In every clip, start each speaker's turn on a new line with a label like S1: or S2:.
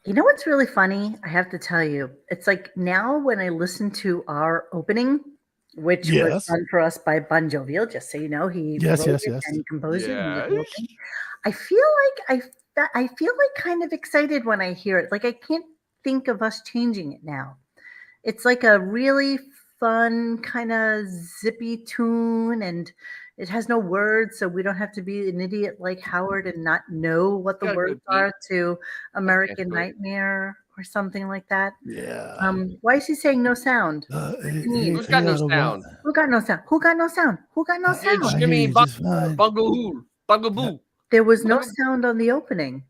S1: You know what's really funny? I have to tell you, it's like now when I listen to our opening, which was
S2: Yes.
S1: done for us by Bon Jovial, just so you know, he
S2: Yes,
S1: wrote
S2: yes,
S1: it
S2: yes.
S1: and composed it and did the whole
S3: Yes.
S1: thing. I feel I feel like kind of excited when I hear it. Like I can't think of us changing it now. It's like a really fun kind of zippy tune, and it has no words, so we don't have to be an idiot like Howard and not know what the
S3: Got a
S1: words
S3: good beat.
S1: are to
S3: Okay,
S1: American
S3: good.
S1: Nightmare or something like that.
S2: Yeah.
S1: Why is he saying no sound? What does he mean?
S3: Who's got no
S2: Autobot.
S3: sound?
S1: Who got no sound? Who got no sound? Who got no
S3: You
S1: sound?
S2: I hear
S3: Jimmy
S2: you just fine.
S3: Bugaboo. Bugaboo.
S1: There was no
S3: Bugaboo.
S1: sound on the opening.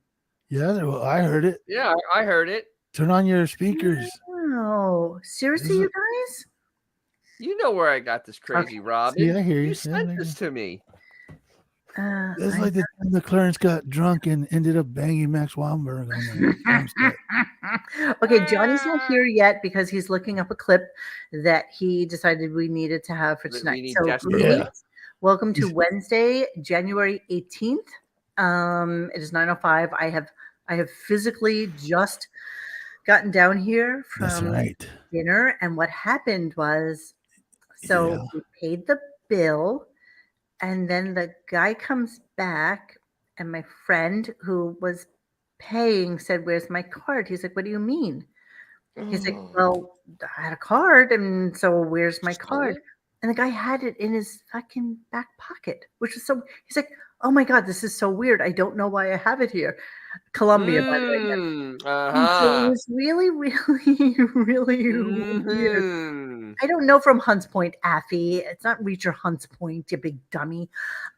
S2: Yeah, well, I heard it.
S3: Yeah, I heard it.
S2: Turn on your speakers.
S1: Oh, seriously, you guys?
S3: You know where I got this crazy,
S1: Okay.
S3: Robin.
S2: See, I hear
S3: You
S2: you.
S3: sent this to me.
S2: It's
S1: I
S2: like the time the Clarence got drunk and ended up banging Max Weinberg on the drum set.
S1: Okay, Johnny's not here yet because he's looking up a clip that he decided we needed to have for
S3: That
S1: tonight.
S3: we need
S1: So,
S3: desperately.
S2: Yeah.
S1: welcome to Wednesday, January 18th. It is 9:05. I have physically just gotten down here
S2: That's
S1: from
S2: right.
S1: dinner, and what happened was, so
S2: Yeah.
S1: we paid the bill, and then the guy comes back, and my friend who was paying said, "Where's my card?" He's like, "What do you mean?" He's like, "Well, I had a card, and so where's my
S3: Stole
S1: card?"
S3: it?
S1: And the guy had it in his fucking back pocket, which was so. He's like, "Oh my god, this is so weird. I don't know why I have it here." Colombia, by the way. And so it
S3: Uh-huh.
S1: was really, really, really weird.
S3: Mm-hmm.
S1: I don't know from Hunts Point, Affy. It's not Reacher Hunts Point, you big dummy.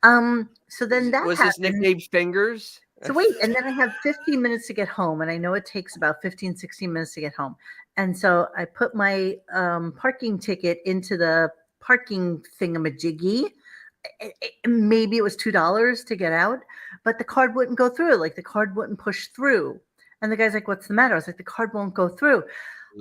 S1: So then that
S3: Was his
S1: happened.
S3: nickname Fingers?
S1: So wait, and then I have 15 minutes to get home, and I know it takes about 15, 16 minutes to get home. And so I put my parking ticket into the parking thingamajiggy. Maybe it was $2 to get out, but the card wouldn't go through. Like the card wouldn't push through. And the guy's like, "What's the matter?" I was like, "The card won't go through."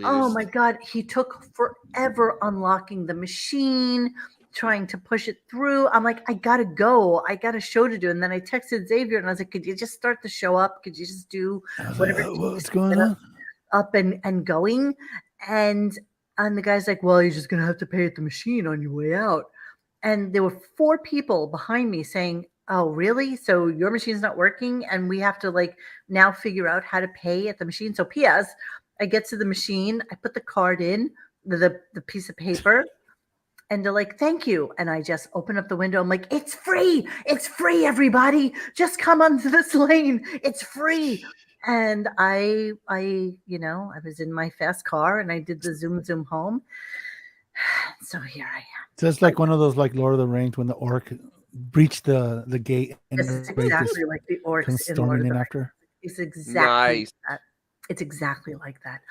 S1: Oh my God, he took forever unlocking the machine, trying to push it through. I'm like, "I gotta go. I got a show to do." And then I texted Xavier and I was like, "Could you just start the show up? Could you just do
S2: I was like,
S1: whatever it takes
S2: what's
S1: to
S2: going
S1: get us
S2: on?
S1: up and going?" And the guy's like, "Well, you're just gonna have to pay at the machine on your way out." And there were 4 people behind me saying, "Oh, really? So your machine's not working and we have to like now figure out how to pay at the machine." So PS, I get to the machine, I put the card in, the piece of paper, and they're like, "Thank you." And I just open up the window. I'm like, "It's free. It's free, everybody. Just come onto this lane. It's free." And I was in my fast car and I did the zoom home. So here I am.
S2: So it's like one of those like Lord of the Rings when the orc breached the gate and
S1: This
S2: everybody
S1: is
S2: just
S1: exactly like the
S2: comes
S1: orcs in Lord
S2: storming
S1: of
S2: in
S1: the
S2: after.
S1: Rings. It's exactly like
S3: Nice.
S1: that. It's exactly like that.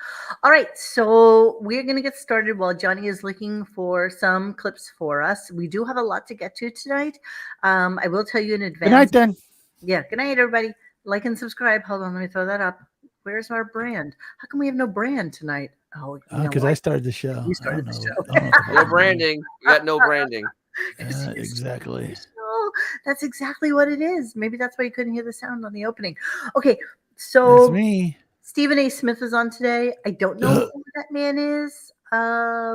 S1: All right, so we're going to get started while Johnny is looking for some clips for us. We do have a lot to get to tonight. I will tell you in
S2: Good night
S1: advance.
S2: then.
S1: Yeah, good night, everybody. Like and subscribe. Hold on, let me throw that up. Where's our brand? How come we have no brand tonight? Oh, you know
S2: Because
S1: why?
S2: I started the show.
S1: You
S2: I don't
S1: started the
S2: know.
S1: show.
S2: I don't know what the
S3: No
S2: fuck I'm doing.
S3: branding. We got no branding.
S2: Exactly.
S1: Oh, that's exactly what it is. Maybe that's why you couldn't hear the sound on the opening. Okay,
S2: It's
S1: so
S2: me.
S1: Stephen A. Smith is on today. I don't know who that man is.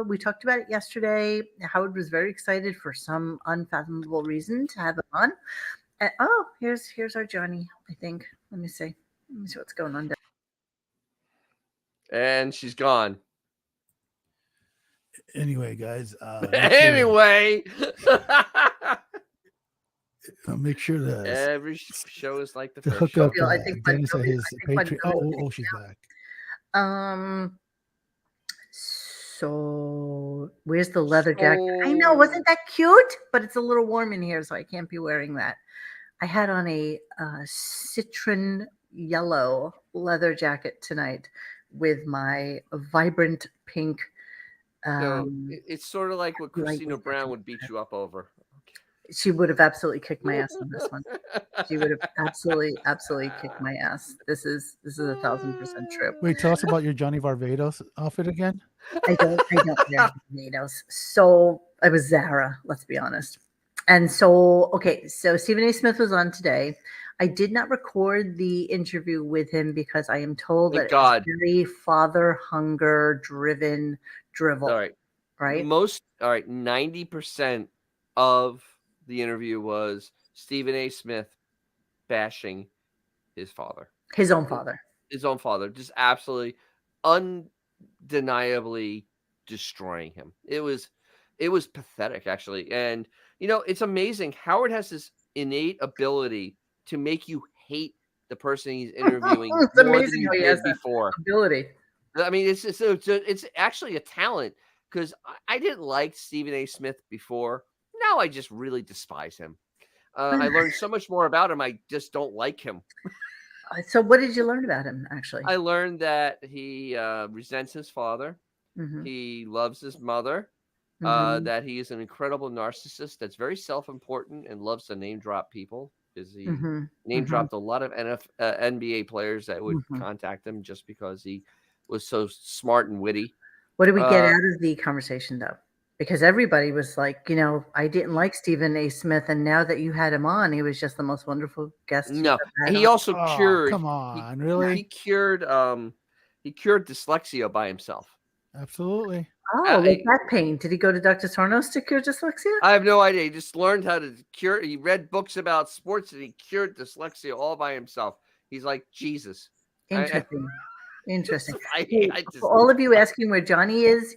S1: We talked about it yesterday. Howard was very excited for some unfathomable reason to have him on. And, oh, here's our Johnny. I think. Let me see. Let me see what's going on.
S3: And she's gone.
S2: Anyway, guys.
S3: Anyway.
S2: Make sure to
S3: Every show is like the
S2: to
S3: first
S2: hook
S3: show.
S2: up
S1: I think
S2: Dennis at his Patreon.
S1: Quadrillion
S2: Oh, she's back.
S1: So where's the leather jacket? I know, wasn't that cute? But it's a little warm in here, so I can't be wearing that. I had on a citron yellow leather jacket tonight with my vibrant pink.
S3: So it's sort of like what Christina
S1: lightweight
S3: Brown would beat you up over.
S1: She would have absolutely kicked my ass on this one. She would have absolutely kicked my ass. This is 1,000% true.
S2: Wait, tell us about your Johnny Barbados outfit again.
S1: I don't wear tomatoes. So I was Zara, let's be honest. And so, okay, so Stephen A. Smith was on today. I did not record the interview with him because I am told
S3: Thank
S1: that it was
S3: God.
S1: very father hunger driven drivel.
S3: All right.
S1: Right?
S3: 90% of the interview was Stephen A. Smith bashing his father.
S1: His own father.
S3: His own father. Just absolutely undeniably destroying him. It was pathetic, actually. And it's amazing. Howard has this innate ability to make you hate the person he's interviewing
S1: It's
S3: more than
S1: amazing
S3: you
S1: how he has
S3: did
S1: that
S3: before.
S1: ability.
S3: I mean, it's actually a talent, because I didn't like Stephen A. Smith before. Now I just really despise him. I learned so much more about him. I just don't like him.
S1: So what did you learn about him, actually?
S3: I learned that he resents his father.
S1: Mhm.
S3: He loves his mother.
S1: Mhm.
S3: That he is an incredible narcissist that's very self-important and loves to name drop people, because he
S1: Mhm.
S3: name
S1: Mhm.
S3: dropped a lot of NBA players that would
S1: Mhm.
S3: contact him just because he was so smart and witty.
S1: What did we get out of the conversation, though? Because everybody was like, I didn't like Stephen A. Smith, and now that you had him on, he was just the most wonderful guest you've
S3: No,
S1: ever had
S3: he
S1: on.
S3: also
S2: Oh,
S3: cured.
S2: come
S3: He,
S2: on, really?
S3: he cured. He cured dyslexia by himself.
S2: Absolutely.
S1: Oh, like back pain. Did he go to Dr. Sarnos to cure dyslexia?
S3: I have no idea. He just learned how to cure. He read books about sports and he cured dyslexia all by himself. He's like Jesus.
S1: Interesting. Interesting.
S3: I just,
S1: For all of you asking where Johnny is,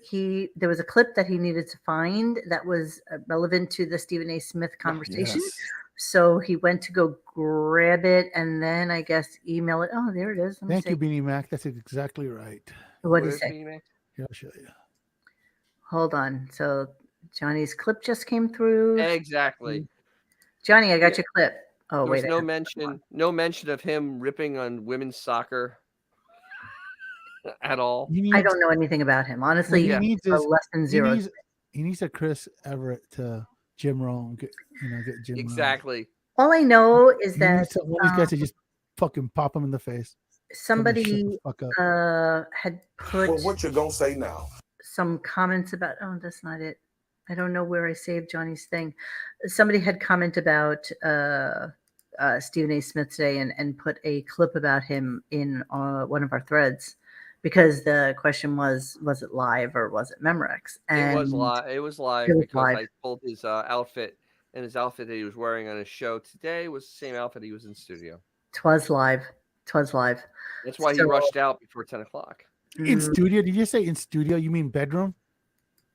S1: there was a clip that he needed to find that was relevant to the Stephen A. Smith conversation.
S2: Yes.
S1: So he went to go grab it and then I guess email it. Oh, there it is. Let me
S2: Thank
S1: see.
S2: you, Beanie Mac. That's exactly right.
S1: What did he say?
S2: Here, I'll show you.
S1: Hold on. So Johnny's clip just came through.
S3: Exactly.
S1: Johnny, I got your clip. Oh,
S3: there
S1: wait.
S3: was no mention of him ripping on women's soccer at all.
S1: I don't know anything about him. Honestly,
S2: He needs this.
S1: less than zero.
S2: He needs a Chris Everett to Jim Rome. Get Jim
S3: exactly.
S2: Rome.
S1: All I know is
S2: He
S1: that
S2: needs one of these guys to just fucking pop him in the face.
S1: somebody had put
S4: Well, what you gonna say now?
S1: some comments about. Oh, that's not it. I don't know where I saved Johnny's thing. Somebody had comment about Stephen A. Smith today and put a clip about him in one of our threads, because the question was it live or was it Memorex?
S3: It was live because I pulled his outfit, and his outfit that he was wearing on his show today was the same outfit he was in studio.
S1: Twas live.
S3: That's why he rushed out before 10 o'clock.
S2: In studio? Did you say in studio? You mean bedroom?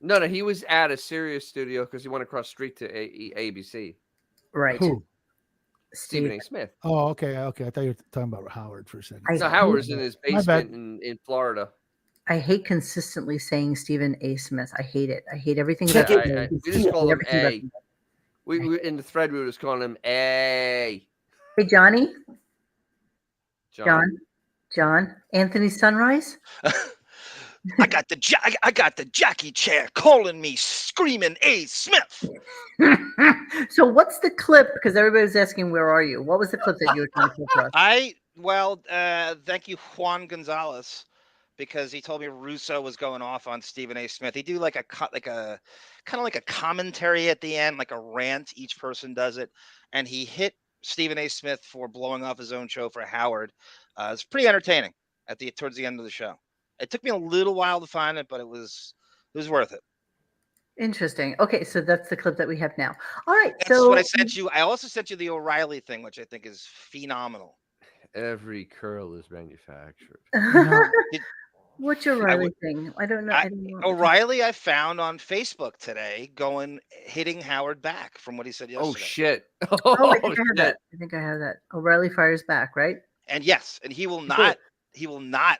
S3: No, he was at a Sirius studio because he went across the street to ABC.
S1: Right.
S2: Who?
S3: Stephen A. Smith.
S2: Oh, okay. I thought you were talking about Howard for a second.
S3: No, Howard's in his basement in Florida.
S1: I hate consistently saying Stephen A. Smith. I hate it. I hate everything
S3: about
S1: it.
S3: We just call him A. We in the thread we were just calling him A.
S1: Hey, Johnny. John. Anthony Sunrise.
S5: I got the Jackie chair calling me, screaming A. Smith.
S1: So what's the clip? Because everybody's asking, where are you? What was the clip that you were trying to clip for us?
S5: Thank you, Juan Gonzalez, because he told me Russo was going off on Stephen A. Smith. He do like a kind of like a commentary at the end, like a rant. Each person does it, and he hit Stephen A. Smith for blowing off his own show for Howard. It's pretty entertaining towards the end of the show. It took me a little while to find it, but it was worth it.
S1: Interesting. Okay, so that's the clip that we have now. All right.
S5: That's what I sent you. I also sent you the O'Reilly thing, which I think is phenomenal.
S3: Every curl is manufactured.
S1: What's your O'Reilly thing? I don't know.
S5: O'Reilly, I found on Facebook today hitting Howard back from what he said yesterday.
S3: Oh, shit.
S1: I think I have that. O'Reilly fires back, right?
S5: And yes, and he will not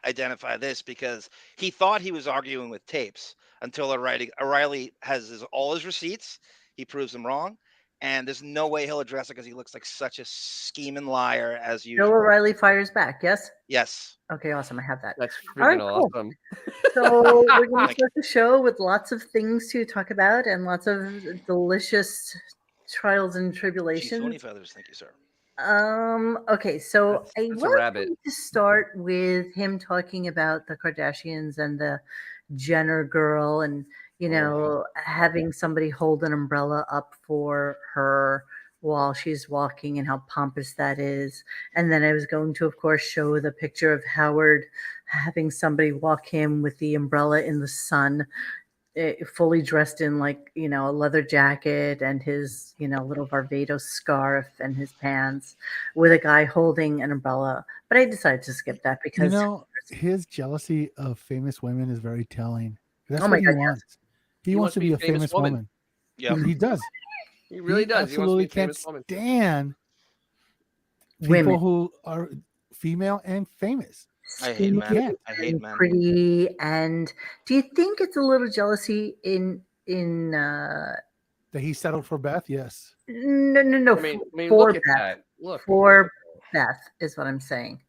S5: identify this because he thought he was arguing with tapes until O'Reilly has all his receipts. He proves them wrong. And there's no way he'll address it because he looks like such a scheming liar as usual.
S1: Bill O'Reilly fires back, yes?
S5: Yes.
S1: Okay, awesome. I have that.
S3: That's freaking awesome.
S1: So we're going to start the show with lots of things to talk about and lots of delicious trials and tribulations.
S5: Phony feathers, thank you, sir.
S1: Okay, so I
S3: want
S1: to start with him talking about the Kardashians and the Jenner girl and having somebody hold an umbrella up for her while she's walking and how pompous that is. And then I was going to, of course, show the picture of Howard having somebody walk him with the umbrella in the sun, fully dressed in like, a leather jacket and his, little Barbados scarf and his pants with a guy holding an umbrella. But I decided to skip that because
S2: his jealousy of famous women is very telling. That's
S1: Oh
S2: what
S1: my
S2: he
S1: God, yes.
S2: wants. He wants to be a famous woman.
S5: Yeah,
S2: He does.
S3: He really does. He wants to
S2: absolutely
S3: be a
S2: can't
S3: famous woman.
S2: stand
S1: Women.
S2: people who are female and famous.
S5: I hate men.
S2: can't.
S5: I hate
S1: And
S5: men.
S1: pretty. And do you think it's a little jealousy in
S2: That he settled for Beth? Yes.
S1: no
S3: I mean,
S1: for
S3: look at
S1: Beth.
S3: that. Look.
S1: For Beth is what I'm saying.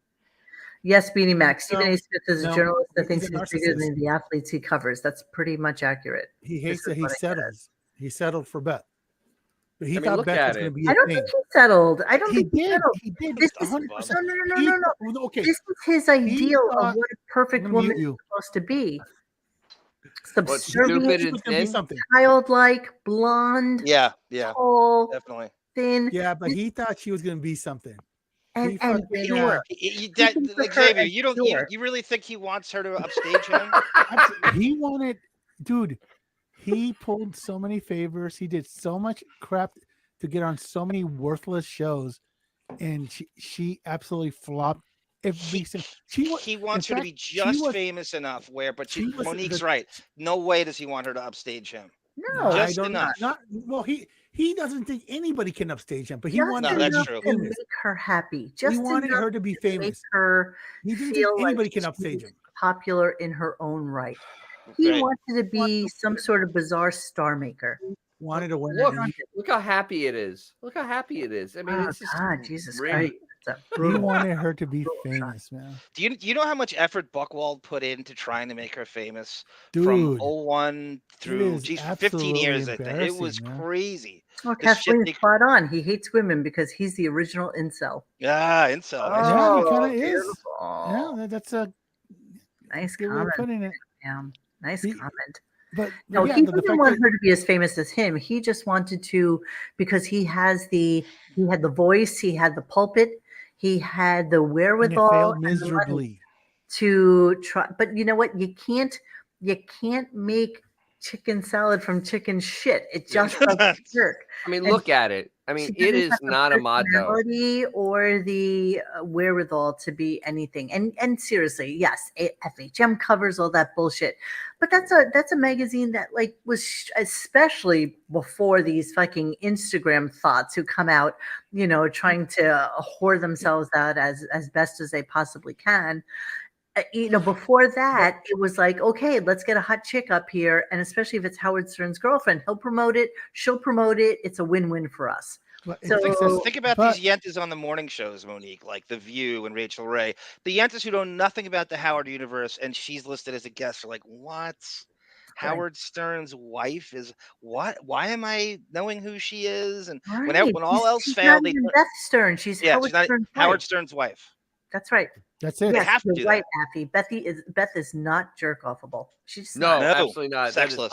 S1: Yes, Beanie Mac. Stephen
S2: No,
S1: A. Smith is a
S2: no,
S1: journalist that
S2: he's
S1: thinks
S2: a
S1: he's bigger
S2: narcissist.
S1: than the athletes he covers. That's pretty much accurate.
S2: He hates
S1: This
S2: that
S1: is
S2: he
S1: what I said.
S2: settles. He settled for Beth. But he
S3: I mean,
S2: thought
S3: look
S2: Beth
S3: at
S2: was going to
S3: it.
S2: be
S1: I
S2: a
S1: don't
S2: thing.
S1: think he settled. I don't
S2: He
S1: think he
S2: did.
S1: settled.
S2: He did.
S1: This is
S2: 100%.
S1: no.
S2: Okay.
S1: This is his ideal of
S2: thought-
S1: what a perfect
S2: I'm gonna
S1: woman
S2: mute
S1: is
S2: you.
S1: supposed to be.
S3: What, stupid
S1: Subservient,
S3: and
S2: He was going to be
S3: thin?
S2: something.
S1: childlike, blonde,
S5: Yeah,
S1: tall,
S5: definitely.
S1: thin,
S2: Yeah, but he thought she was going to be something.
S1: and
S2: He fucking,
S1: pure.
S5: That,
S1: He took her
S5: Xavier,
S1: as
S5: you don't.
S1: pure.
S5: You really think he wants her to upstage him?
S2: he wanted, dude, he pulled so many favors. He did so much crap to get on so many worthless shows, and she absolutely flopped every single.
S5: He wants her to be just famous enough where, but Monique's right. No way does he want her to upstage him.
S1: No,
S2: I
S5: Just
S2: don't
S5: enough.
S2: not well. He doesn't think anybody can upstage him, but he
S1: just
S2: wanted
S5: No,
S2: her
S5: that's
S2: to
S5: true.
S2: be
S1: to
S2: famous.
S1: make her happy. Just
S2: He wanted
S1: enough
S2: her to be
S1: to make
S2: famous.
S1: her
S2: He didn't
S1: feel
S2: think anybody
S1: like
S2: can upstage
S1: she's
S2: him.
S1: popular in her own right. He
S5: Right.
S1: wanted to be some sort of bizarre star maker.
S2: Wanted to win.
S3: Look how happy it is. Look how happy it is. I mean,
S1: Oh
S3: it's just
S1: God, Jesus
S3: really.
S1: Christ! It's a
S2: He
S1: brutal.
S2: wanted her to be
S1: Brutal shot.
S2: famous, man.
S5: Do you know how much effort Buchwald put into trying to make her famous
S2: Dude,
S5: from 01 through
S2: is
S5: 15
S2: absolutely
S5: years? I think it was
S2: embarrassing, man.
S5: crazy.
S1: Oh,
S5: The shit
S1: Kathleen's
S5: they-
S1: spot on. He hates women because he's the original incel.
S5: Yeah, incel. Nice
S2: Yeah, he
S1: Oh,
S2: kind of is.
S1: beautiful.
S2: Yeah, that's a
S1: Nice
S2: good way of
S1: comment.
S2: putting it.
S1: Yeah, nice
S2: He-
S1: comment.
S2: But
S1: No,
S2: yeah,
S1: he
S2: the
S1: didn't
S2: fact
S1: want
S2: that
S1: her to be as famous as him. He just wanted to because he had the voice, he had the pulpit, he had the
S2: and it
S1: wherewithal
S2: failed
S1: and the money
S2: miserably.
S1: to try. But you know what? You can't make chicken salad from chicken shit. It just doesn't work.
S3: I mean,
S1: And
S3: look at it. I mean,
S1: she
S3: it
S1: didn't
S3: is
S1: have the
S3: not a motto.
S1: personality or the wherewithal to be anything. And seriously, yes, FHM covers all that bullshit, but that's a magazine that like was especially before these fucking Instagram thoughts who come out, trying to whore themselves out as best as they possibly can. Before that, it was like, okay, let's get a hot chick up here. And especially if it's Howard Stern's girlfriend, he'll promote it. She'll promote it. It's a win-win for us.
S2: But
S1: So-
S5: Think about
S2: but-
S5: these yentas on the morning shows, Monique, like The View and Rachel Ray. The yentas who know nothing about the Howard universe, and she's listed as a guest are like, what? Howard Stern's wife is what? Why am I knowing who she is? And when all else
S1: she's
S5: failed,
S1: not even Beth Stern. She's
S5: yeah,
S1: Howard
S5: she's not
S1: Stern's
S5: Howard
S1: wife.
S5: Stern's wife.
S1: That's right.
S2: That's it.
S5: They
S1: Yes,
S5: have to
S1: you're
S5: do
S1: right,
S5: that.
S1: Affy. Beth is not jerk offable. She's
S3: No,
S5: No,
S3: absolutely not.
S5: sexless.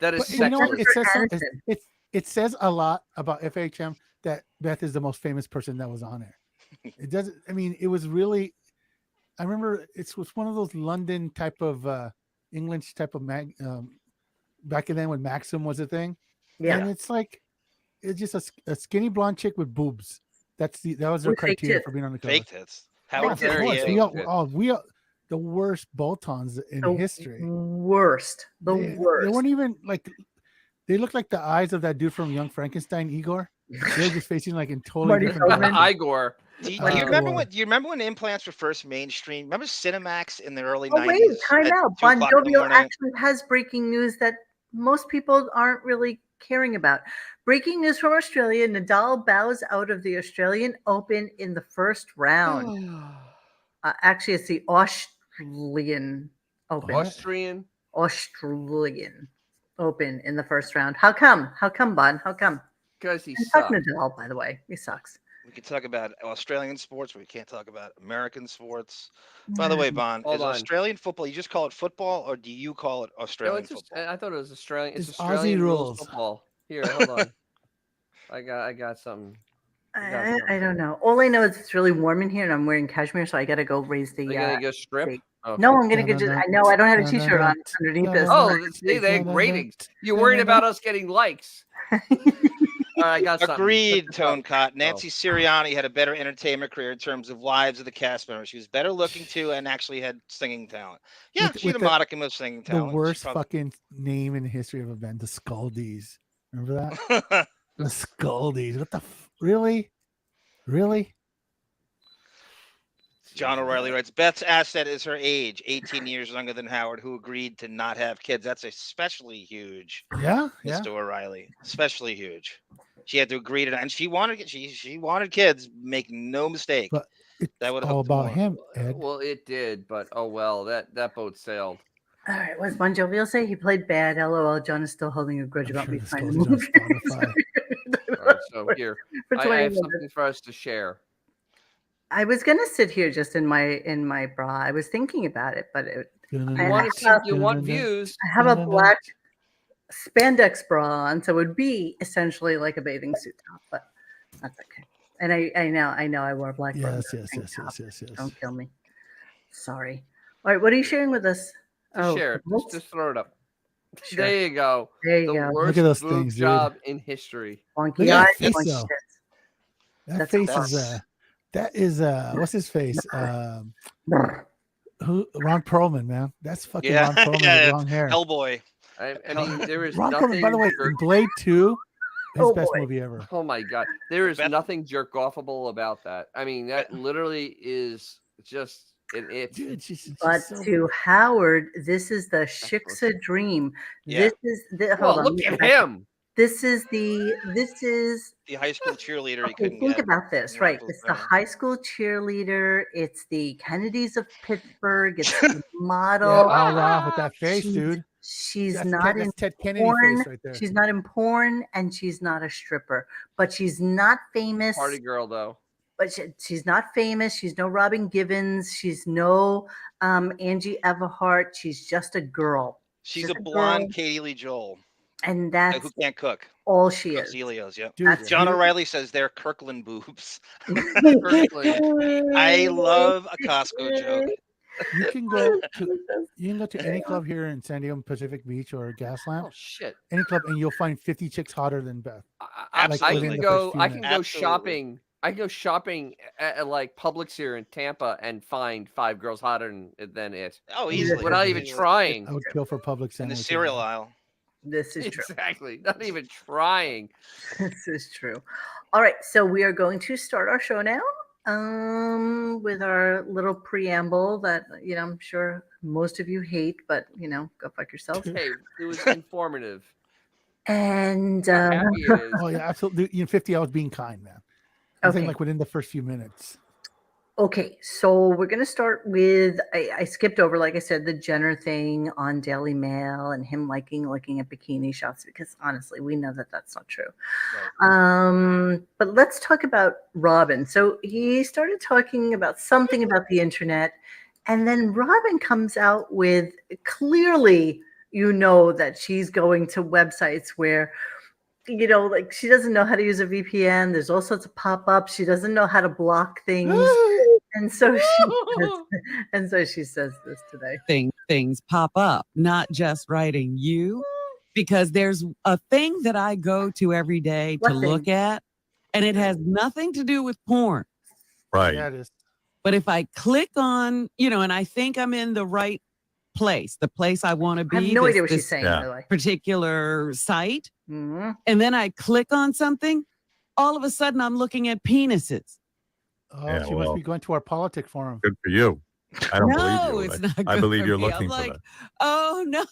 S3: That is
S2: But you know,
S3: sexless.
S2: it says
S1: Jennifer
S2: something. It says a lot about FHM that Beth is the most famous person that was on there. It doesn't. I mean, it was really. I remember it was one of those London type of English type of back then when Maxim was a thing.
S1: Yeah.
S2: And it's like it's just a skinny blonde chick with boobs. That was their
S1: With fake
S2: criteria
S1: tits.
S2: for being on the cover.
S5: Fake tits. Howard
S1: Fake
S2: Of
S1: tits.
S2: course,
S3: Very
S2: we are the worst bolt-ons in
S1: The
S2: history.
S1: worst. The
S2: They
S1: worst.
S2: weren't even like they look like the eyes of that dude from Young Frankenstein, Igor. They're just facing like in totally
S1: Marty
S2: different
S1: Feldman.
S2: directions.
S3: Igor.
S5: Do you
S2: Oh,
S5: remember
S2: boy.
S5: when? Do you remember when implants were first mainstream? Remember Cinemax in the early
S1: Oh,
S5: 90s?
S1: wait, time
S5: at
S1: out.
S5: 2
S1: Bon
S5: o'clock in the
S1: Jovi
S5: morning?
S1: actually has breaking news that most people aren't really caring about. Breaking news from Australia. Nadal bows out of the Australian Open in the first round. Actually, it's the Australian Open.
S3: Austrian.
S1: Australian Open in the first round. How come? How come, Bon? How come?
S3: Because he
S1: And fuck
S3: sucks.
S1: Nadal, by the way. He sucks.
S5: We can talk about Australian sports, but we can't talk about American sports. By the way, Bon,
S3: Hold
S5: is
S3: on.
S5: Australian football, you just call it football, or do you call it
S3: No,
S5: Australian
S3: it's just,
S5: football?
S3: I thought it was Australian. It's
S2: It's Aussie
S3: Australian rules
S2: rules.
S3: football. Here, hold on. I got something.
S1: I don't know. All I know is it's really warm in here, and I'm wearing cashmere, so I gotta go raise the.
S3: Are you gonna go strip?
S1: the-
S3: Okay.
S1: No, I'm gonna go. Just, I know I don't have a T-shirt on underneath this.
S3: Oh, see, they have ratings. You're worried about us getting likes. All right, I got something.
S5: Agreed, Tone Cot. Nancy Sirianni had a better entertainment career in terms of wives of the cast members. She was better looking too, and actually had singing talent. Yeah, she had a modicum of singing talent.
S2: The worst fucking name in the history of a band, the Skuldies. Remember that? The Skuldies. What the really? Really?
S5: John O'Reilly writes, Beth's asset is her age, 18 years younger than Howard, who agreed to not have kids. That's especially huge.
S2: Yeah,
S5: Mr. O'Reilly, especially huge. She had to agree to that, and she wanted kids. Make no mistake.
S2: But it's
S5: that would
S2: all about him, Ed.
S3: Well, it did, but oh well, that boat sailed.
S1: All right, what's Bon Jovi will say? He played bad. LOL. John is still holding a grudge about me finding the movie.
S3: All right, so here, I have something for us to share.
S1: I was gonna sit here just in my bra. I was thinking about it, but
S3: you want views?
S1: I have a black spandex bra on, so it would be essentially like a bathing suit top, but that's okay. And I know I wore a black bra.
S2: Yes.
S1: Don't kill me. Sorry. All right, what are you sharing with us?
S3: Share. Just throw it up.
S1: Sure.
S3: There you go.
S1: There you
S3: the
S1: go.
S3: Worst
S2: Look at those
S3: boob
S2: things,
S3: job in history.
S1: Wonky eye.
S2: That face is that is what's his face? Who Ron Perlman, man. That's fucking Ron Perlman with long hair.
S5: Hellboy.
S3: I mean, there is
S2: Ron
S3: nothing.
S2: Perlman, by the way, in Blade 2, his best movie ever.
S3: Oh my god, there is nothing jerk offable about that. I mean, that literally is just an it.
S2: Dude,
S1: but to Howard, this is the Shiksa dream.
S5: Yeah.
S1: This is hold on.
S3: Look at him.
S1: This is the
S5: high school cheerleader. He couldn't
S1: think
S5: get.
S1: about this, right? It's the high school cheerleader. It's the Kennedys of Pittsburgh. It's the model.
S2: Yeah, with that face, dude.
S1: She's not in
S2: Ted Kennedy
S1: porn.
S2: face right there.
S1: She's not in porn, and she's not a stripper. But she's not famous.
S3: Party girl, though.
S1: But she's not famous. She's no Robin Givens. She's no Angie Everhart. She's just a girl.
S5: She's a blonde Katie Lee Joel.
S1: And that's
S5: who can't cook.
S1: All she is.
S5: Helios, yeah.
S1: Dude,
S5: John O'Reilly says they're Kirkland boobs. I love a Costco joke.
S2: You can go to any club here in San Diego Pacific Beach or Gaslamp.
S3: Oh shit!
S2: Any club, and you'll find 50 chicks hotter than Beth.
S3: I can go shopping. I can go shopping at like Publix here in Tampa and find 5 girls hotter than it.
S5: Oh, easily.
S3: Without even trying.
S2: I would kill for Publix
S5: in the cereal aisle.
S1: This is true.
S3: Exactly. Not even trying.
S1: This is true. All right, so we are going to start our show now. With our little preamble that I'm sure most of you hate, but go fuck yourselves.
S3: Hey, it was informative.
S1: And
S2: oh yeah, absolutely. 50 hours being kind, man. I think like within the first few minutes.
S1: Okay, so we're going to start with, I skipped over, like I said, the Jenner thing on Daily Mail and him looking at bikini shots, because honestly, we know that that's not true. Right. But let's talk about Robin. So he started talking about something about the internet, and then Robin comes out with, clearly, that she's going to websites where, she doesn't know how to use a VPN. There's all sorts of pop-ups. She doesn't know how to block things. And so she says this today.
S4: Things pop up, not just writing you, because there's a thing that I go to every day to look at, and it has nothing to do with porn.
S6: Right.
S2: Yeah, it is.
S4: But if I click on, and I think I'm in the right place, the place I want to be.
S1: I have no idea what she's saying, by the way.
S4: Particular site.
S1: Mm-hmm.
S4: And then I click on something, all of a sudden I'm looking at penises.
S2: Oh, she must be going to our politic forum.
S6: Good for you. I don't believe you.
S4: It's not good
S6: I believe you're
S4: me.
S6: looking
S4: I'm
S6: for that.
S4: Oh no.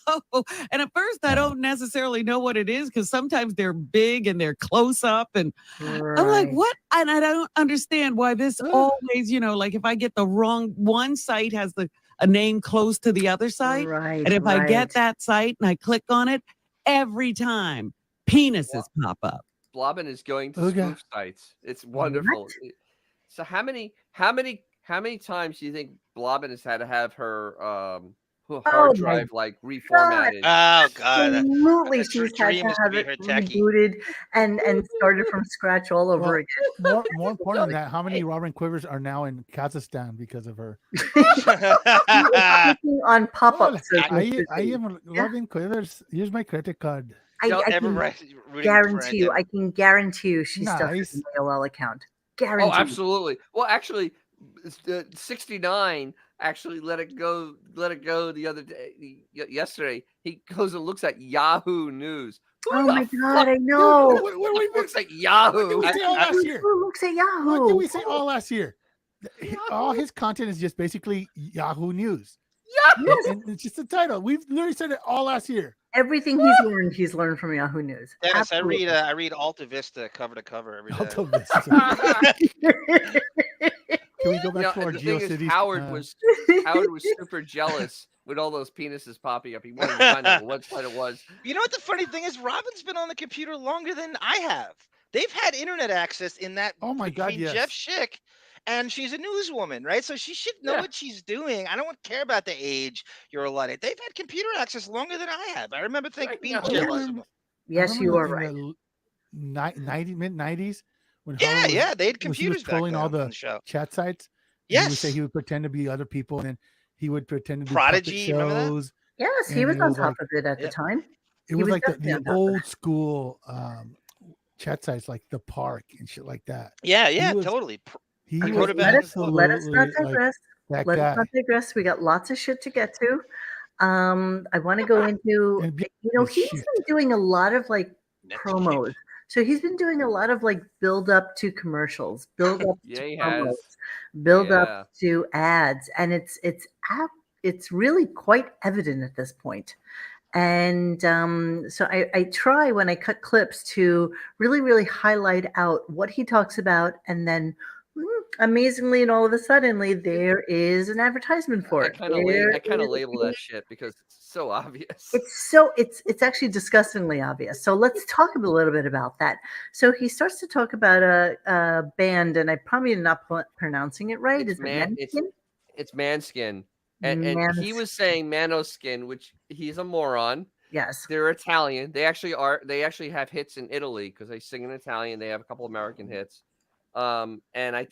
S4: And at first I don't necessarily know what it is, because sometimes they're big and they're close up, and I'm like, what? And I don't understand why this always, like if I get the wrong, one site has a name close to the other site.
S1: Right.
S4: And if I get that site and I click on it, every time penises pop up.
S3: Blobbin is going to spoof sites. It's wonderful. So how many times do you think Blobbin has had to have her hard
S1: my
S3: drive like reformatted.
S5: Oh God,
S1: Absolutely,
S5: that's her
S1: she's had
S5: dream
S1: to
S5: is to
S1: have
S5: be
S1: it
S5: her techie.
S1: rebooted and started from scratch all over
S2: Well,
S1: again.
S2: more important than that, how many Robin Quivers are now in Kazakhstan because of her?
S1: Clicking on pop-ups.
S2: Hola,
S1: says Mr.
S2: I
S1: Z.
S2: am Robin Quivers. Here's my credit card.
S5: Don't
S1: I
S5: ever
S1: can
S5: rooting for
S1: guarantee you.
S5: anything.
S1: I can guarantee you she still has
S2: Nice.
S1: an AOL account.
S3: Oh,
S1: Guaranteed.
S3: absolutely. Well, actually, 69 actually let it go the other day. Yesterday, he goes and looks at Yahoo News. Who
S1: Oh
S3: the
S1: my God,
S3: fuck
S1: I know.
S3: looks at
S2: What did
S3: Yahoo?
S2: we say all last year?
S1: Who looks at Yahoo?
S2: What did we say all last year? All his content is just basically Yahoo News.
S1: Yes.
S2: And it's just the title. We've literally said it all last year.
S1: Everything he's learned from Yahoo News.
S5: Dennis,
S1: Absolutely.
S5: I read Alta Vista cover to cover every day.
S2: Alta Vista. Can we go back to our
S3: The thing is,
S2: GeoCities?
S3: Howard was super jealous with all those penises popping up. He wanted to find out what website it was.
S5: You know what the funny thing is? Robin's been on the computer longer than I have. They've had internet access in that.
S2: Oh my God,
S5: between
S2: yes.
S5: Jeff Schick, and she's a newswoman, right? So she should know
S3: Yeah.
S5: what she's doing. I don't care about the age you're allotted. They've had computer access longer than I have. I remember being
S3: now.
S5: jealous of them.
S1: Yes, you are right.
S2: Mid 90s when
S5: Yeah,
S2: Howard
S5: yeah, they had
S2: was, he was
S5: computers back
S2: trolling
S5: then
S2: all
S5: on
S2: the
S5: the show.
S2: chat sites. He would
S5: Yes.
S2: say he would pretend to be other people, and then he would pretend to do
S5: Prodigy,
S2: puppet
S5: remember that?
S2: shows.
S1: Yes, he
S2: And
S1: was
S2: it
S1: on
S2: was
S1: top
S2: like-
S1: of it at the
S5: Yep.
S1: time.
S2: It
S1: He
S2: was
S1: was
S2: like the
S1: definitely on top of it.
S2: old school chat sites like the Park and shit like that.
S5: Yeah, yeah,
S2: was-
S5: totally.
S2: He
S1: Okay,
S2: was
S5: wrote about it.
S1: let us not
S2: absolutely like
S1: digress.
S2: that
S1: Let us
S2: guy.
S1: not digress. We got lots of shit to get to. I want to go into,
S2: And be-
S1: he's
S2: shit.
S1: been doing a lot of like
S5: Netflix.
S1: promos. So he's been doing a lot of like build up to commercials, build up
S3: Yeah,
S1: to
S3: he
S1: promos,
S3: has.
S1: build
S3: Yeah.
S1: up to ads, and it's really quite evident at this point. And so I try when I cut clips to really highlight out what he talks about, and then amazingly and all of a suddenly there is an advertisement for
S3: I
S1: it.
S3: kind of
S1: There
S3: label
S1: is-
S3: that shit because it's so obvious.
S1: it's actually disgustingly obvious. So let's talk a little bit about that. So he starts to talk about a band, and I probably am not pronouncing it right.
S3: It's
S1: Is it
S3: man-
S1: Manskin?
S3: It's Manskin. And he was saying Manoskin, which he's a moron.
S1: Yes.
S3: They're Italian. They actually have hits in Italy because they sing in Italian. They have a couple American hits. And I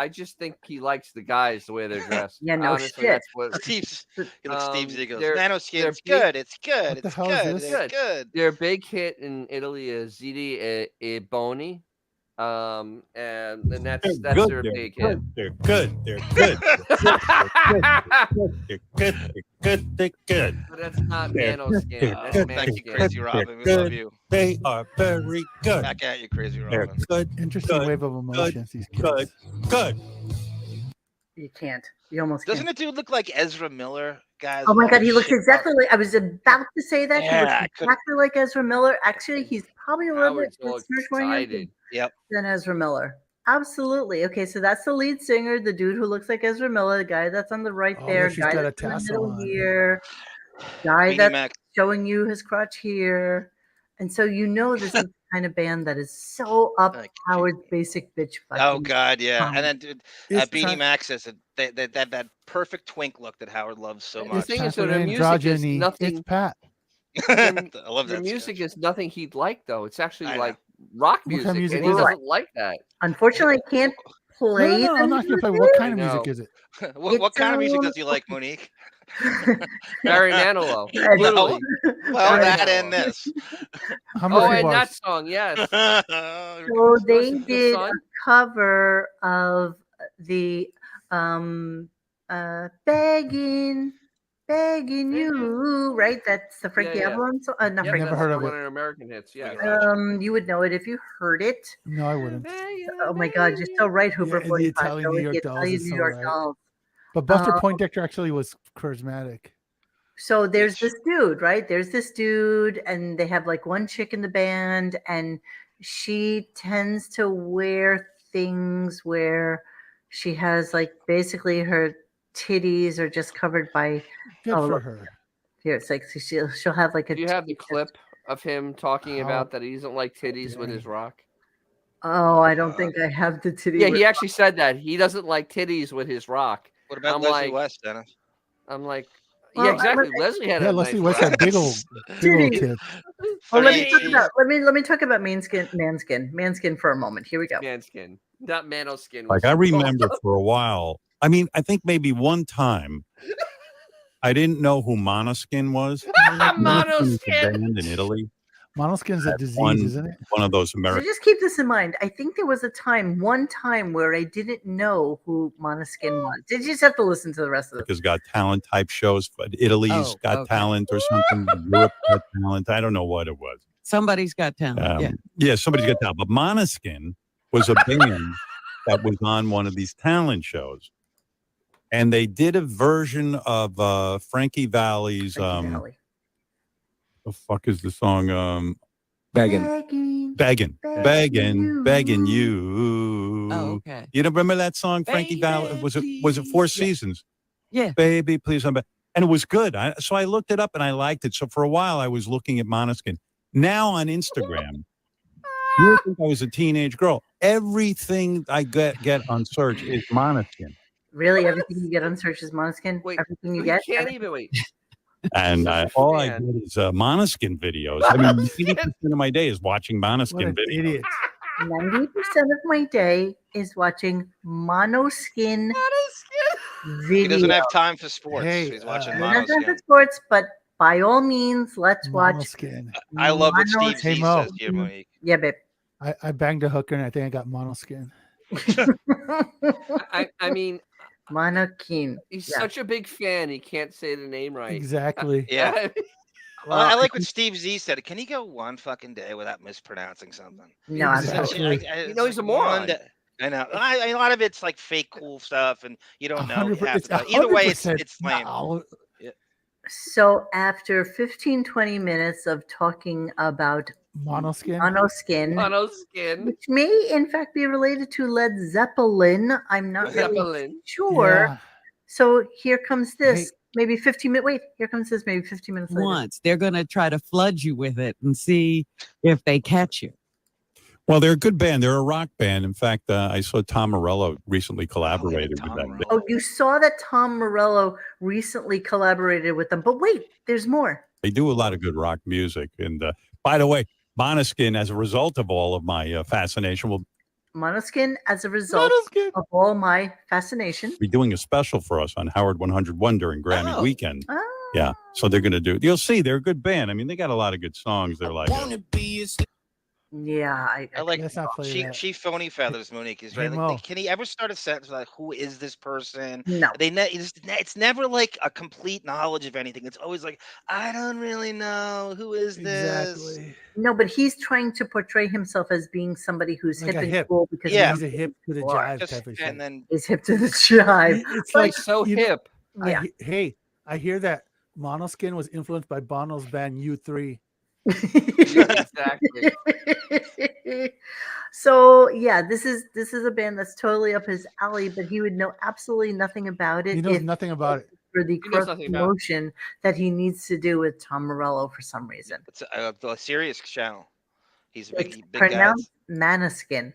S3: just think he likes the guys the way they're dressed.
S1: Yeah, no
S3: Honestly,
S1: shit.
S3: that's what
S5: Steve's, he looks Steve's ego.
S3: they're
S5: Nanoskin's
S3: big-
S5: good. It's good.
S2: What the
S5: It's
S2: hell is
S5: good.
S2: this?
S5: It's good.
S3: their big hit in Italy is Ziti e Boni. And that's
S6: They're good.
S3: their
S6: They're
S3: big hit.
S6: good. They're good. They're good. They're good. They're good. They're good.
S3: But that's not
S6: They're
S3: Manoskin.
S6: good.
S3: That's
S6: They're
S5: Thank you,
S3: Manskin.
S5: Crazy Robin. We
S6: good.
S5: love you.
S6: They are very good.
S5: Back at you, Crazy
S6: They're
S5: Robin.
S6: good.
S2: Interesting
S6: Good,
S2: wave of emotions. These kids.
S6: Good. Good.
S1: You can't. You almost
S5: Doesn't
S1: can't.
S5: the dude look like Ezra Miller, guys?
S1: Oh my
S5: All
S1: God,
S5: the
S1: he looks
S5: shit
S1: exactly like, I was about to say that. He
S5: Yeah,
S1: looks
S5: I could've-
S1: exactly like Ezra Miller. Actually, he's probably a little
S3: Howard's
S1: bit
S3: all
S1: smidge more young
S3: excited.
S5: Yep.
S1: than Ezra Miller. Absolutely. Okay, so that's the lead singer, the dude who looks like Ezra Miller, the guy that's on the right
S2: Oh,
S1: there,
S2: yeah, she's
S1: guy
S2: got a
S1: that's in the
S2: tassel
S1: middle
S2: on.
S1: here, guy
S5: Beanie
S1: that's
S5: Mac.
S1: showing you his crotch here. And so you know this is the kind of band that is so up
S5: Like,
S1: Howard's basic bitch fucking.
S5: Oh God, yeah. And then dude,
S2: It's
S5: Beanie
S2: trans-
S5: Mac says that perfect twink look that Howard loves so
S3: The
S5: much.
S3: thing is,
S2: Transfer
S3: their music is
S2: androgyny.
S3: nothing.
S2: It's Pat.
S5: I love
S3: Their
S5: that
S3: music
S5: sketch.
S3: is nothing he'd like, though. It's actually
S5: I know.
S3: like rock
S2: What kind
S3: music,
S2: of music
S3: and he
S1: is it?
S3: doesn't like that.
S1: Unfortunately, I can't play
S2: No,
S1: the
S2: I'm not gonna play.
S1: music.
S2: What kind of
S3: I
S2: music
S3: know.
S2: is it?
S5: What kind of music
S1: It's,
S5: does he like, Monique?
S3: Barry Manilow,
S1: I know.
S3: literally.
S5: Well,
S3: Barry
S5: that
S3: Manilow.
S5: and this.
S2: How
S3: Oh,
S2: many
S3: and that
S2: bars?
S3: song, yes.
S1: So they
S3: The
S1: did a
S3: Sun?
S1: cover of the begging you, right? That's the Frankie
S3: Yeah.
S1: Avalon song. Not
S3: Yep,
S1: Frankie
S2: Never
S3: that's
S2: heard
S3: the
S2: of
S3: one
S2: it.
S3: in American hits. Yeah.
S1: You would know it if you heard it.
S2: No, I wouldn't.
S1: Oh my God, you're so right, Hooper
S2: Yeah, and the
S1: 45.
S2: Italian
S1: Billy,
S2: New York
S1: the
S2: Dolls
S1: Italian
S2: is
S1: New
S2: so
S1: York
S2: right.
S1: Dolls.
S2: But Buster Poindexter actually was charismatic.
S1: So there's
S5: Bitch.
S1: this dude, right? There's this dude, and they have like one chick in the band, and she tends to wear things where she has like basically her titties are just covered by.
S2: Good
S1: Oh,
S2: for
S1: look,
S2: her.
S1: here it's like she'll have like a.
S3: Do you have the
S1: titty just-
S3: clip of him talking
S2: How
S3: about that he doesn't like titties with
S2: dare
S3: his
S2: he.
S3: rock?
S1: Oh, I don't think I have the titty.
S3: Yeah,
S1: with-
S3: he actually said that he doesn't like titties with his rock.
S5: What about
S3: I'm
S5: Leslie
S3: like-
S5: West, Dennis?
S3: I'm like, Yeah,
S1: Well,
S3: exactly. Leslie had
S2: Yeah,
S3: a
S2: Leslie
S3: nice
S2: West had big old
S1: Judy.
S2: tits.
S1: Well, let me talk
S3: Hey.
S1: about let me talk about manskin for a moment. Here we go.
S3: Manskin, not Manoskin.
S6: Like I remember for a while. I mean, I think maybe one time I didn't know who Monoskin was. Monoskin is a
S3: Monoskin.
S6: band in Italy.
S2: Monoskin's a disease, isn't it?
S6: One of those
S1: So
S6: American.
S1: just keep this in mind. I think there was one time where I didn't know who Monoskin was. Did you just have to listen to the rest of it?
S6: America's Got Talent type shows, but Italy's
S4: Oh,
S6: Got
S4: okay.
S6: Talent or something. Europe Got Talent. I don't know what it was.
S4: Somebody's got talent.
S6: Yeah, somebody's got talent. But Monoskin was a band that was on one of these talent shows. And they did a version of Frankie Valli's
S1: Frankie Valli.
S6: the fuck is the song?
S1: Begging.
S6: Begging you.
S4: Oh, okay.
S6: You don't remember that song, Frankie Valli? Was it Four Seasons?
S4: Yeah.
S6: Baby, please. And it was good. So I looked it up and I liked it. So for a while I was looking at Monoskin. Now on Instagram, you would think I was a teenage girl. Everything I get on search is Monoskin.
S1: Really, everything you get on search is Monoskin.
S3: Wait,
S1: everything you
S3: we
S1: get.
S3: can't even wait.
S6: And all I get is Monoskin videos. I mean, 80% of my day is watching
S2: What
S6: Monoskin
S2: an
S6: videos.
S2: idiot.
S1: 90% of my day is watching Monoskin video.
S5: He doesn't have time for sports.
S2: Hey,
S5: He's watching
S1: I don't have time for
S5: Monoskin.
S1: sports, but by all means, let's watch.
S2: Monoskin.
S5: I love what Steve
S1: Monoskin.
S2: Hey,
S5: Z
S2: Mo.
S5: says to you, Monique.
S1: Yeah, babe.
S2: I banged a hooker and I think I got monoskin.
S3: I mean,
S1: Monoskin.
S3: he's
S1: Yeah.
S3: such a big fan. He can't say the name right.
S2: Exactly.
S5: Yeah.
S1: Well,
S5: I like what Steve Z said. Can he go one fucking day without mispronouncing something?
S1: No,
S2: Exactly.
S3: You know he's a moron.
S5: I know. A lot of it's like fake cool stuff, and you don't know.
S2: 100%.
S5: half
S2: It's
S5: the time. Either way, it's
S2: 100%
S5: lame.
S2: no.
S1: So after 15, 20 minutes of talking about
S2: Monoskin.
S3: Monoskin.
S1: which may in fact be related to Led Zeppelin, I'm not really
S3: Zeppelin.
S1: sure.
S2: Yeah.
S1: So here comes this.
S2: Hey.
S1: Maybe 15 minutes. Wait, here comes this. Maybe 15 minutes later.
S4: Once they're going to try to flood you with it and see if they catch you.
S6: Well, they're a good band. They're a rock band. In fact, I saw Tom Morello recently collaborated
S5: Tom
S6: with them.
S5: Morello.
S1: Oh, you saw that Tom Morello recently collaborated with them. But wait, there's more.
S6: They do a lot of good rock music. And by the way, Monoskin, as a result of all of my fascination, will
S1: Monoskin, as a result of all my fascination.
S6: be doing a special for us on Howard 101 during Grammy weekend.
S1: Oh.
S6: Yeah. So they're going to do it. You'll see. They're a good band. I mean, they got a lot of good songs. They're like,
S1: Yeah, I
S5: like
S2: Let's not play that.
S5: she phony feathers. Monique is
S2: Hey,
S5: right.
S2: Mo.
S5: Like, can he ever start a sentence like, "Who is this person?"
S1: no.
S5: It's never like a complete knowledge of anything. It's always like, I don't really know who is this.
S2: Exactly.
S1: No, but he's trying to portray himself as being somebody who's
S2: Like
S1: hip
S2: a
S1: and
S2: hip.
S1: cool because
S5: Yeah.
S2: He's a hip to the
S1: Or
S2: jive
S5: Just,
S2: type of shit.
S5: and then
S1: he's hip to the jive.
S2: It's
S3: Like
S2: like
S3: so
S2: you know,
S3: hip.
S1: Yeah.
S2: Hey, I hear that Monoskin was influenced by Bono's band U3.
S3: Exactly.
S1: So yeah, this is a band that's totally up his alley, but he would know absolutely nothing about it
S2: He knows
S1: if
S2: nothing about it.
S1: for the
S3: He knows
S1: cross
S3: nothing about it.
S1: promotion that he needs to do with Tom Morello for some reason.
S5: it's a serious channel. He's a
S1: It's
S5: big guy.
S1: pronounced Manoskin.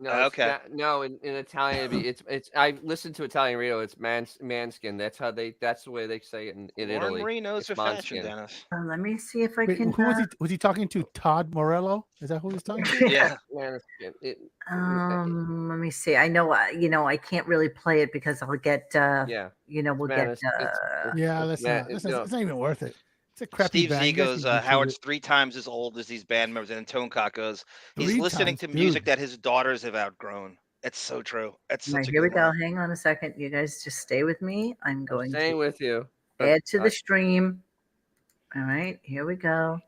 S3: No,
S5: Okay.
S3: no, in Italian, it's. I listened to Italian radio. It's manskin. That's the way they say it in
S5: Warren
S3: Italy.
S5: Marie knows
S3: It's
S5: her fashion,
S3: Måneskin.
S5: Dennis.
S1: Let me see if I
S2: Wait,
S1: can.
S2: who was he? Was he talking to? Todd Morello? Is that who he was talking to?
S5: Yeah.
S3: Måneskin.
S1: Let me see. I know. I can't really play it because I'll get.
S3: Yeah.
S1: We'll get.
S2: Yeah, that's not. It's not even worth it. It's a crappy
S5: Steve
S2: band.
S5: Z
S2: You guys
S5: goes,
S2: can YouTube
S5: Howard's
S2: it.
S5: 3 times as old as these band members, and then Tone Cock goes, he's
S2: 3
S5: listening
S2: times,
S5: to music
S2: dude.
S5: that his daughters have outgrown. It's so true. That's
S1: All right,
S5: such a
S1: here we
S5: good
S1: go.
S5: line.
S1: Hang on a second. You guys just stay with me. I'm going
S3: Staying
S1: to
S3: with you.
S1: add to the stream. All right, here we go.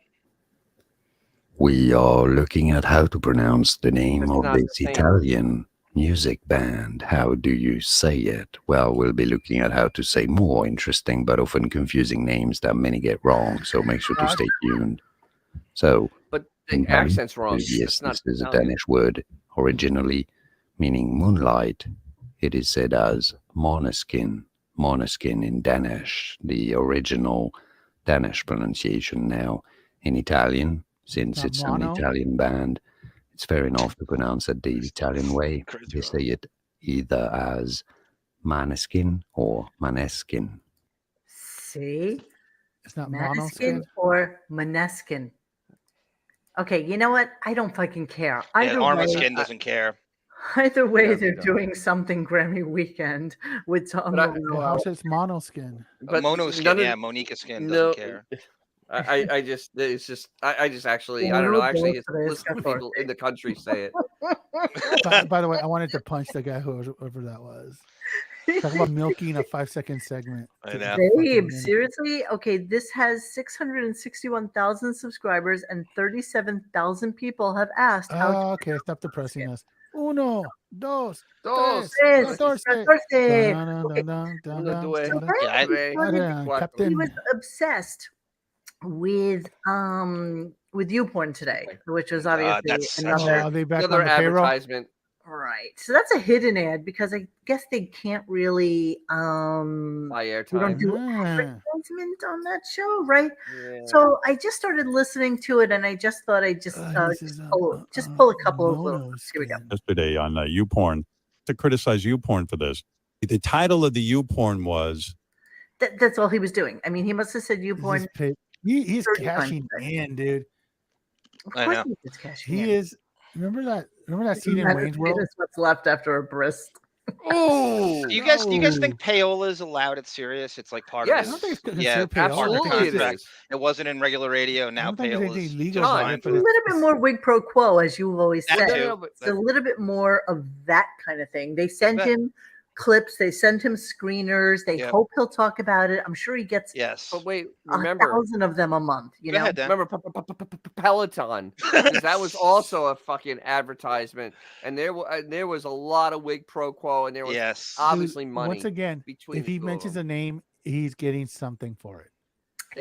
S7: We are looking at how to pronounce the name
S3: It's
S7: of
S3: not the
S7: this
S3: same.
S7: Italian music band. How do you say it? Well, we'll be looking at how to say more interesting but often confusing names that many get wrong, so make sure to stay tuned. So,
S3: But the
S7: in
S3: accent's wrong.
S7: Yes,
S3: It's not
S7: this is a
S3: Italian.
S7: Danish word, originally meaning moonlight. It is said as Måneskin, Måneskin in Danish, the original Danish pronunciation. Now, in Italian, since
S2: Not
S7: it's
S2: mono?
S7: an Italian band, it's fair enough to pronounce it the Italian way. They say it either as Maneskin or Maneskin.
S1: See?
S2: It's not
S1: Maneskin
S2: monoskin.
S1: or Maneskin. Okay, you know what? I don't fucking care.
S5: Yeah,
S1: Either
S5: Arma
S1: way,
S5: Skin doesn't care.
S1: either way,
S3: Yeah,
S1: they're
S3: we don't.
S1: doing something Grammy weekend with Tom
S3: But
S2: Well, how
S1: Morello.
S2: says monoskin?
S3: But
S5: Mono
S3: none
S5: Skin,
S3: of
S5: yeah, Monica Skin
S3: no.
S5: doesn't care.
S3: I just it's just I just actually I
S1: Uno,
S3: don't know. Actually,
S1: dos,
S3: it's
S1: tres,
S3: listen to people in the country say it.
S2: By the way, I wanted to punch the guy whoever that was. Talk about milking a 5-second segment.
S5: I
S2: to
S5: know.
S2: a fucking
S1: Babe,
S2: minute.
S1: seriously? Okay, this has 661,000 subscribers and 37,000 people have asked how to
S2: Oh, okay, stop depressing us. Uno, dos,
S3: Dos,
S2: tres,
S1: Tres,
S2: 14.
S1: 14. Okay,
S2: Dun-dun-dun-dun-dun-dun.
S3: Uno, due,
S1: so
S5: Yeah,
S3: tre,
S2: Dun-dun,
S3: quattro.
S1: he was
S2: Captain.
S1: obsessed with YouPorn today, which was
S5: God,
S1: obviously
S5: that's such
S1: another
S2: Oh, are they back
S3: Another
S2: on the payroll?
S3: advertisement.
S1: right. So that's a hidden ad because I guess they can't really
S3: Buy
S1: we don't
S3: airtime.
S1: do
S2: Ah.
S1: advertisement on that show, right?
S3: Yeah.
S1: So I just started listening to it, and I just thought I'd just
S2: This is
S1: pull a couple of little. Here we go.
S2: monoskin.
S6: Yesterday on YouPorn to criticize YouPorn for this. The title of the YouPorn was
S1: That's all he was doing. I mean, he must have said YouPorn.
S2: He's
S1: 30 times
S2: cashing
S1: today.
S2: in, dude.
S1: Of
S5: I
S1: course,
S5: know.
S1: he was cashing
S2: He
S1: in.
S2: is. Remember that scene in
S1: That's
S2: Wayne's World?
S1: what's left after a bris.
S3: Oh,
S5: Do you guys think payola is allowed at Sirius? It's like part
S3: Yes.
S2: I don't
S5: of
S2: think
S5: his,
S2: it's
S5: yeah,
S2: considered payola.
S5: part of the
S3: absolutely it
S5: contract.
S3: is.
S5: It wasn't in regular radio.
S2: I
S5: Now
S2: don't think there's
S5: payola
S2: anything
S5: is
S2: legal
S5: just
S3: about
S5: fine
S2: it,
S1: A
S2: but
S5: for
S2: it's-
S1: little bit more quid pro quo, as you've always
S5: that
S1: said.
S5: too.
S1: It's a little bit more of that kind of thing. They send
S5: bet.
S1: him clips, they send him screeners, they
S5: Yep.
S1: hope he'll talk about it. I'm sure he gets
S5: Yes.
S3: But wait,
S1: 1,000 of them a month. You
S5: Go
S1: know,
S5: ahead, Dan.
S3: remember Peloton, because that was also a fucking advertisement, and there was a lot of wig pro quo, and there was
S5: Yes.
S3: obviously
S2: Dude,
S3: money.
S2: once again,
S3: between
S2: if he
S3: the two of
S2: mentions
S3: them.
S2: a name, he's getting something for it.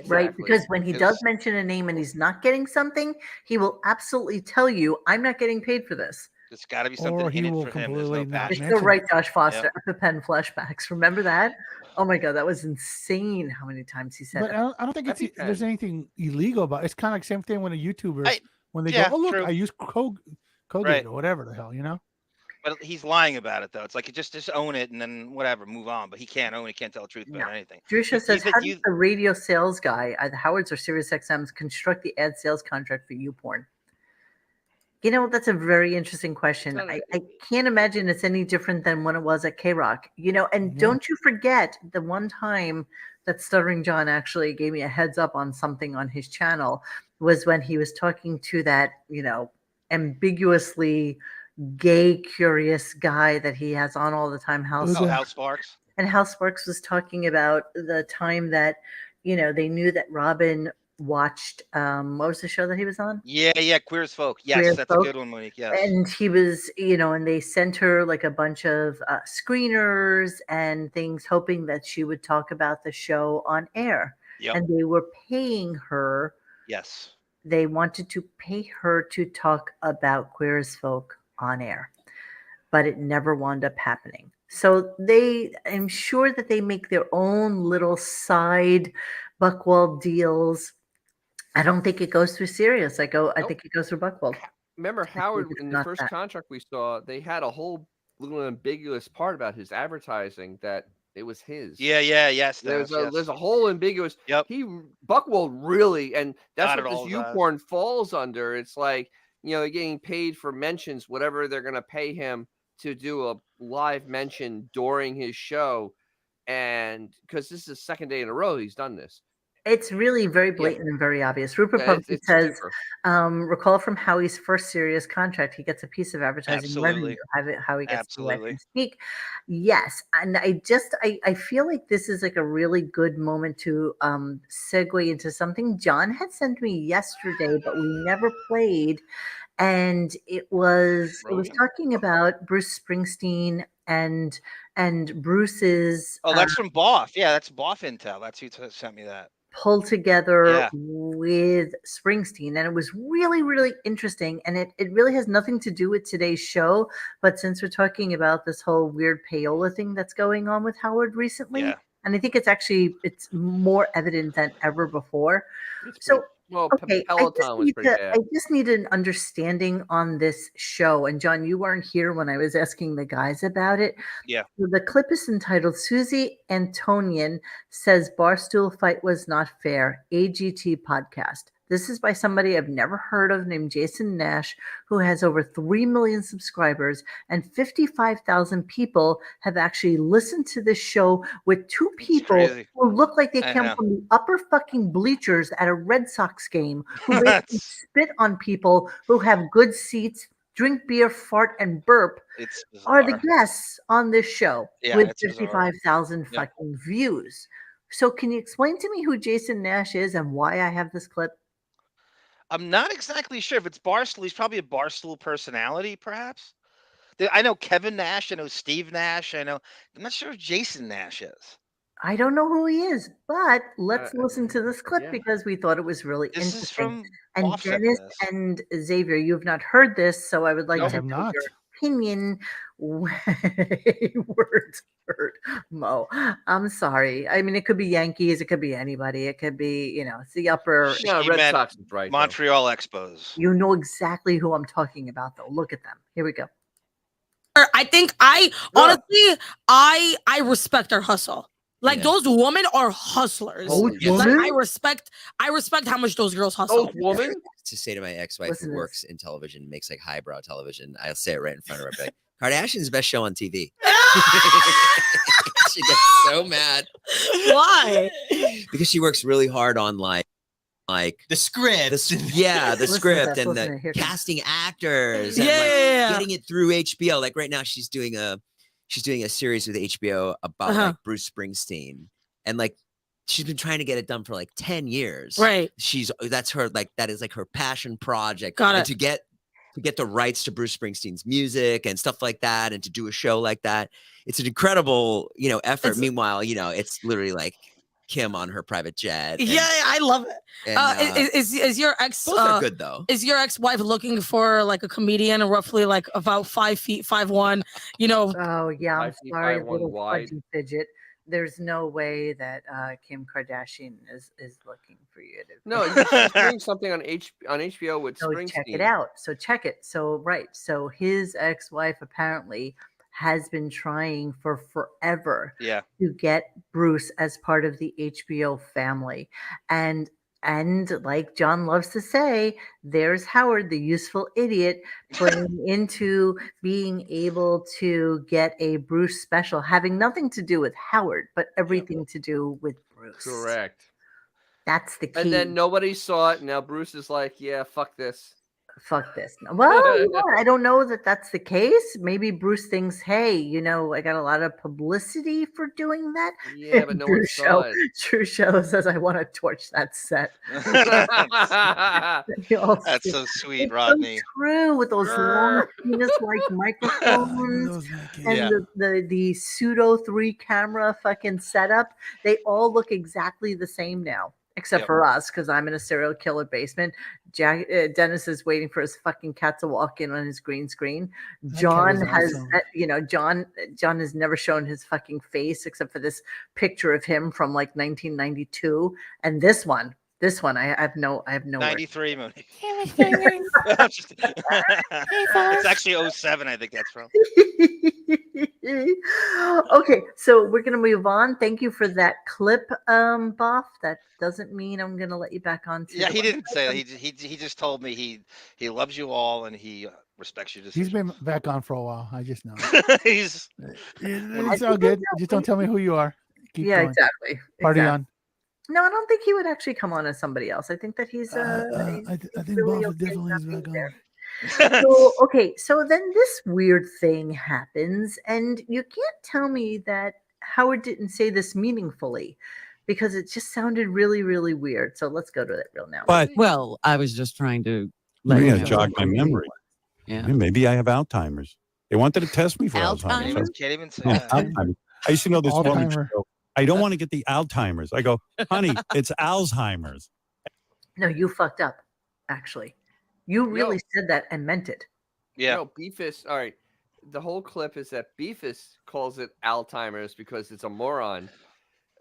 S1: right?
S3: Exactly.
S1: Because when he does
S5: It's-
S1: mention a name and he's not getting something, he will absolutely tell you, "I'm not getting paid for this."
S5: There's got to be something
S2: Or he
S5: in it
S2: will
S5: for him. There's
S2: completely
S5: no
S2: not
S1: You're
S5: passion.
S1: still
S2: mention
S1: right,
S2: it.
S1: Josh Foster. EpiPen flashbacks. Remember that? Oh my god, that was insane! How many times he said
S2: But
S1: it.
S2: I don't think there's
S3: EpiPen.
S2: anything illegal about it. It's kind of like same thing when a YouTuber when they
S5: yeah,
S2: go, oh look,
S5: true.
S2: I use Colgate
S5: Right.
S2: or whatever the hell, you know.
S5: But he's lying about it though. It's like you just own it and then whatever, move on. But he can't own it. Can't tell the truth
S1: No.
S5: about anything.
S1: Drisha
S5: You
S1: says,
S5: think
S1: "How does the radio sales guy, either Howard's or SiriusXM's, construct the ad sales contract for YouPorn?" You know, that's a very interesting question.
S3: not a-
S1: I can't imagine it's any different than when it was at K-Rock. You know, and
S2: Yeah.
S1: don't you forget the one time that Stuttering John actually gave me a heads up on something on his channel was when he was talking to that, you know, ambiguously gay, curious guy that he has on all the time, House.
S2: Okay.
S5: Hal Sparks.
S1: And Hal Sparks was talking about the time that, you know, they knew that Robin watched, what was the show that he was on?
S5: Yeah, Queer as Folk. Yes,
S1: Queer as
S5: that's
S1: Folk.
S5: a good one, Monique. Yes.
S1: And he was, you know, and they sent her like a bunch of screeners and things, hoping that she would talk about the show on air.
S5: Yep.
S1: And they were paying her.
S5: Yes.
S1: They wanted to pay her to talk about Queer as Folk on air, but it never wound up happening. So I'm sure that they make their own little side Buckwald deals. I don't think it goes through Sirius. I think it goes through Buckwald.
S3: Remember Howard
S1: it's
S3: in the
S1: not
S3: first
S1: that.
S3: contract we saw, they had a whole little ambiguous part about his advertising that it was his.
S5: Yes.
S3: There's
S5: yes.
S3: a whole ambiguous.
S5: Yep.
S3: Buckwald really, and that's
S5: Got it
S3: what this
S5: all does.
S3: YouPorn falls under. It's like, you know, they're getting paid for mentions, whatever they're going to pay him to do a live mention during his show, and because this is the second day in a row he's done this.
S1: It's really very blatant and very obvious. Rupert
S3: Yeah,
S1: Pumpkin
S3: it's
S1: says,
S3: super.
S1: recall from Howie's first Sirius contract, he gets a piece of advertising
S5: Absolutely.
S1: revenue. Howie gets
S5: Absolutely.
S1: to speak. Yes. And I feel like this is like a really good moment to segue into something John had sent me yesterday, but we never played. And it was
S5: Rogan?
S1: talking about Bruce Springsteen and Bruce's
S5: Oh, that's from Boff. Yeah, that's Boff Intel. That's who sent me that.
S1: pull together
S5: Yeah.
S1: with Springsteen. And it was really, really interesting. And it really has nothing to do with today's show. But since we're talking about this whole weird payola thing that's going on with Howard recently,
S5: Yeah.
S1: and I think it's more evident than ever before.
S3: It's
S1: So
S3: Well,
S1: Okay,
S3: Peloton was pretty
S1: I
S3: bad.
S1: just need an understanding on this show. And John, you weren't here when I was asking the guys about it.
S5: Yeah.
S1: So the clip is entitled Susie Antonian says Barstool fight was not fair. AGT podcast. This is by somebody I've never heard of named Jason Nash, who has over 3 million subscribers, and 55,000 people have actually listened to this show with two
S5: It's
S1: people
S5: crazy.
S1: who look like they
S5: I
S1: come
S5: know.
S1: from the upper fucking bleachers at a Red Sox game, who basically
S5: That's-
S1: spit on people, who have good seats, drink beer, fart, and burp,
S5: It's
S1: are the
S5: bizarre.
S1: guests on this show
S5: Yeah,
S1: with
S5: it's bizarre.
S1: 55,000
S5: Yeah.
S1: fucking views. So can you explain to me who Jason Nash is and why I have this clip?
S5: I'm not exactly sure if it's Barstool. He's probably a Barstool personality, perhaps. I know Kevin Nash. I know Steve Nash. I'm not sure if Jason Nash is.
S1: I don't know who he is, but let's listen to this clip
S3: yeah.
S1: because we thought it was really
S5: This is
S1: interesting.
S5: from
S1: And
S5: Offset
S1: Dennis
S5: this.
S1: and Xavier, you have not heard this, so I would like
S2: I
S1: to
S2: have
S1: know
S2: not.
S1: your opinion. Words hurt, Mo. I'm sorry. I mean, it could be Yankees, it could be anybody, it could be, it's the upper.
S3: No,
S5: She
S3: Red
S5: meant
S3: Sox is right. though.
S5: Montreal Expos.
S1: You know exactly who I'm talking about, though. Look at them. Here we go.
S8: I think honestly, I respect her hustle. Like
S9: Yeah.
S8: those women are hustlers.
S3: Holy
S1: Yes.
S8: Like,
S1: woman?
S8: I respect how much those girls hustle.
S3: Oh, woman.
S9: To say to my ex-wife
S1: Listen
S9: who
S1: to
S9: works in television, makes like highbrow television, I'll say it right in front of her. I'll be like, Kardashian's the best show on TV. She gets so mad
S8: Why?
S9: because she works really hard on like
S10: The script.
S9: the
S1: Listen to
S9: script
S1: this,
S9: and
S1: listen to
S9: the
S1: it. Here it comes.
S9: casting actors and
S8: Yeah.
S9: getting it through HBO. Like right now she's doing a series with HBO about like Bruce Springsteen, and like she's been trying to get it done for like 10 years.
S8: Right.
S9: That's her, like that is like her passion project.
S8: Got
S9: And
S8: it.
S9: to get the rights to Bruce Springsteen's music and stuff like that, and to do a show like that, it's an incredible, effort. Meanwhile, it's literally like Kim on her private jet. And,
S8: Yeah, I love it.
S9: and,
S8: Is your ex
S9: both are good though.
S8: is your ex-wife looking for like a comedian roughly like about 5 feet 5'1",
S1: Oh, yeah. I'm
S3: 5 feet,
S1: sorry,
S3: 5'1"
S1: little
S3: wide.
S1: fudgy fidget. There's no way that Kim Kardashian is looking for you to.
S3: No, she's doing something on HBO with
S1: So
S3: Springsteen.
S1: check it out. So check it. So right. So his ex-wife apparently has been trying for forever
S5: Yeah.
S1: to get Bruce as part of the HBO family. And like John loves to say, there's Howard, the useful idiot, playing into being able to get a Bruce special, having nothing to do with Howard, but everything to do with Bruce.
S3: Correct.
S1: That's the key.
S3: And then nobody saw it. Now Bruce is like, yeah, fuck this.
S1: Fuck this. Well, you know, I don't know that that's the case. Maybe Bruce thinks, hey, I got a lot of publicity for doing that.
S3: Yeah, but no one saw it.
S1: True Show says, I want to torch that set.
S5: That's so sweet,
S1: It's
S5: Rodney.
S1: so true, with those long penis-like microphones and
S5: Yeah.
S1: the pseudo 3 camera fucking setup. They all look exactly the same now, except
S5: Yep.
S1: for us, because I'm in a serial killer basement. Dennis is waiting for his fucking cat to walk in on his green screen.
S2: That cat
S1: John
S2: is
S1: has,
S2: awesome.
S1: John has never shown his fucking face except for this picture of him from like 1992, and this one, I have no.
S5: 93 movie. It's actually 07, I think that's from.
S1: Okay, so we're gonna move on. Thank you for that clip, Buff. That doesn't mean I'm gonna let you back on.
S5: Yeah, he didn't say that. He just told me he loves you all and he respects your
S2: He's
S5: decision.
S2: been back on for a while. I just know.
S5: He's
S2: It's all good. Just don't tell me who you are. Keep
S1: Yeah,
S2: going.
S1: exactly.
S2: Party
S1: exactly.
S2: on.
S1: No, I don't think he would actually come on as somebody else. I think that he's.
S2: I think
S1: really
S2: Bob
S1: okay
S2: definitely
S1: not
S2: is
S1: being
S2: back on.
S1: there. So, okay, so then this weird thing happens, and you can't tell me that Howard didn't say this meaningfully, because it just sounded really, really weird. So let's go to it real now.
S6: But
S4: Well, I was just trying to
S6: you're
S4: let you
S6: going to
S4: know.
S6: jog my memory.
S4: Yeah.
S6: Maybe I have Alzheimer's. They wanted to test me for Alzheimer's.
S4: Alzheimer's?
S5: can't even say
S6: No,
S5: that.
S6: Alzheimer's. I used to know this woman. she'd
S2: Alzheimer.
S6: go, I don't want to get the Alzheimer's. I go, honey, it's Alzheimer's.
S1: No, you fucked up, actually. You really said that and meant it.
S5: Yeah.
S3: No, Beefus. All right. The whole clip is that Beefus calls it Alzheimer's because it's a moron.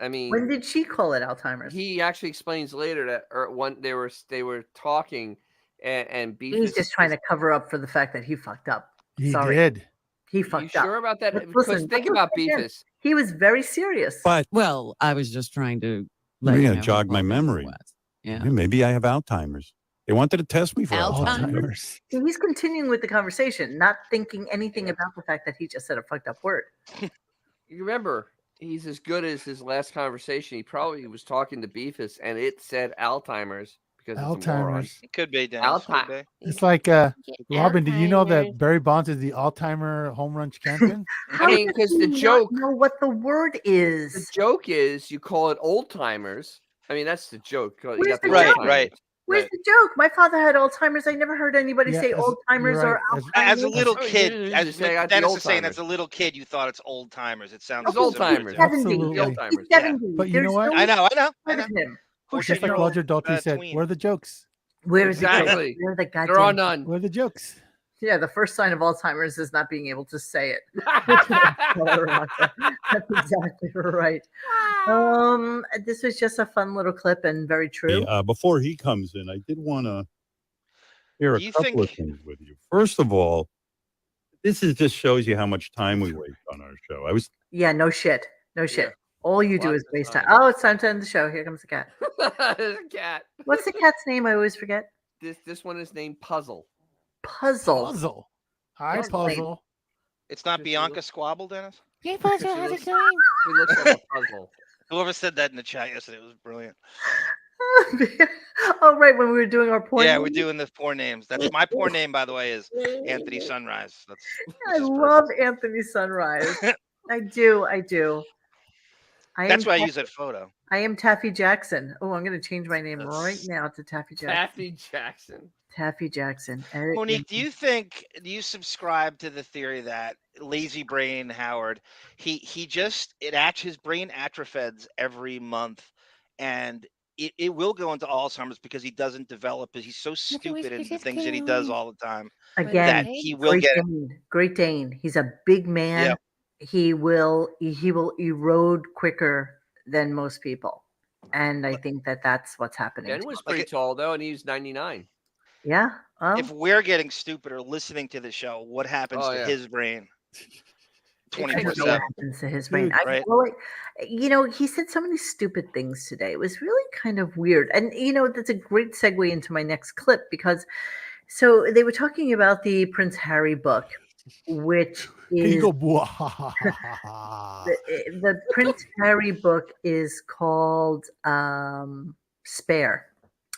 S3: I mean,
S1: When did she call it Alzheimer's?
S3: he actually explains later that they were talking, and Beef
S1: He's
S3: is
S1: just trying to cover up for the fact that he fucked up.
S2: He
S1: Sorry.
S2: did.
S1: He
S3: You
S1: fucked up.
S3: sure about that?
S1: But
S3: Because
S1: listen,
S3: think
S1: let's
S3: about
S1: listen again.
S3: Beefus.
S1: He was very serious.
S6: But
S4: Well, I was just trying to let
S6: You're
S4: you
S6: gonna
S4: know
S6: jog
S4: who
S6: my
S4: Bobby
S6: memory.
S4: was. Yeah.
S6: maybe I have Alzheimer's. They wanted to test me for Alzheimer's.
S1: So he's continuing with the conversation, not thinking anything about the fact that he just said a fucked up word.
S3: You remember, he's as good as his last conversation. He probably was talking to Beefus, and it said Alzheimer's because it's a moron.
S2: Alzheimer's.
S5: It could be, Dennis. Could be.
S2: It's like Robin. Did you know that Barry Bonds is the all-timer home run champion?
S1: How
S3: I mean,
S1: does
S3: because
S1: he
S3: the
S1: not
S3: joke,
S1: know what the word
S3: the
S1: is.
S3: joke is you call it old timers. I mean, that's the joke. You
S1: Where's
S3: got the
S1: the
S3: old
S1: joke?
S3: timers.
S1: Where's the joke? My father had Alzheimer's. I never heard anybody
S2: Yeah,
S1: say
S2: as-
S1: old timers
S2: you're
S1: or
S2: right.
S1: Alzheimer's.
S5: As a little
S3: Oh,
S5: kid,
S3: you
S5: as
S3: just say, I got the
S5: Dennis
S3: old
S5: is saying,
S3: timers.
S5: as a little kid, you thought it's old timers. It sounds
S3: It's old
S5: similar
S3: timers.
S5: to-
S1: 70.
S2: Absolutely.
S3: The old
S1: He's
S3: timers.
S1: 70.
S2: But you
S1: There's
S2: know what?
S1: no
S5: I know.
S1: part of him.
S5: Or
S2: Just like Roger Daltrey said,
S5: tween.
S2: where are the jokes?
S1: Where is
S3: Exactly.
S1: the Where are the
S3: There are
S1: goddamn?
S3: none.
S2: Where are the jokes?
S1: Yeah, the first sign of Alzheimer's is not being able to say it. That's exactly right. This was just a fun little clip and very true.
S6: Hey, before he comes in, I did want to share a
S5: Do you
S6: couple of
S5: think-
S6: things with you. First of all, this is just shows you how much time we waste on our show. I was
S1: Yeah, no shit. No shit.
S3: Yeah.
S1: All you do
S3: Lots
S1: is
S3: of
S1: waste time.
S3: time.
S1: Oh, it's time to end the show. Here comes the cat.
S3: There's a cat.
S1: What's the cat's name? I always forget.
S3: This one is named Puzzle.
S1: Puzzle.
S2: Puzzle. Hi,
S1: That's
S2: Puzzle.
S5: It's not
S3: Just a
S5: Bianca
S3: little-
S5: Squabble, Dennis?
S3: He looks like a puzzle.
S5: Whoever said that in the chat yesterday was brilliant.
S1: Oh, right. When we were doing our porn.
S5: Yeah,
S1: name?
S5: we're doing the poor names. That's my poor name, by the way, is Anthony Sunrise. That's
S1: I love Anthony Sunrise. I do. I do.
S5: That's why I use that photo.
S1: I am Taffy Jackson. Oh, I'm going to change my name right now to Taffy Jackson.
S3: Taffy Jackson.
S1: Taffy Jackson.
S5: Monique, do you subscribe to the theory that lazy brain Howard, his brain atrophies every month, and it will go into Alzheimer's because he doesn't develop it. He's so stupid in the things that he does all the time.
S1: Again,
S5: that he will get it.
S1: Great Dane. He's a big man.
S5: Yep.
S1: He will erode quicker than most people. And I think that's what's happening.
S3: Ben
S1: to
S3: was
S1: him.
S3: pretty tall though, and he was 99.
S1: Yeah. Well,
S5: If we're getting stupid or listening to the show, what happens
S3: Oh,
S5: to
S3: yeah.
S5: his brain?
S1: I don't know
S5: 24/7.
S1: what happens to his brain.
S5: Right?
S1: He said so many stupid things today. It was really kind of weird. And that's a great segue into my next clip because so they were talking about the Prince Harry book, which
S2: Can you
S1: is
S2: go? "Bwah."
S1: the Prince Harry book is called Spare.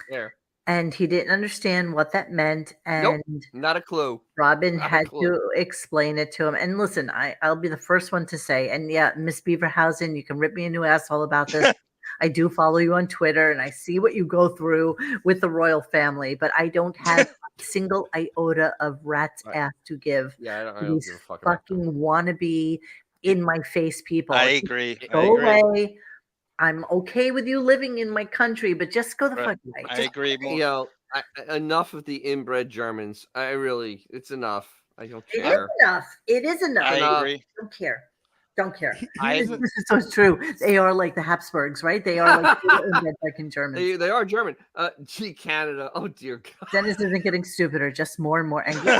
S3: There.
S1: And he didn't understand what that meant. And
S3: Not a clue.
S1: Robin
S3: Not a
S1: had
S3: clue.
S1: to explain it to him. And listen, I'll be the first one to say, and yeah, Miss Beaverhausen, you can rip me a new asshole about this. I do follow you on Twitter and I see what you go through with the royal family, but I don't have a single iota of rat's
S3: Right.
S1: ass to give
S3: Yeah, I
S1: to
S3: don't
S1: these
S3: give a fuck about them.
S1: fucking wannabe in my face people.
S5: I
S1: Just
S5: agree. I
S1: Go
S5: agree.
S1: away. I'm okay with you living in my country, but just go the
S5: Right.
S1: fuck away.
S5: I
S1: Just
S5: agree more.
S3: You know, enough of the inbred Germans. It's enough. I don't
S1: It is
S3: care.
S1: enough. It is enough.
S5: I
S3: enough.
S5: agree.
S1: Don't care. Don't care.
S5: I-
S1: This is so true. They are like the Habsburgs, right? They are like the fucking Germans.
S3: They are German. Gee, Canada. Oh dear God.
S1: Dennis isn't getting stupider, just more and more angry.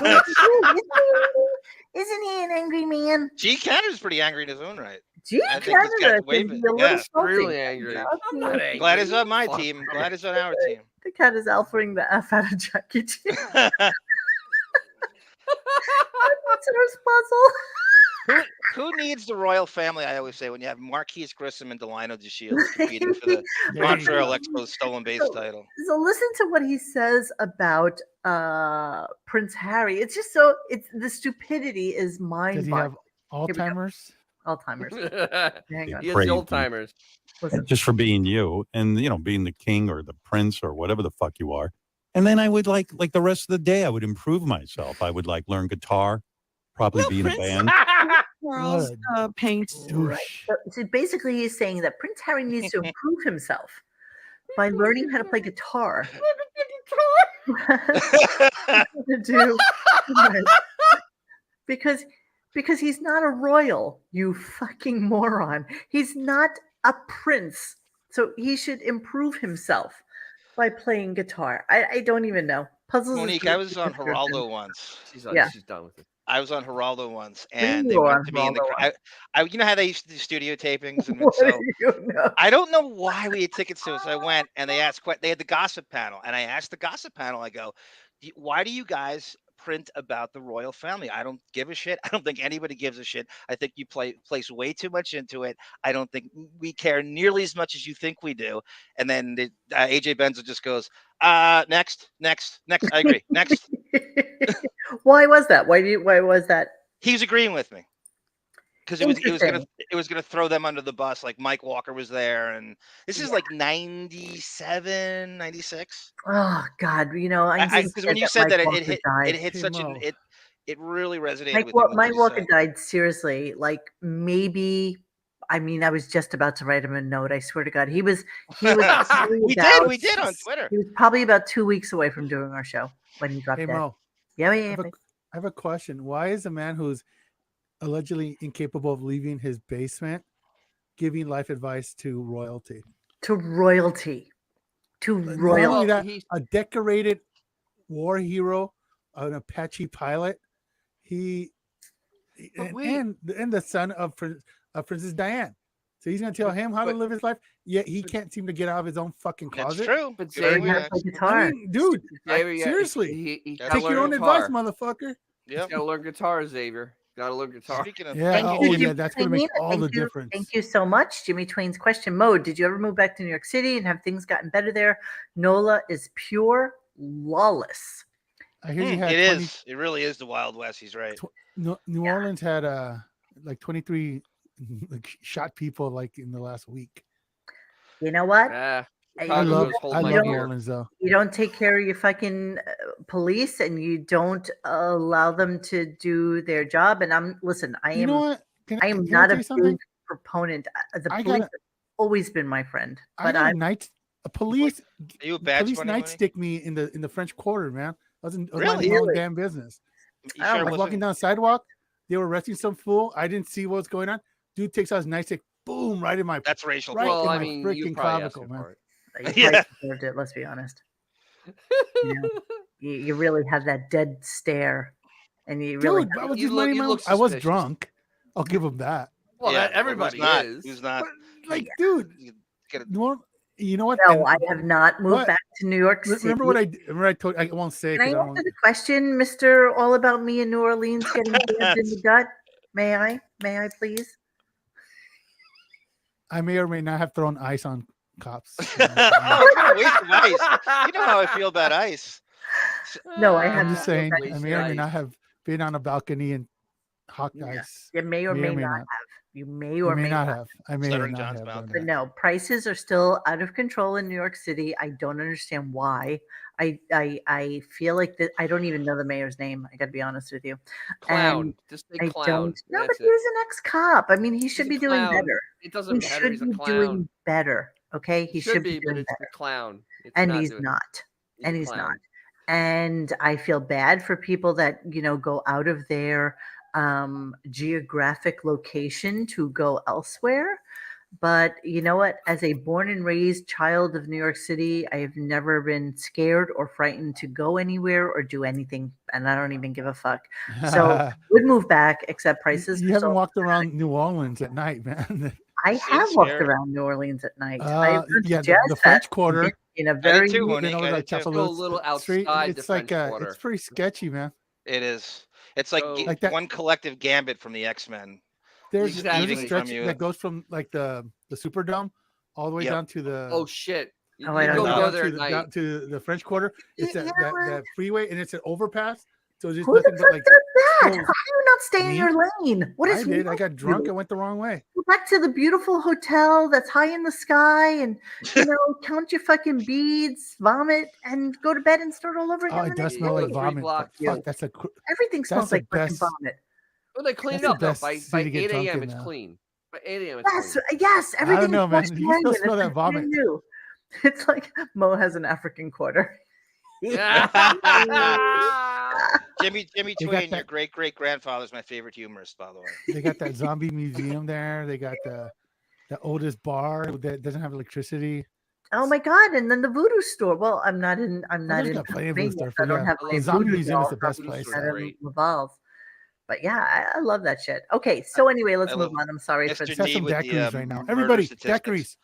S1: Isn't he an angry man?
S5: G. Canada's pretty angry in his own right.
S1: Gee,
S5: I think he's got
S1: Canada
S5: to wave
S1: can
S5: it.
S1: be a little
S5: Yeah.
S1: salty.
S3: Really angry.
S1: Okay.
S3: I'm not angry.
S5: Glad he's on my
S3: Fuck.
S5: team. Glad he's on our team.
S1: The cat is alphaing the F out of Jackie T. Monsters puzzle.
S5: Who needs the royal family? I always say when you have Marquise Grissom and Delino de Shields competing for the Montreal Expos stolen base title.
S1: So listen to what he says about Prince Harry. It's just it's the stupidity is
S2: Does he
S1: mind-boggling.
S2: have
S1: we go.
S2: Alzheimer's?
S1: Alzheimer's. Hang on.
S3: He has
S6: Crazy.
S3: the old timers.
S1: Listen.
S6: just for being you and being the king or the prince or whatever the fuck you are. And then I would like the rest of the day I would improve myself. I would like learn guitar, probably
S4: Well,
S6: be in a
S4: Prince-
S6: band.
S4: Charles paints.
S1: So basically, he's saying that Prince Harry needs to improve himself by learning how to play guitar. because he's not a royal, you fucking moron. He's not a prince. So he should improve himself by playing guitar. I don't even know. Puzzles is
S5: Monique,
S1: the
S5: I was on
S1: description.
S5: Geraldo once.
S3: She's
S1: Yeah.
S3: she's done with it.
S5: I was on Geraldo once,
S1: What do you
S5: and
S1: mean
S5: they
S1: you were
S5: wanted
S1: on
S5: to be in the.
S1: Geraldo once?
S5: You know how they used to do studio tapings, and
S1: What do
S5: so
S1: you know?
S5: I don't know why we had tickets to it. So I went, and they asked. They had the gossip panel, and I asked the gossip panel. I go, "Why do you guys print about the royal family? I don't give a shit. I don't think anybody gives a shit. I think you place way too much into it. I don't think we care nearly as much as you think we do." And then AJ Benzo just goes, next. I agree. Next.
S1: Why was that? Why was that?
S5: He was agreeing with me. Because it
S1: Interesting.
S5: was gonna throw them under the bus. Like Mike Walker was there, and this is like 97, 96.
S1: Oh God, you know, I'm so
S5: Because when
S1: sad
S5: you
S1: that
S5: said
S1: Mike
S5: that,
S1: Walker
S5: it
S1: died.
S5: hit
S2: Hey,
S5: such an
S2: Mo.
S5: it really resonated with me when
S1: Mike
S5: you
S1: Walker
S5: said.
S1: died seriously. Like maybe, I mean, I was just about to write him a note. I swear to God, he was probably
S5: we
S1: about,
S5: did on Twitter.
S1: he was probably about 2 weeks away from doing our show when he dropped
S2: Hey
S1: dead.
S2: Mo,
S1: Yeah,
S2: I
S1: yeah,
S2: have,
S1: yeah.
S2: I have a question. Why is a man who's allegedly incapable of leaving his basement giving life advice to royalty?
S1: To royalty. To
S2: Not
S1: royalty.
S2: only that,
S3: he's-
S2: a decorated war hero, an Apache pilot. And the son of Princess Diane. So he's gonna tell him how to live his life. Yet he can't seem to get out of his own fucking
S5: That's
S2: closet.
S5: true.
S3: But
S5: Good
S1: Learn how to
S5: point,
S1: play
S5: Max.
S1: guitar.
S2: I mean, dude,
S3: Xavier, yeah,
S2: seriously,
S3: he
S5: That's
S3: gotta
S2: take your
S3: learn
S2: own
S3: guitar.
S2: advice, motherfucker.
S5: Yep.
S3: Gotta learn guitar, Xavier. Gotta learn guitar.
S5: Speaking of,
S2: Yeah,
S1: Thank
S2: oh,
S1: you,
S2: yeah,
S1: Jimmy
S2: that's gonna make
S1: Twain.
S2: all the difference.
S1: Thank you so much, Jimmy Twain's question. Mo, did you ever move back to New York City and have things gotten better there? NOLA is pure lawless.
S2: I hear you had
S5: it
S2: 20,
S5: is. It really is the Wild West. He's right.
S2: New Orleans had like 23 like shot people like in the last week.
S1: You know what?
S3: Yeah.
S1: You
S2: I love
S3: hold
S2: I
S3: my
S2: love
S3: beer.
S2: New Orleans though.
S1: You don't take care of your fucking police and you don't allow them to do their job. And I
S2: You know what?
S1: I am
S2: can
S1: not
S2: tell
S1: a
S2: you something?
S1: big proponent. The
S2: I
S1: police
S2: got
S1: have always been my friend,
S2: I
S1: but
S2: got a police
S5: Are you a badge
S2: police
S5: bunny, Winnie?
S2: nightstick me in the French Quarter, man. I was
S5: Really?
S2: minding my own damn business.
S5: You
S1: I
S5: sure
S1: don't
S2: I
S5: it
S2: was walking
S5: wasn't?
S2: down the sidewalk. They were arresting some fool. I didn't see what was going on. Dude takes out his nightstick, boom, right in my
S5: That's racial.
S2: right
S3: Well,
S2: in
S3: I
S2: my
S3: mean, you
S2: freaking
S3: probably asked
S2: clavicle,
S3: him
S2: man.
S3: for it.
S1: you probably
S5: Yeah.
S1: deserved it. Let's be honest. You know, you really have that dead stare, and you really.
S2: Dude, I was
S3: You
S2: just
S3: look-
S2: minding
S3: you
S2: my
S3: look
S2: own. I was
S3: suspicious.
S2: drunk. I'll give him that.
S3: Well,
S5: Yeah,
S3: everybody
S5: who's not?
S3: is.
S5: Who's not?
S2: But like, dude,
S5: You gotta-
S2: you know what?
S1: No,
S2: And
S1: I have not moved
S2: what-
S1: back to New York City.
S2: remember what I told. I won't say.
S1: Can I
S2: 'cause I don't
S1: answer
S2: want-
S1: the question, Mister All About Me in New Orleans getting stabbed in the gut? May I? May I please?
S2: I may or may not have thrown ice on cops.
S5: Oh, it's been a waste of ice. You know how I feel about ice.
S1: No, I
S2: I'm
S1: have
S2: just
S1: not.
S2: saying.
S1: Okay.
S2: I may or may not have been on a balcony and hawked
S1: Yeah.
S2: ice.
S1: You may or may not have. You may or may not
S2: have. I may or
S5: Stuttering
S2: not
S5: John's
S2: have.
S5: mouth.
S2: done
S1: But
S2: that.
S1: no, prices are still out of control in New York City. I don't understand why. I feel like that. I don't even know the mayor's name. I got to be honest with you.
S3: Clown.
S1: And
S3: Just say
S1: I
S3: clown.
S1: don't. No, but
S3: That's
S1: he
S3: it.
S1: was an ex-cop. I mean, he should
S3: a
S1: be doing
S3: clown.
S1: better.
S3: It doesn't
S1: He
S3: matter.
S1: should
S3: He's a
S1: be
S3: clown.
S1: doing better. Okay, he should be
S3: but
S1: doing
S3: it's
S1: better,
S3: the clown. It's
S1: and
S3: not
S1: he's
S3: doing-
S1: not.
S3: he's
S1: And
S3: a
S1: he's not.
S3: clown.
S1: And I feel bad for people that go out of their geographic location to go elsewhere. But you know what? As a born and raised child of New York City, I have never been scared or frightened to go anywhere or do anything, and I don't even give a fuck. So would move back, except prices.
S2: You
S1: are
S2: haven't
S1: so
S2: walked around New Orleans at night, man.
S1: I
S5: It's
S1: have walked
S5: scary.
S1: around New Orleans at night. I went to
S2: Yeah,
S1: Jazz
S2: the French
S1: Fest
S2: Quarter.
S1: in a
S5: did
S1: very
S5: too,
S2: Moving
S5: Monique.
S2: over
S5: I
S2: like
S5: did too.
S3: Go a
S2: Chapelou
S3: little
S2: Street.
S3: outside
S2: It's
S3: the
S2: like
S3: French Quarter.
S2: it's pretty sketchy, man.
S5: It is. It's like,
S3: So-
S2: Like that-
S5: one collective gambit from the X-Men.
S2: There's
S3: Exactly.
S2: a stretch
S5: From you.
S2: that goes from like the Superdome all the way
S5: Yep.
S2: down to the
S3: Oh shit! You,
S1: Oh, I
S3: you
S1: don't
S3: go
S1: know.
S3: go
S2: down
S3: there
S2: to
S3: at
S2: the,
S3: night.
S2: down to the French Quarter. It's
S1: You know
S2: that
S1: what?
S2: freeway, and it's an overpass. So there's
S1: Who the
S2: nothing
S1: fuck
S2: but like.
S1: does that?
S2: schools.
S1: How do you not stay in
S2: Me?
S1: your lane? What is
S2: I did. I
S1: wrong
S2: got
S1: with
S2: drunk.
S1: you?
S2: I went the wrong way.
S1: Go back to the beautiful hotel that's high in the sky and count your fucking beads, vomit, and go to bed and start all over
S2: Oh,
S1: again.
S2: it
S1: the
S2: does
S1: next
S2: smell
S1: day.
S2: like
S3: Three
S2: vomit.
S3: blocks.
S2: But fuck, that's
S1: Everything
S2: that's
S1: smells
S2: the
S1: like fucking
S2: best-
S1: vomit.
S3: Well, they clean
S2: That's the
S3: up though.
S2: best
S3: By
S2: city to get
S3: 8
S2: drunk
S3: a.m.
S2: in
S3: it's
S2: now.
S3: clean. By 8 a.m. it's
S1: Yes,
S3: clean.
S1: yes. Everything
S2: know,
S1: is
S2: man.
S1: washed
S2: You
S1: away
S2: still
S1: and
S2: smell
S1: it's
S2: that vomit.
S1: brand new. It's like Mo has an African quarter.
S5: Jimmy
S2: They got
S5: Twain, your
S2: that-
S5: great grandfather's my favorite humorist, by the way.
S2: They got that zombie museum there. They got that the oldest bar that doesn't have electricity.
S1: Oh my God! And then the Voodoo store. Well, I'm not in
S2: There's got plenty of voodoo stores, but yeah,
S3: I love
S2: Zombie
S3: Voodoo.
S2: Museum is the
S3: Voodoo
S2: best
S3: store
S2: place.
S3: is
S1: at
S3: great.
S1: Laval. But yeah, I love that shit. Okay, so anyway, let's
S5: I
S1: move
S5: love
S1: on. I'm sorry for
S5: Mr.
S2: Let's have
S5: D
S2: some
S5: with the
S2: daiquiris right now.
S5: murder
S2: Everybody,
S5: statistics.
S2: daiquiris.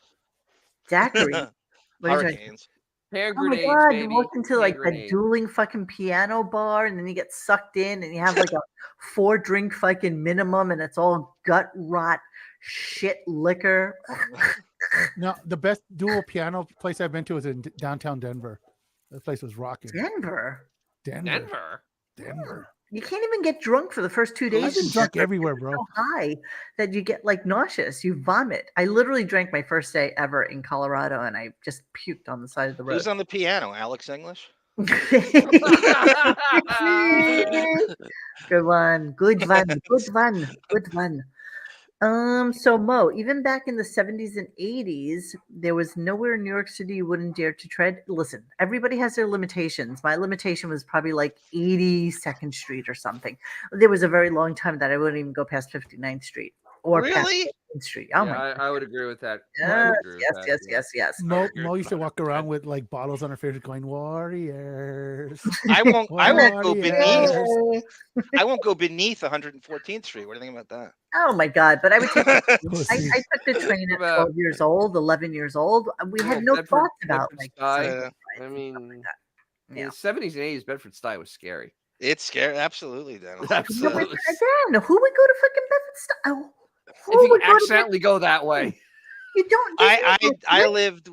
S1: daiquiri. What are you talking-
S5: Hurricanes.
S3: Hand
S1: Oh my
S3: grenades,
S1: God,
S3: baby.
S1: you walked into
S3: Hand
S1: like that
S3: grenades.
S1: dueling fucking piano bar and then you get sucked in and you have like a 4-drink fucking minimum and it's all gut rot shit liquor.
S2: No, the best dual piano place I've been to was in downtown Denver. That place was rocking.
S1: Denver.
S3: Denver.
S1: You can't even get drunk for the first 2 days.
S2: I've been
S1: in
S2: drunk
S1: Denver.
S2: everywhere,
S1: It's
S2: bro.
S1: so high that you get like nauseous. You vomit. I literally drank my first day ever in Colorado and I just puked on the side of the road.
S5: Who's on the piano? Alex English?
S1: Good one. Good one. So Mo, even back in the 70s and 80s, there was nowhere in New York City you wouldn't dare to tread. Listen, everybody has their limitations. My limitation was probably like 82nd Street or something. There was a very long time that I wouldn't even go past 59th Street or past
S5: Really?
S1: 15th Street. Oh
S3: Yeah,
S1: my
S3: I would agree with that. I
S1: Yes,
S3: would agree with that, yeah.
S1: yes.
S2: Mo
S3: agree with
S2: used to
S3: that.
S2: walk around with like bottles on her face going, Warriors.
S5: I won't go beneath
S2: Warriors.
S5: I won't go beneath 114th Street. What do you think about that?
S1: Oh my God! But I would take. I
S2: Pussy.
S1: took the train at
S3: About-
S1: 12 years old, 11 years old. We had no
S3: Bedford-
S1: thoughts about
S3: Bedford
S1: like.
S3: Stuyve.
S1: cycle
S5: Yeah.
S1: rides
S3: I
S1: and
S3: mean,
S1: stuff like that.
S3: in
S1: Yeah.
S3: the 70s and 80s, Bedford Stuyve was scary.
S5: It's scary. Absolutely, Dennis.
S1: No, but
S3: Absolutely.
S1: again, who would go to fucking Bedford Stuyve? Oh,
S3: If you
S1: would go to
S3: accidentally go that way.
S1: You don't. there's no
S5: I
S1: accident.
S5: lived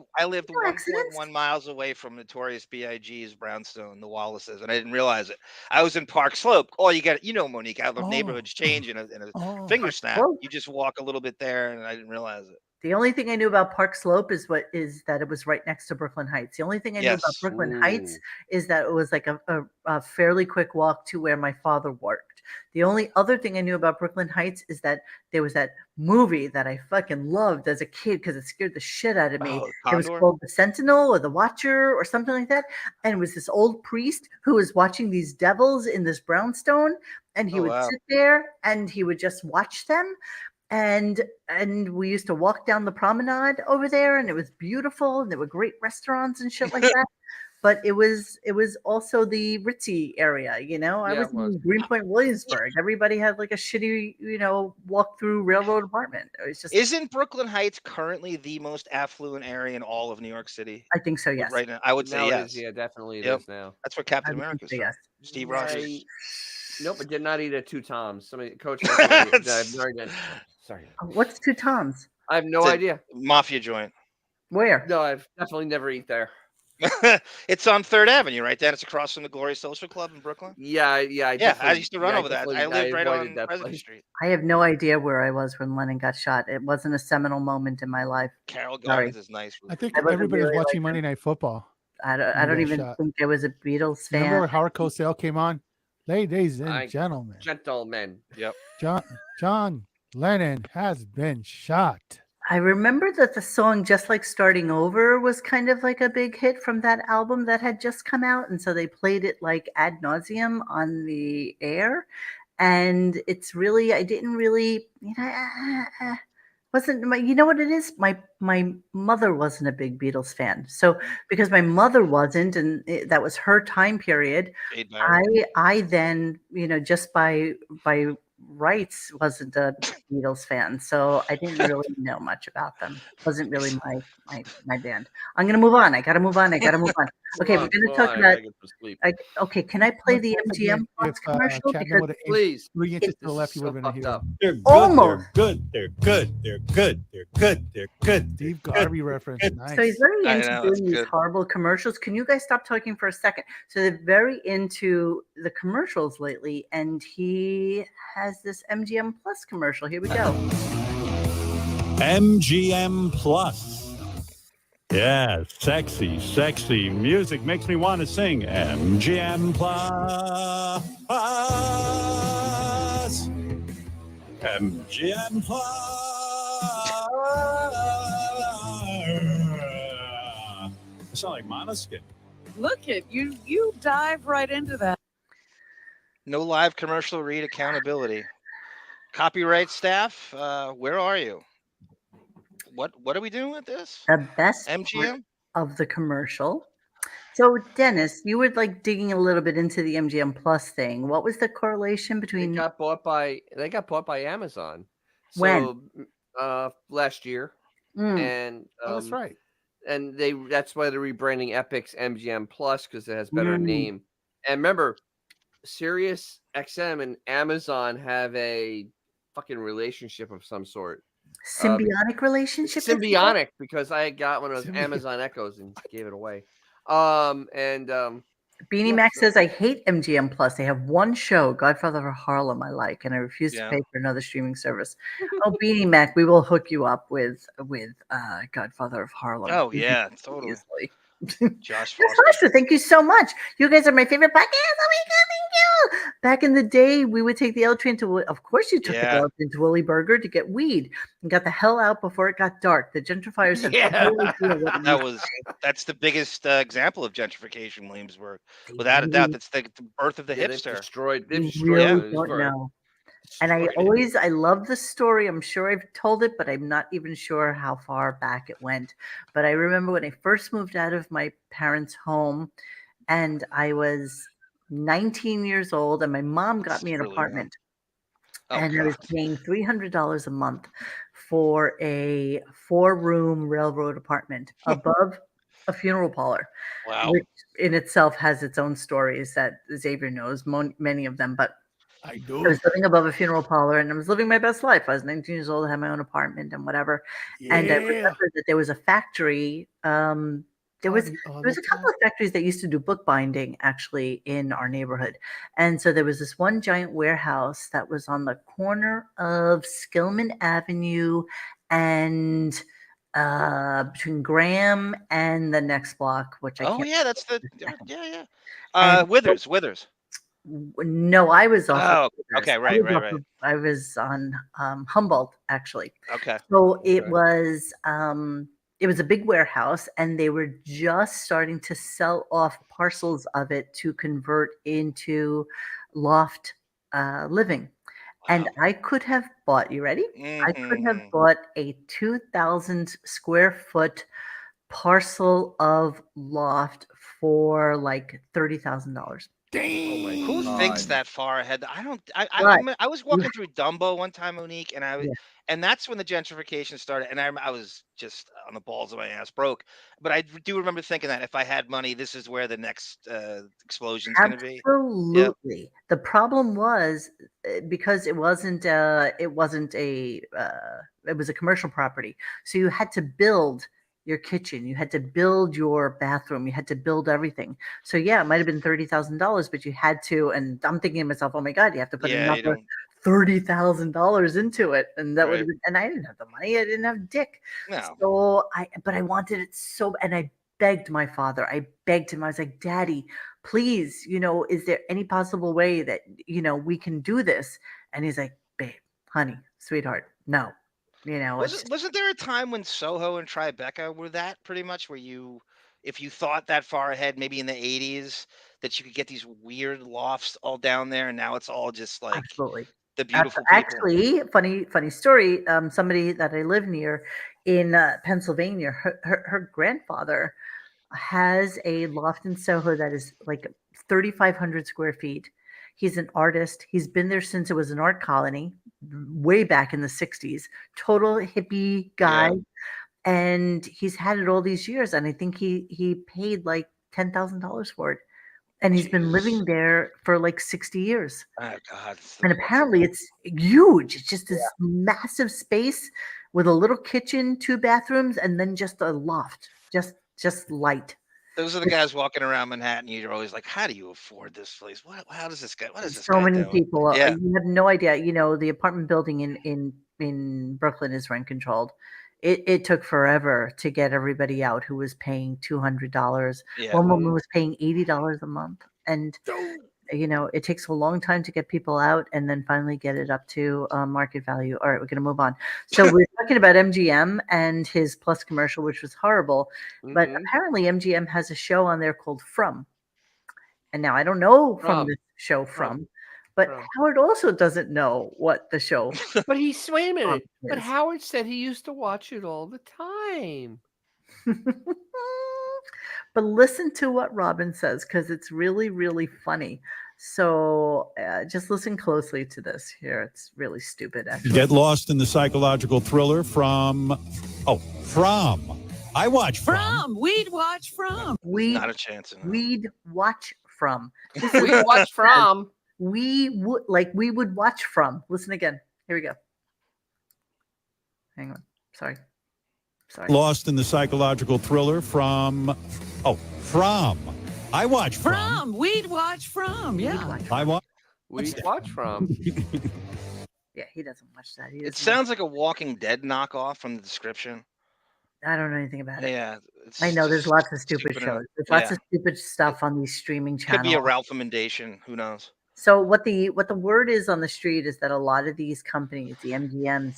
S1: No accidents.
S5: 1.1 miles away from Notorious B.I.G.'s Brownstone, the Wallaces, and I didn't realize it. I was in Park Slope. Oh, you got Monique, how the
S2: Oh.
S5: neighborhoods change in a
S2: Oh.
S5: finger snap.
S1: Slope.
S5: You just walk a little bit there, and I didn't realize it.
S1: The only thing I knew about Park Slope is that it was right next to Brooklyn Heights. The only thing I knew about
S5: Yes.
S1: Brooklyn Heights
S3: Ooh.
S1: is that it was like a fairly quick walk to where my father worked. The only other thing I knew about Brooklyn Heights is that there was that movie that I fucking loved as a kid because it scared the shit out of me.
S5: Oh,
S1: It was
S5: Condor?
S1: called The Sentinel or The Watcher or something like that. And it was this old priest who was watching these devils in this brownstone, and he
S5: Oh,
S1: would
S5: wow.
S1: sit there and he would just watch them. And we used to walk down the promenade over there, and it was beautiful, and there were great restaurants and shit like that. But it was also the ritzy area, you know. I
S3: Yeah,
S1: was
S3: it was.
S1: in Greenpoint, Williamsburg. Everybody had like a shitty, walk through railroad apartment. It was just.
S5: Isn't Brooklyn Heights currently the most affluent area in all of New York City?
S1: I think so. Yes.
S5: Right now, I would say
S3: Now it
S5: yes.
S3: is, yeah, definitely it
S5: Yep.
S3: is now.
S5: That's where
S1: I
S5: Captain
S1: would think
S5: America's
S1: so,
S5: from.
S1: yes.
S5: Steve
S3: Yeah,
S5: Rogers.
S3: Nope, I did not eat at 2 Toms. Coach. I've no idea. Sorry,
S1: What's Two Toms?
S3: I have no
S5: It's a
S3: idea.
S5: Mafia joint.
S1: Where?
S3: No, I've definitely never eat there.
S5: It's on 3rd Avenue, right? Then it's across from the Glorious Social Club in Brooklyn.
S3: Yeah, I
S5: Yeah, I
S3: definitely-
S5: used to run
S3: yeah,
S5: over that.
S3: definitely-
S5: I lived right
S3: avoided
S5: on
S3: that
S5: President
S3: place.
S5: Street.
S1: I have no idea where I was when Lennon got shot. It wasn't a seminal moment in my life.
S5: Carol
S1: Sorry.
S5: Gardens is nice.
S2: I think
S1: I wasn't
S2: everybody was
S1: really
S2: watching
S1: like-
S2: Monday Night Football.
S1: I
S2: When
S1: don't
S2: he got
S1: even
S2: shot.
S1: think I was a Beatles fan.
S2: Remember when Howard Cosell came on? Ladies and
S3: I-
S2: gentlemen,
S3: Gentlemen.
S5: Yep.
S2: John Lennon has been shot.
S1: I remember that the song Just Like Starting Over was kind of like a big hit from that album that had just come out. And so they played it like ad nauseum on the air. And it's really, I didn't really, wasn't my, you know what it is? My mother wasn't a big Beatles fan. So because my mother wasn't, and that was her time period,
S5: Jade Barrett.
S1: I then, just by rights wasn't a Beatles fan, so I didn't really know much about them. Wasn't really my band. I'm gonna move on. I gotta move on. Okay, we're gonna talk about. Okay, can I play the MGM Plus commercial?
S2: Chapman would have
S3: Please.
S2: 3 inches to the
S3: This
S2: left,
S3: is
S2: he
S3: so
S2: would have been a
S3: fucked
S2: hero.
S3: up.
S6: They're good.
S1: Almost.
S6: They're good. They're good. They're good. They're good.
S2: Steve Garvey reference. Nice.
S1: So he's very
S5: I
S1: into
S5: know,
S1: doing
S5: it's
S1: these
S5: good.
S1: horrible commercials. Can you guys stop talking for a second? So they're very into the commercials lately, and he has this MGM Plus commercial. Here we go.
S6: MGM Plus. Yeah, sexy music makes me want to sing MGM Plus. MGM Plus. I sound like Måneskin.
S4: Look at you. You dive right into that.
S5: No live commercial read accountability. Copyright staff, where are you? What are we doing with this?
S1: The best part
S5: MGM?
S1: of the commercial. So, Dennis, you were like digging a little bit into the MGM Plus thing. What was the correlation
S3: They
S1: between
S3: got bought by Amazon.
S1: when?
S3: So last year,
S1: Mm,
S3: and
S2: Oh, that's right.
S3: that's why they're rebranding Epic's MGM Plus because it has better
S1: mm.
S3: name. And remember, Sirius XM and Amazon have a fucking relationship of some sort.
S1: Symbiotic relationship?
S3: It's
S1: if you will?
S3: symbiotic because I got one of those Amazon Echoes and gave it away.
S1: Beanie
S3: yeah,
S1: Mac
S3: so-
S1: says, I hate MGM Plus. They have one show, Godfather of Harlem, I like, and I refuse to
S5: Yeah.
S1: pay for another streaming service. Oh, Beanie Mac, we will hook you up with Godfather of Harlem.
S5: Oh yeah, totally.
S1: Easily.
S5: Josh
S1: Yes,
S5: Foster.
S1: Foster, thank you so much. You guys are my favorite podcast. Oh my God, thank you. Back in the day, we would take the L train to, of course, you took the
S5: Yeah.
S1: L train to Willy Burger to get weed and got the hell out before it got dark. The gentrifiers had
S3: Yeah.
S1: no idea what it
S5: That's the biggest example of gentrification in Williamsburg, without a doubt. That's the birth of the
S3: Yeah, they've
S5: hipster.
S3: destroyed
S1: You
S3: Williamsburg.
S1: really don't know. And I love the story. I'm sure I've told it, but I'm not even sure how far back it went. But I remember when I first moved out of my parents' home and I was 19 years old and my mom got me an
S5: Really young.
S1: apartment.
S5: Oh,
S1: And I was
S5: God.
S1: paying $300 a month for a 4-room railroad apartment above a funeral parlor,
S5: Wow.
S1: which in itself has its own stories that Xavier knows, many of them. But
S2: I
S1: I
S2: do.
S1: was living above a funeral parlor and I was living my best life. I was 19 years old, I had my own apartment and whatever. And I
S2: Yeah.
S1: remember that there was a factory. There was a couple of factories that used to do bookbinding actually in our neighborhood. And so there was this one giant warehouse that was on the corner of Skillman Avenue and between Graham and the next block, which I
S5: Oh
S1: can't
S5: yeah, that's the
S1: remember.
S5: yeah.
S1: And
S5: Withers.
S1: no, I was off.
S5: Oh,
S1: of Withers.
S5: okay, right.
S1: I was on Humboldt actually.
S5: Okay.
S1: So it was a big warehouse, and they were just starting to sell off parcels of it to convert into loft living. And I could have bought. You ready? I could have
S5: Mhm.
S1: bought a 2,000 square foot parcel of loft for like $30,000.
S5: Who thinks that far ahead? I don't.
S1: But
S5: I was
S1: you
S5: walking through Dumbo one time, Monique, and
S1: Yeah.
S5: and that's when the gentrification started. And I was just on the balls of my ass broke. But I do remember thinking that if I had money, this is where the next explosion's going to be. Yep.
S1: Absolutely. The problem was because it was a commercial property. So you had to build your kitchen, you had to build your bathroom, you had to build everything. So yeah, it might have been $30,000, but you had to. And I'm thinking to myself, oh my God, you have to put
S5: Yeah, you
S1: another
S5: don't.
S1: $30,000 into it, and that would
S5: Right.
S1: have been. And I didn't have the money. I didn't have dick.
S5: No.
S1: So but I wanted it so, and I begged my father. I begged him. I was like, Daddy, please, is there any possible way that, we can do this? And he's like, babe, honey, sweetheart, no.
S5: Wasn't there a time when Soho and Tribeca were that pretty much where if you thought that far ahead, maybe in the 80s, that you could get these weird lofts all down there, and now it's all just like
S1: Absolutely.
S5: the beautiful people.
S1: Actually, funny story. Somebody that I live near in Pennsylvania, her grandfather has a loft in Soho that is like 3,500 square feet. He's an artist. He's been there since it was an art colony, way back in the 60s. Total hippie guy.
S5: Yeah.
S1: And he's had it all these years. And I think he paid like $10,000 for it. And he's been living there for like 60 years.
S5: Oh God.
S1: And apparently it's huge. It's just this massive space with a little kitchen, 2 bathrooms, and then just a loft. Just light.
S5: Those are the guys walking around Manhattan. You're always like, how do you afford this place? How does this guy? What is this
S1: So
S5: guy
S1: many
S5: doing?
S1: people.
S5: Yeah.
S1: You have no idea. The apartment building in Brooklyn is rent controlled. It took forever to get everybody out who was paying $200.
S5: Yeah.
S1: One woman was paying $80 a month, and it takes a long time to get people out and then finally get it up to market value. All right, we're going to move on. So we're talking about MGM and his Plus commercial, which was horrible. But apparently MGM has a show on there called From. And now I don't know from the show From, But
S3: From.
S1: Howard also doesn't know what the show.
S3: But wait a minute. But
S1: is.
S3: Howard said he used to watch it all the time.
S1: But listen to what Robin says because it's really, really funny. So just listen closely to this here. It's really stupid. Actually.
S6: Get lost in the psychological thriller from. I watch
S4: From. We'd watch From.
S5: Not a chance.
S1: We'd watch From.
S3: We watch From.
S1: We would watch From. Listen again. Here we go. Hang on. Sorry.
S6: Lost in the psychological thriller from. I watch
S4: From. We'd watch From. Yeah.
S3: We watch From.
S1: Yeah, he doesn't watch that.
S5: It sounds like a Walking Dead knockoff from the description.
S1: I don't know anything about it.
S5: Yeah,
S1: I know there's lots of stupid shows. There's lots of stupid stuff on these streaming channels.
S5: Could be a Ralph emendation. Who knows?
S1: So what the word is on the street is that a lot of these companies, the MGMs,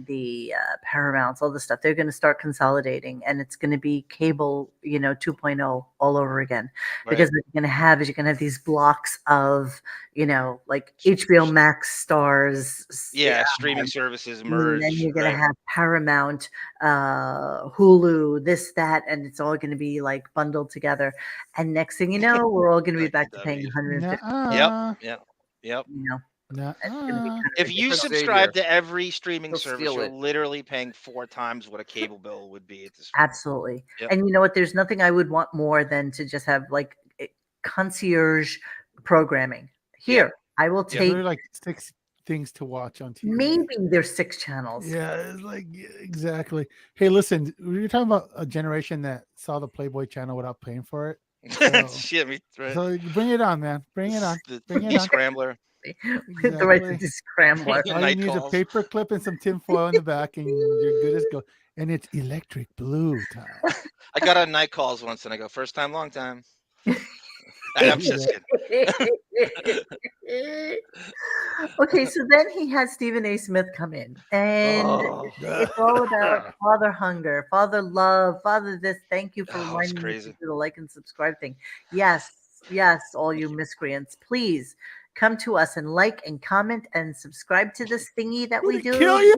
S1: the Paramounts, all this stuff, they're going to start consolidating, and it's going to be cable, 2.0 all over again. Because what you're going to have these blocks of, like HBO Max stars.
S5: Yeah, streaming services merge.
S1: And then you're going to have Paramount, Hulu, this, that, and it's all going to be like bundled together. And next thing you know, we're all going to be back to paying $150.
S5: Yep.
S1: It's gonna be
S5: If you subscribe to every streaming service, you're literally paying 4 times what a cable bill would be at this point.
S1: Absolutely. And you know what? There's nothing I would want more than to just have like concierge programming. Here, I will take.
S2: There are like 6 things to watch on TV.
S1: Maybe there's 6 channels.
S2: Yeah, it's like exactly. Hey, listen, you're talking about a generation that saw the Playboy channel without paying for it.
S5: Shit,
S2: So bring it on, man. Bring it on. Bring it on.
S5: Scrambler.
S1: The right to scrambler.
S2: All you need is a paper clip and some tinfoil in the back, and you're good as go. And it's electric blue time.
S5: I got on night calls once, and I go, first time, long time. I'm just kidding.
S1: Okay, so then he had Stephen A. Smith come in, and it's all about father hunger, father love, father this. Thank you for reminding me to do the like and subscribe thing. Yes, all you miscreants, please come to us and like and comment and subscribe to this thingy that we do.
S2: Kill you.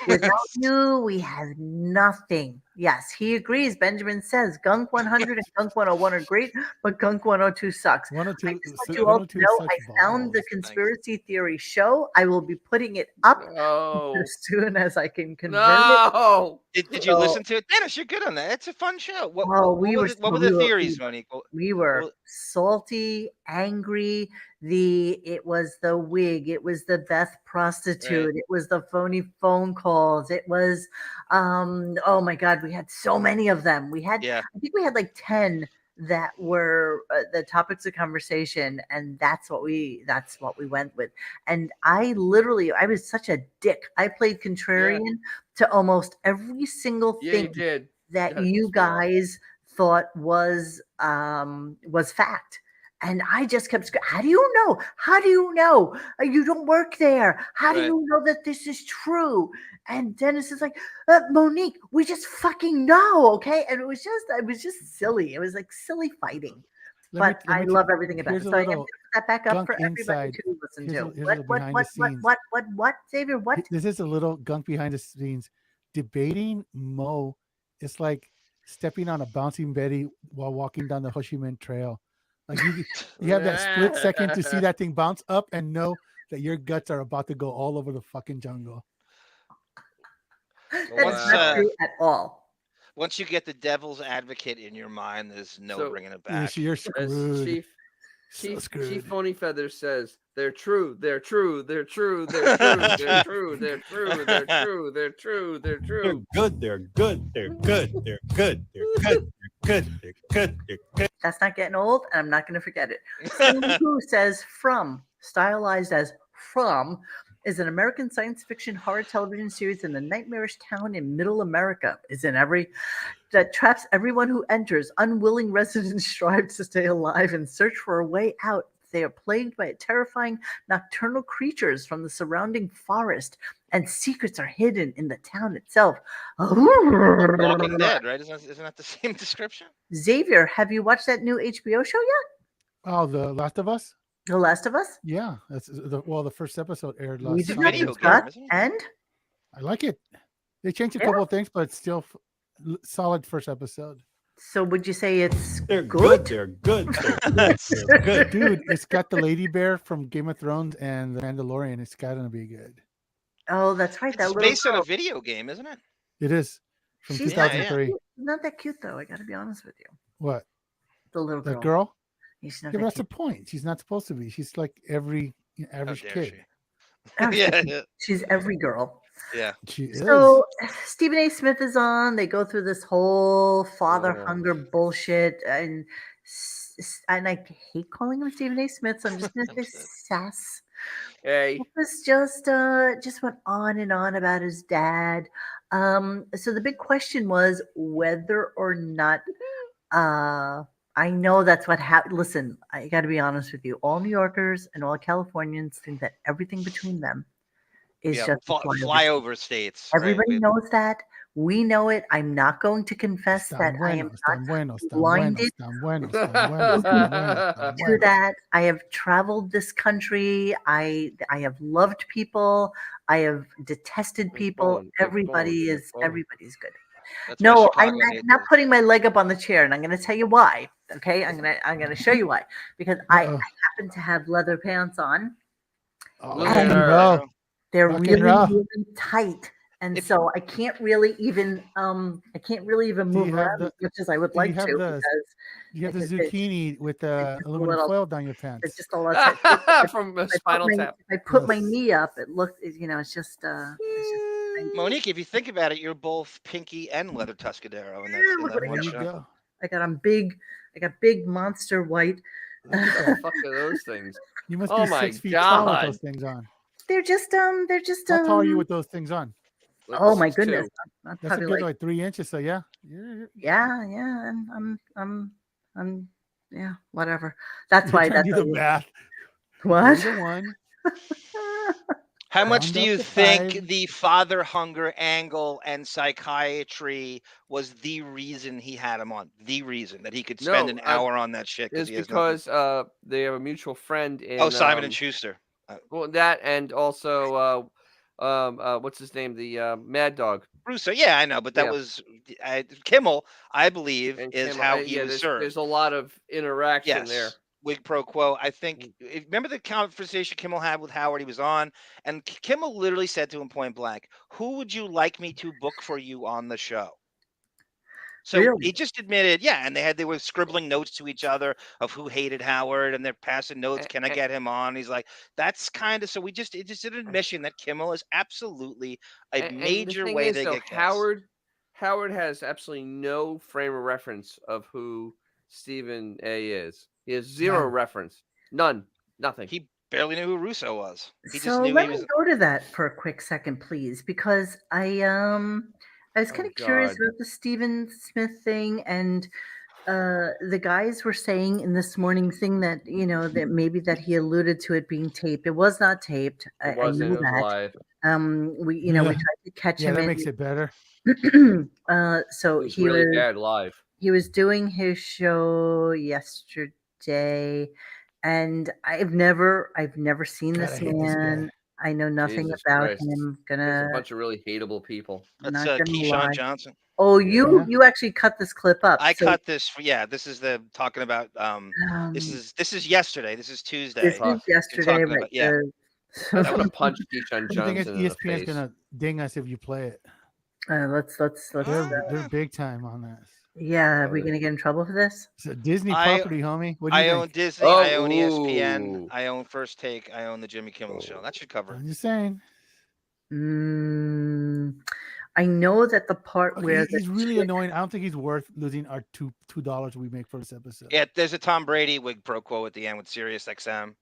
S1: Without you, we have nothing. Yes, he agrees. Benjamin says Gunk 100 and Gunk 101 are great, but Gunk 102 sucks.
S2: 102,
S1: I just want you all to know I found the conspiracy theory show. I will be putting it up as soon as I can convert it.
S5: Did you listen to it? Dennis, you're good on that. It's a fun show. What were the theories, Monique?
S1: We were salty, angry. It was the wig. It was the Beth prostitute. It was the phony phone calls. It was, oh my God, we had so many of them. I think we had like 10 that were the topics of conversation, and that's what we went with. And I was such a dick. I played contrarian to almost every single thing that you guys thought was fact. And I just kept screaming, how do you know? How do you know? You don't work there. How do you know that this is true? And Dennis is like, Monique, we just fucking know, okay? And it was just silly. It was like silly fighting. But I love everything about it. So I have to put that back up for everybody to listen to. What, Xavier? What?
S2: This is a little gunk behind the scenes. Debating Mo is like stepping on a bouncing Betty while walking down the Ho Chi Minh Trail. Like you have that split second to see that thing bounce up and know that your guts are about to go all over the fucking jungle.
S1: That's not true at all.
S5: Once you get the devil's advocate in your mind, there's no bringing it back.
S2: You're screwed.
S3: Chief Phony Feather says they're true, they're true, they're true, they're true, they're true, they're true, they're true, they're true, they're true.
S6: They're good, they're good, they're good, they're good, they're good, they're good, they're good, they're good.
S1: That's not getting old, and I'm not going to forget it. Who says From, stylized as From, is an American science fiction horror television series in a nightmarish town in Middle America. That traps everyone who enters. Unwilling residents strive to stay alive and search for a way out. They are plagued by terrifying nocturnal creatures from the surrounding forest, and secrets are hidden in the town itself.
S5: Walking Dead, right? Isn't that the same description?
S1: Xavier, have you watched that new HBO show yet?
S2: Oh, The Last of Us?
S1: The Last of Us?
S2: Yeah, that's the first episode aired
S1: We
S2: last
S1: did
S5: a
S1: not
S2: Sunday.
S5: video
S1: discuss,
S5: game, isn't it?
S1: and
S2: I like it. They changed a
S1: Yeah.
S2: couple of things, but it's still solid first episode.
S1: so would you say it's
S6: They're
S1: good?
S6: good. They're good.
S5: That's-
S6: They're good.
S2: Dude, it's got the lady bear from Game of Thrones and the Mandalorian. It's got to be good.
S1: Oh, that's right. That
S5: It's
S1: little
S5: based on
S1: girl.
S5: a video game, isn't it?
S2: It is from
S1: She's
S5: Yeah,
S1: not that
S2: 2003.
S1: cute. Not that cute though. I got to be honest with you.
S2: What?
S1: The little
S2: That
S1: girl.
S2: girl?
S1: Yeah, she's
S2: Yeah,
S1: not
S2: but
S1: that
S2: that's the
S1: cute.
S2: point. She's not supposed to be. She's like every
S5: How
S2: average
S5: dare
S2: kid.
S1: Oh,
S5: Yeah, yeah,
S1: she's every girl.
S5: yeah.
S2: She is.
S1: So Stephen A. Smith is on. They go through this whole father
S3: Oh.
S1: hunger bullshit, and I hate calling him Stephen A. Smith, so I'm just gonna say Sass.
S3: Hey,
S1: It was just went on and on about his dad. So the big question was whether or not I know that's what happened. Listen, I got to be honest with you. All New Yorkers and all Californians think that everything between them is
S5: Yeah,
S1: just a
S5: flyover states. Right?
S1: Everybody knows that. We know it. I'm not going to confess that I am not blinded to that. I have traveled this country. I have loved people. I have detested people. Everybody's good.
S5: That's why
S1: No,
S5: Chicago
S1: I'm
S5: hates
S1: not
S5: us.
S1: putting my leg up on the chair, and I'm going to tell you why. Okay, I'm gonna show you why. Because I happen to have leather pants on.
S3: Look at her.
S1: They're
S2: Rock and
S1: really,
S2: roll.
S1: really tight, and so I can't really even move around as much as I would like to. Because
S2: You have the
S1: it's
S2: zucchini with the aluminum
S1: little-
S2: foil down your
S1: it's
S2: pants.
S1: just a lot of tight.
S3: From
S1: If
S3: Spinal Tap.
S1: I put my knee up, it looks, it's just
S5: Monique, if you think about it, you're both Pinky and Leather Tuscadero in that,
S1: Yeah,
S5: in
S1: look
S5: that
S1: what I
S5: one
S2: There you
S5: shot.
S2: go.
S1: I got big monster white.
S3: What the fuck are those things?
S2: You must
S3: Oh
S2: be
S3: my
S2: 6 feet tall with
S3: God.
S2: those things on.
S1: They're just
S2: How tall are you with those things on?
S3: Like
S1: oh my
S3: 6'2".
S1: goodness, I'm
S2: That's a
S1: probably
S2: good
S1: like
S2: like 3 inches. So yeah, you're
S1: yeah, and I'm yeah, whatever. That's why
S2: trying to
S1: that's
S2: do the math.
S1: what.
S2: 3 to 1.
S5: How much
S2: Round
S5: do
S2: up
S5: you
S2: to
S5: think
S2: 5.
S5: the father hunger angle and psychiatry was the reason he had him on? The reason that he could spend an hour on that shit
S3: It's
S5: he has nothing.
S3: because they have a mutual friend in
S5: Simon and Schuster.
S3: Well, that and also what's his name? The Mad Dog.
S5: Russo, yeah, I know, but that was Kimmel, I believe,
S3: And
S5: is
S3: Kimmel.
S5: how he was
S3: there's,
S5: served.
S3: There's a lot of interaction there.
S5: Wig pro quo. I think. Remember the conversation Kimmel had with Howard? He was on, and Kimmel literally said to him point blank, "Who would you like me to book for you on the show?" So
S1: Really?
S5: he just admitted, yeah, and they were scribbling notes to each other of who hated Howard, and they're passing notes. Can I get him on? He's like, that's kind of so. It just an admission that Kimmel is absolutely a major
S3: and the thing
S5: way
S3: is,
S5: they
S3: though,
S5: get guests.
S3: Howard has absolutely no frame of reference of who Stephen A. is. He has zero reference. None. Nothing.
S5: He barely knew who Russo was. He just
S1: So
S5: knew
S1: let
S5: he
S1: me
S5: was.
S1: go to that for a quick second, please, because I was kind of curious
S3: God.
S1: about the Stephen Smith thing, and the guys were saying in this morning's thing that that maybe that he alluded to it being taped. It was not taped.
S3: It wasn't. It was live.
S1: We we tried to catch him.
S2: that
S1: in,
S2: makes it better.
S1: So
S3: It was really bad live.
S1: He was doing his show yesterday, and I've never seen
S2: God,
S1: this
S2: I hate this guy.
S1: man. I know nothing
S3: Jesus
S1: about
S3: Christ.
S1: him.
S3: There's a
S1: Gonna
S3: bunch of really hateable people.
S5: That's
S1: not gonna
S5: Keyshawn
S1: lie.
S5: Johnson.
S1: Oh,
S2: Yeah.
S1: you actually cut this clip up.
S5: I
S1: so,
S5: cut this. This is the talking about. This is yesterday. This is Tuesday.
S1: this is yesterday,
S5: talking
S1: right?
S5: about- yeah.
S3: I'm gonna punch Keyshawn
S2: The thing is,
S3: Johnson in the
S2: ESPN's
S3: face.
S2: gonna ding us if you play it.
S1: let's.
S2: They're big time on this.
S1: Yeah, are we gonna get in trouble for this?
S2: It's a Disney
S5: I-
S2: property, homie. What do you
S5: I
S2: think?
S5: own Disney.
S3: Oh,
S5: I own ESPN.
S3: ooh.
S5: I own First Take. I own the Jimmy Kimmel Show. That should cover it.
S2: I'm just saying.
S1: I know that the part
S2: Okay,
S1: where
S2: he's really annoying. I don't think he's worth losing our $2 we make for this episode.
S5: Yeah, there's a Tom Brady wig pro quo at the end with Sirius XM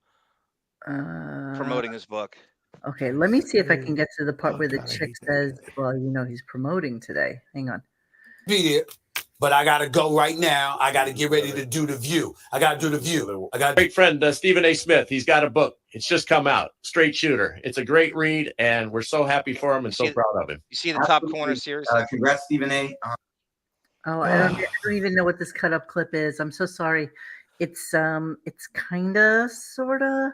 S5: promoting his book.
S1: Okay, let me see if I can get to the part
S2: Oh,
S1: where the
S2: God, I
S1: chick
S2: hate that
S1: says,
S2: guy.
S1: "Well, he's promoting today." Hang on.
S11: Be it, but I gotta go right now. I gotta get ready to do the View. I gotta do the View. I got
S12: great friend Stephen A. Smith. He's got a book. It's just come out. Straight Shooter. It's a great read, and we're so happy for him and so proud of him.
S5: You see the top corner, Sirius?
S13: Congrats, Stephen A.
S1: Oh, I don't even know what this cut up clip is. I'm so sorry. It's kind of sort of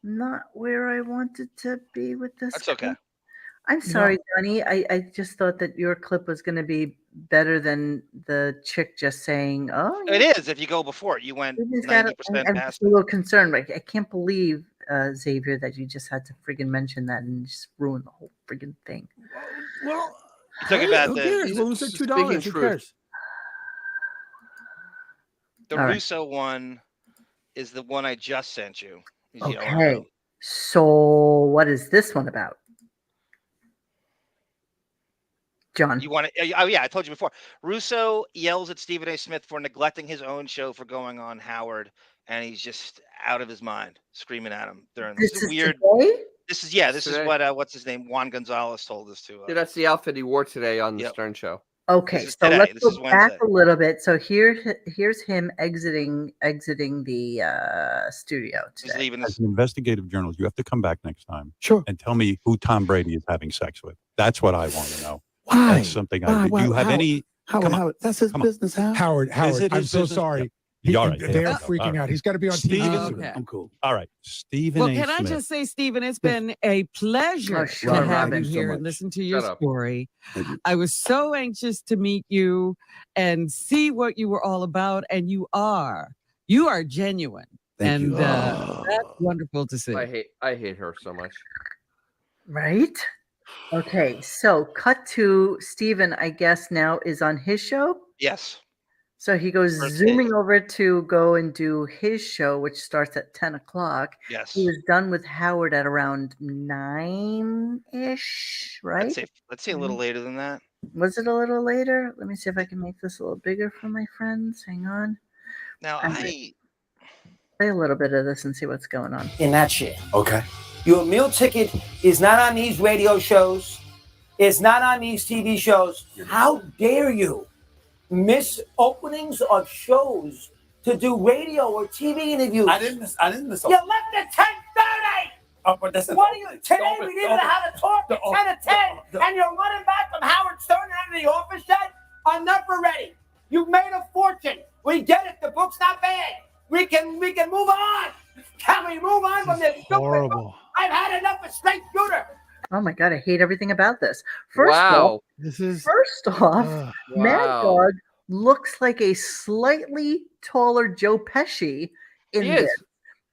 S1: not where I wanted to be with this.
S5: That's okay.
S1: I'm sorry, Johnny. I just thought that your clip was going to be better than the chick just saying, "Oh,
S5: It is. If you go before it, you went
S1: Stephen's got it."
S5: 90%
S1: I'm
S5: past
S1: just a little concerned. Like, I can't believe, Xavier, that you just had to friggin' mention that and just ruin the whole friggin' thing.
S2: Well,
S5: You talking about
S2: who
S5: the
S2: cares? We'll lose
S3: Speaking
S2: $2. Who
S3: truth.
S2: cares?
S5: the
S1: All right.
S5: Russo one is the one I just sent you. He's yelling at
S1: Okay.
S5: him.
S1: So what is this one about? John.
S5: You want to? Oh yeah, I told you before. Russo yells at Stephen A. Smith for neglecting his own show for going on Howard, and he's just out of his mind, screaming at him during this.
S1: This
S5: Is
S1: is
S5: weird.
S1: today?
S5: This is
S3: today.
S5: what what's his name? Juan Gonzalez told us to.
S3: Yeah, that's the outfit he wore today on the
S5: Yep.
S3: Stern Show.
S1: Okay,
S5: This is
S1: so
S5: today.
S1: let's
S5: This
S1: go
S5: is
S1: back
S5: Wednesday.
S1: a little bit. So here's him exiting the studio
S5: He's
S1: today.
S5: leaving
S6: As
S5: this.
S6: an investigative journalist, you have to come back next time
S2: Sure.
S6: and tell me who Tom Brady is having sex with. That's what I want to know.
S2: Why?
S6: That's something I. Do you have any? Come on.
S2: Howard, that's his
S6: Come on.
S2: business, Howard.
S11: Howard,
S6: it
S11: I'm
S6: his
S11: so
S6: business?
S11: sorry.
S6: Yeah. All right.
S11: They're
S6: Yeah.
S11: freaking
S6: All right.
S11: out. He's got to be on TV.
S6: Steven-
S4: Okay.
S2: I'm cool.
S6: All right, Stephen
S4: Well,
S6: A.
S4: can I
S6: Smith.
S4: just say, Stephen, it's been a pleasure
S1: shut
S4: to
S1: up.
S4: have
S1: Thank
S4: you
S2: you so
S4: here and
S2: much.
S4: listen to your
S3: Shut up.
S4: story.
S2: Thank you.
S4: I was so anxious to meet you and see what you were all about, and you are genuine,
S2: Thank
S4: and
S2: you.
S4: that's wonderful to see.
S3: I hate her so much.
S1: Right? Okay, so cut to Stephen, I guess now is on his show.
S5: Yes.
S1: So he goes
S5: First
S1: zooming
S5: take.
S1: over to go and do his show, which starts at 10 o'clock.
S5: Yes.
S1: He was done with Howard at around 9-ish, right?
S5: Let's say a little later than that.
S1: Was it a little later? Let me see if I can make this a little bigger for my friends. Hang on.
S5: Now
S1: Play a little bit of this and see what's going on.
S13: In that shit.
S11: Okay.
S13: Your meal ticket is not on these radio shows. It's not on these TV shows. How dare you miss openings of shows to do radio or TV interviews?
S11: I didn't miss.
S13: You left at 10:30.
S11: Oh, but that's
S13: What are you today? We didn't know how to talk at 10 to 10, and you're running back from Howard Stern out of the office yet? Enough already. You've made a fortune. We get it. The book's not bad. We can move on. Can we move on from this stupid
S2: Horrible.
S13: book? I've had enough of straight shooter.
S1: Oh my God, I hate everything about this. First
S3: Wow.
S1: off, Mad
S3: Wow.
S1: Dog looks like a slightly taller Joe Pesci in
S3: He
S1: this.
S3: is.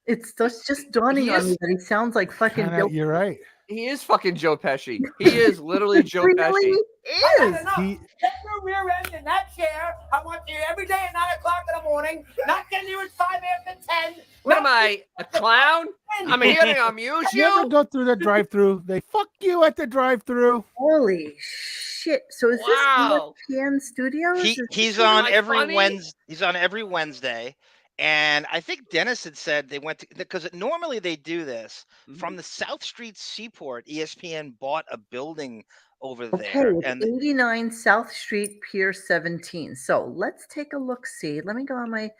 S1: It's just dawning
S3: He
S1: on
S3: is.
S1: me that he sounds like fucking
S2: Kinda,
S1: Joe.
S2: you're right.
S3: He is fucking Joe Pesci. He is literally Joe
S1: Really
S3: Pesci.
S13: I've had
S1: is.
S13: enough.
S2: He-
S13: Get your rear end in that chair. I want you every day at 9 o'clock in the morning. Not getting you at 5 after 10.
S3: What am I, a clown? I'm here to amuse
S2: You ever
S3: you?
S2: go through the drive-through? They fuck you at the drive-through.
S1: Holy shit! So is
S3: Wow.
S1: this ESPN Studios?
S5: He's
S3: Am
S5: on
S3: I
S5: every
S3: funny?
S5: Wednesday. He's on every Wednesday, and I think Dennis had said they went to because normally they do this from the South Street Seaport. ESPN bought a building over
S1: Okay,
S5: there,
S1: it's
S5: and
S1: 89 South Street, Pier 17. So let's take a look. See, let me go on my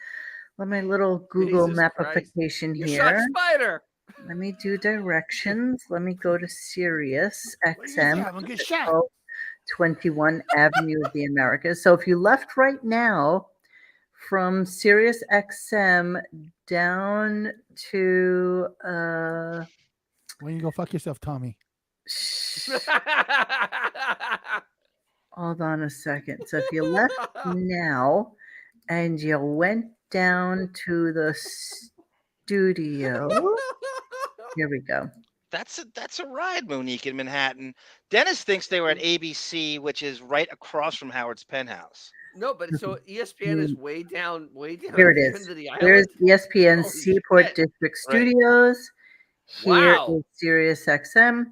S1: little Google
S3: Jesus Christ.
S1: mapification
S3: You shot
S1: here.
S3: Spider.
S1: Let me do directions. Let me go to Sirius XM.
S2: I'm gonna get shot.
S1: 21 Avenue of the Americas. So if you left right now from Sirius XM down to
S2: Why don't you go fuck yourself, Tommy?
S1: hold on a second. So if you left now and you went down to the studio, here we go.
S5: that's a ride, Monique, in Manhattan. Dennis thinks they were at ABC, which is right across from Howard's penthouse.
S3: No, but so ESPN is way down.
S1: Here
S3: at
S1: it
S3: the
S1: is.
S3: end of the
S1: There's
S3: island.
S1: ESPN
S3: Holy
S1: Seaport
S3: shit.
S1: District
S3: Right.
S1: Studios. Here
S3: Wow.
S1: is Sirius XM.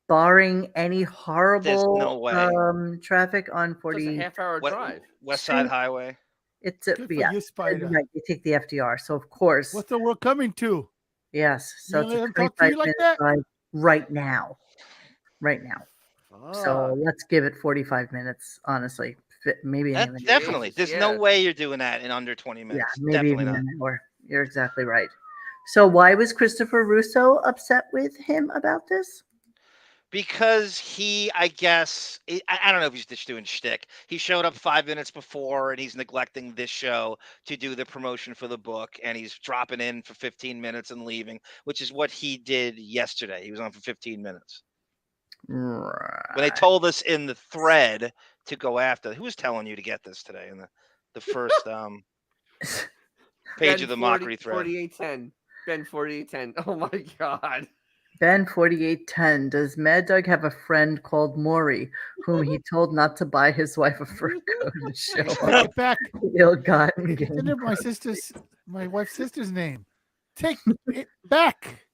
S1: Barring any horrible
S5: no way.
S1: traffic on
S3: It's
S1: 40.
S3: a half-hour drive.
S5: West Side Highway.
S1: It's a
S2: Good for
S1: yeah.
S2: you, Spider.
S1: Right, you take the FDR. So of course,
S2: What's the world coming to?
S1: yes. So
S2: You
S1: it's
S2: let
S1: a
S2: him talk to
S1: 25
S2: you like
S1: minute
S2: that?
S1: drive right now. Right now. So let's give it 45 minutes. Honestly, maybe
S5: That
S1: even
S5: definitely. There's no
S3: yeah.
S5: way you're doing that in under 20
S1: yeah,
S5: minutes.
S1: maybe
S5: Definitely
S1: even
S5: not.
S1: an hour. You're exactly right. So why was Christopher Russo upset with him about this?
S5: Because he, I guess, I don't know if he's just doing shtick. He showed up 5 minutes before, and he's neglecting this show to do the promotion for the book, and he's dropping in for 15 minutes and leaving, which is what he did yesterday. He was on for 15 minutes.
S1: Right.
S5: When they told us in the thread to go after, who was telling you to get this today in the first page of the mockery thread?
S3: 4810. Ben 4810. Oh my God.
S1: Ben 4810. Does Mad Dog have a friend called Maury, whom he told not to buy his wife a fur coat and show
S2: Take
S1: up?
S2: it back.
S1: Ill-gotten
S2: It's
S1: gain.
S2: under my wife's sister's name. Take it back.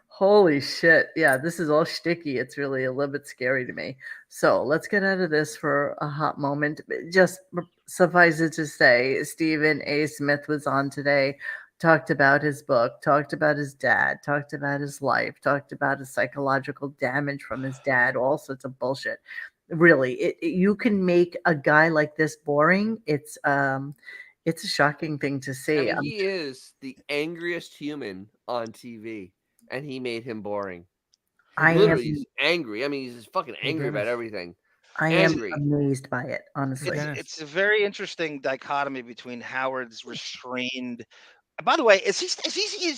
S1: Holy shit. Yeah, this is all shticky. It's really a little bit scary to me. So let's get out of this for a hot moment. Just suffice it to say, Stephen A. Smith was on today, talked about his book, talked about his dad, talked about his life, talked about his psychological damage from his dad, all sorts of bullshit. Really, you can make a guy like this boring. It's a shocking thing to see.
S3: I mean, he is the angriest human on TV, and he made him boring. Literally, he's angry. I mean, he's just fucking angry about everything.
S1: I
S3: Angry.
S1: am amazed by it, honestly.
S5: It's a very interesting dichotomy between Howard's restrained. By the way, is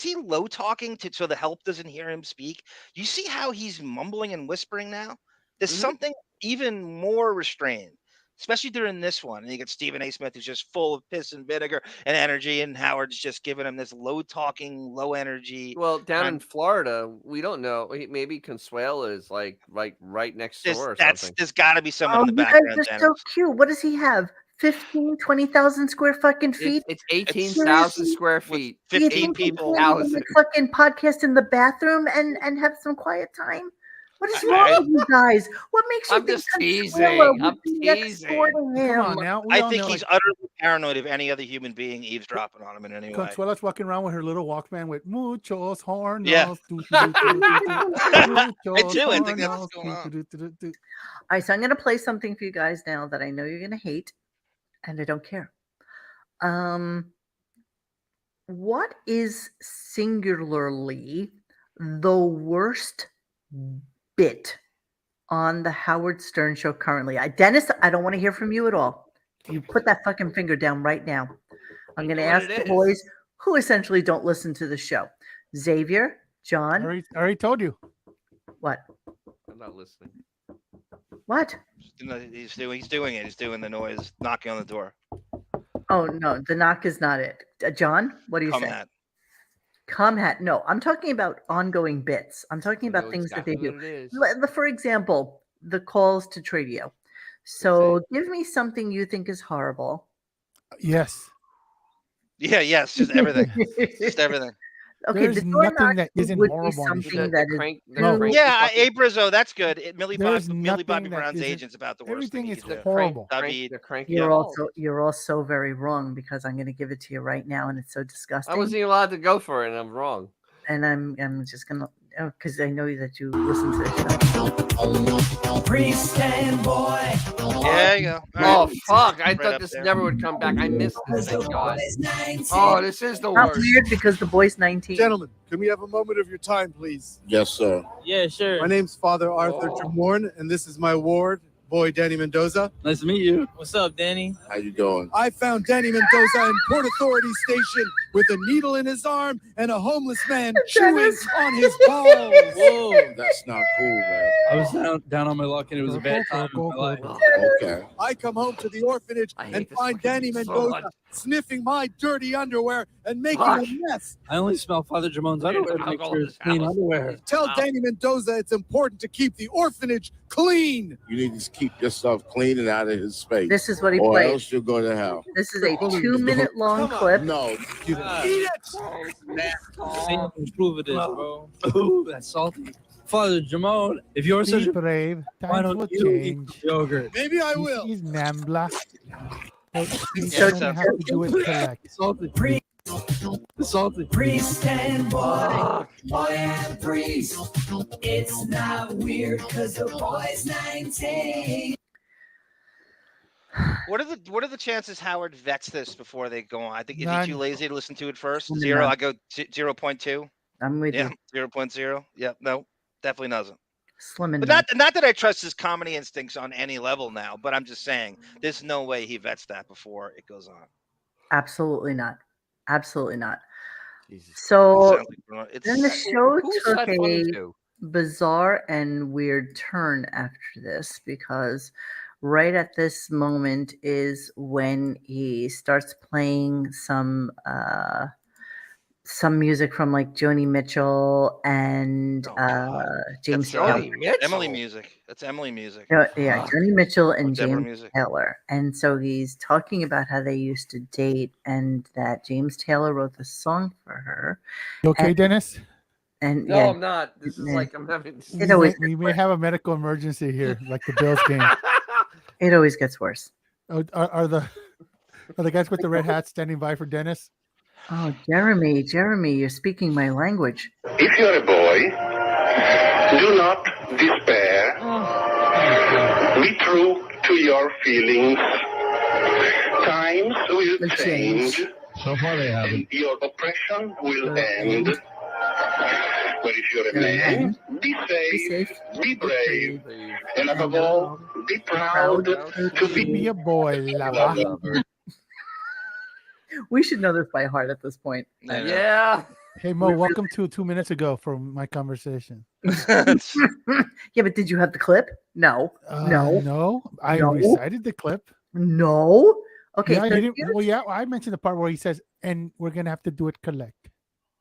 S5: he low talking so the help doesn't hear him speak? You see how he's mumbling and whispering now? There's something even more restrained, especially during this one. And you got Stephen A. Smith, who's just full of piss and vinegar and energy, and Howard's just giving him this low talking, low energy.
S3: Well, down in Florida, we don't know. Maybe Consuela is like right next door or something.
S5: There's got to be someone
S1: Oh,
S5: in the
S1: you
S5: background.
S1: guys are so cute. What does he have? 15, 20,000 square fucking feet?
S3: It's 18,000 square feet.
S5: 15 people.
S1: Like fucking podcast in the bathroom and have some quiet time? What is wrong with you guys? What makes you
S3: I'm
S1: think
S3: just
S1: Consuela
S3: teasing.
S1: would
S3: I'm
S1: be next door to him?
S2: Come on now.
S5: I think he's utterly paranoid of any other human being eavesdropping on him in any way.
S2: Consuela's walking around with her little Walkman with muchos hornos.
S5: Yeah.
S2: I
S5: do. I think that's what's going on.
S1: All right, so I'm going to play something for you guys now that I know you're going to hate, and I don't care. What is singularly the worst bit on the Howard Stern show currently? Dennis, I don't want to hear from you at all. You put that fucking finger down right now. I'm going to ask the boys who essentially don't listen to the show. Xavier, John.
S2: I already told you.
S3: I'm not listening.
S1: What?
S5: He's doing it. He's doing the noise, knocking on the door.
S1: Oh, no, the knock is not it. John, what do you say? Comhat. No, I'm talking about ongoing bits. I'm talking about things that they do. For example, the calls to Tradio. So give me something you think is horrible.
S2: Yes.
S5: Yeah, yes, just everything. Just everything.
S1: Okay,
S2: there's nothing that isn't horrible.
S1: Something that is
S5: yeah, Abrazo, that's good. Millie
S2: There's
S5: Bobby
S2: nothing
S5: Brown's
S2: that isn't-
S5: agent's about the worst
S2: everything
S5: thing
S2: is
S5: he can do.
S2: horrible.
S1: You're also very wrong, because I'm going to give it to you right now, and it's so disgusting.
S3: I wasn't even allowed to go for it, and I'm wrong.
S1: And I'm just going to, because I know that you listen to the show.
S13: Priest and boy.
S5: There you go.
S3: Oh,
S5: Right.
S3: fuck. I
S5: Right
S3: thought
S5: up
S3: this
S5: there.
S3: never would come back. I missed this. Thank God. Oh, this is the
S1: Not
S3: worst.
S1: weird because the boy's 19.
S14: Gentlemen, can we have a moment of your time, please?
S15: Yes, sir.
S14: Yeah, sure. My name's Father Arthur Jamorn, and this is my ward, boy Danny Mendoza.
S16: Nice to meet you. What's up, Danny?
S15: How you doing?
S14: I found Danny Mendoza in Port Authority Station with a needle in his arm and a homeless man chewing on his balls.
S16: Whoa.
S15: That's not cool, man.
S16: I was down on my luck, and it was a bad time in my life.
S15: Okay.
S14: I come home to the orphanage and find Danny Mendoza sniffing my dirty underwear and making a mess.
S16: I only smell Father Jamon's underwear to make sure it's clean underwear.
S14: Tell Danny Mendoza it's important to keep the orphanage clean.
S15: You need to keep yourself clean and out of his space.
S1: This is what he
S15: or
S1: played.
S15: else you'll go to hell.
S1: This is a 2-minute long clip.
S15: No.
S14: Eat it!
S16: Prove it is, bro. Ooh, that's salty. Father Jamon, if you're such a
S2: brave,
S16: why
S2: times will
S16: don't you eat
S2: change.
S16: yogurt?
S14: Maybe I will.
S2: He's Nambla. He's
S5: Yeah,
S2: gonna have to do it correct.
S16: Salty. Salty.
S13: Priest and boy and priest. It's not weird because the boy's 19.
S5: What are the chances Howard vets this before they go on? I think if
S2: None.
S5: you're too lazy to listen to it first,
S1: None.
S5: zero. I go 0.2.
S1: I'm with
S5: Yeah,
S1: you.
S5: 0.0. Yeah, no, definitely doesn't.
S1: Slim and
S5: But not that I trust his comedy instincts on any level now, but I'm just saying there's no way he vets that before it goes on.
S1: Absolutely not. Absolutely not.
S3: Jesus
S1: So
S5: Sounds like
S1: then the
S5: it's
S1: show
S3: who's
S1: took
S3: that funny
S1: a
S3: to?
S1: bizarre and weird turn after this because right at this moment is when he starts playing some music from like Joni Mitchell and James
S5: that's
S1: Taylor.
S5: Emily music. That's Emily music.
S1: Yeah, Joni Mitchell and
S5: Deborah
S1: James
S5: music.
S1: Taylor. And so he's talking about how they used to date and that James Taylor wrote the song for her.
S2: You okay,
S1: And-
S2: Dennis?
S1: And
S3: No,
S1: yeah,
S3: I'm not. This is like I'm having.
S2: We may have a medical emergency here, like the Bills game.
S1: It always gets worse.
S2: Oh, are the guys with the red hats standing by for Dennis?
S1: Oh, Jeremy, you're speaking my language.
S17: If you're a boy, do not despair. Be true to your feelings. Times will change.
S16: So far they haven't.
S17: Your oppression will end. But if you're a man, be safe, be brave, and above all, be proud to
S2: Be a boy, lover.
S1: We should know this by heart at this point.
S3: Yeah.
S2: Hey Mo, welcome to 2 minutes ago from my conversation.
S1: Yeah, but did you have the clip? No.
S2: No. I
S1: No.
S2: recited the clip.
S1: No. Okay.
S2: Yeah,
S1: so
S2: you didn't, well, yeah, I mentioned the part where he says, and we're gonna have to do it collect.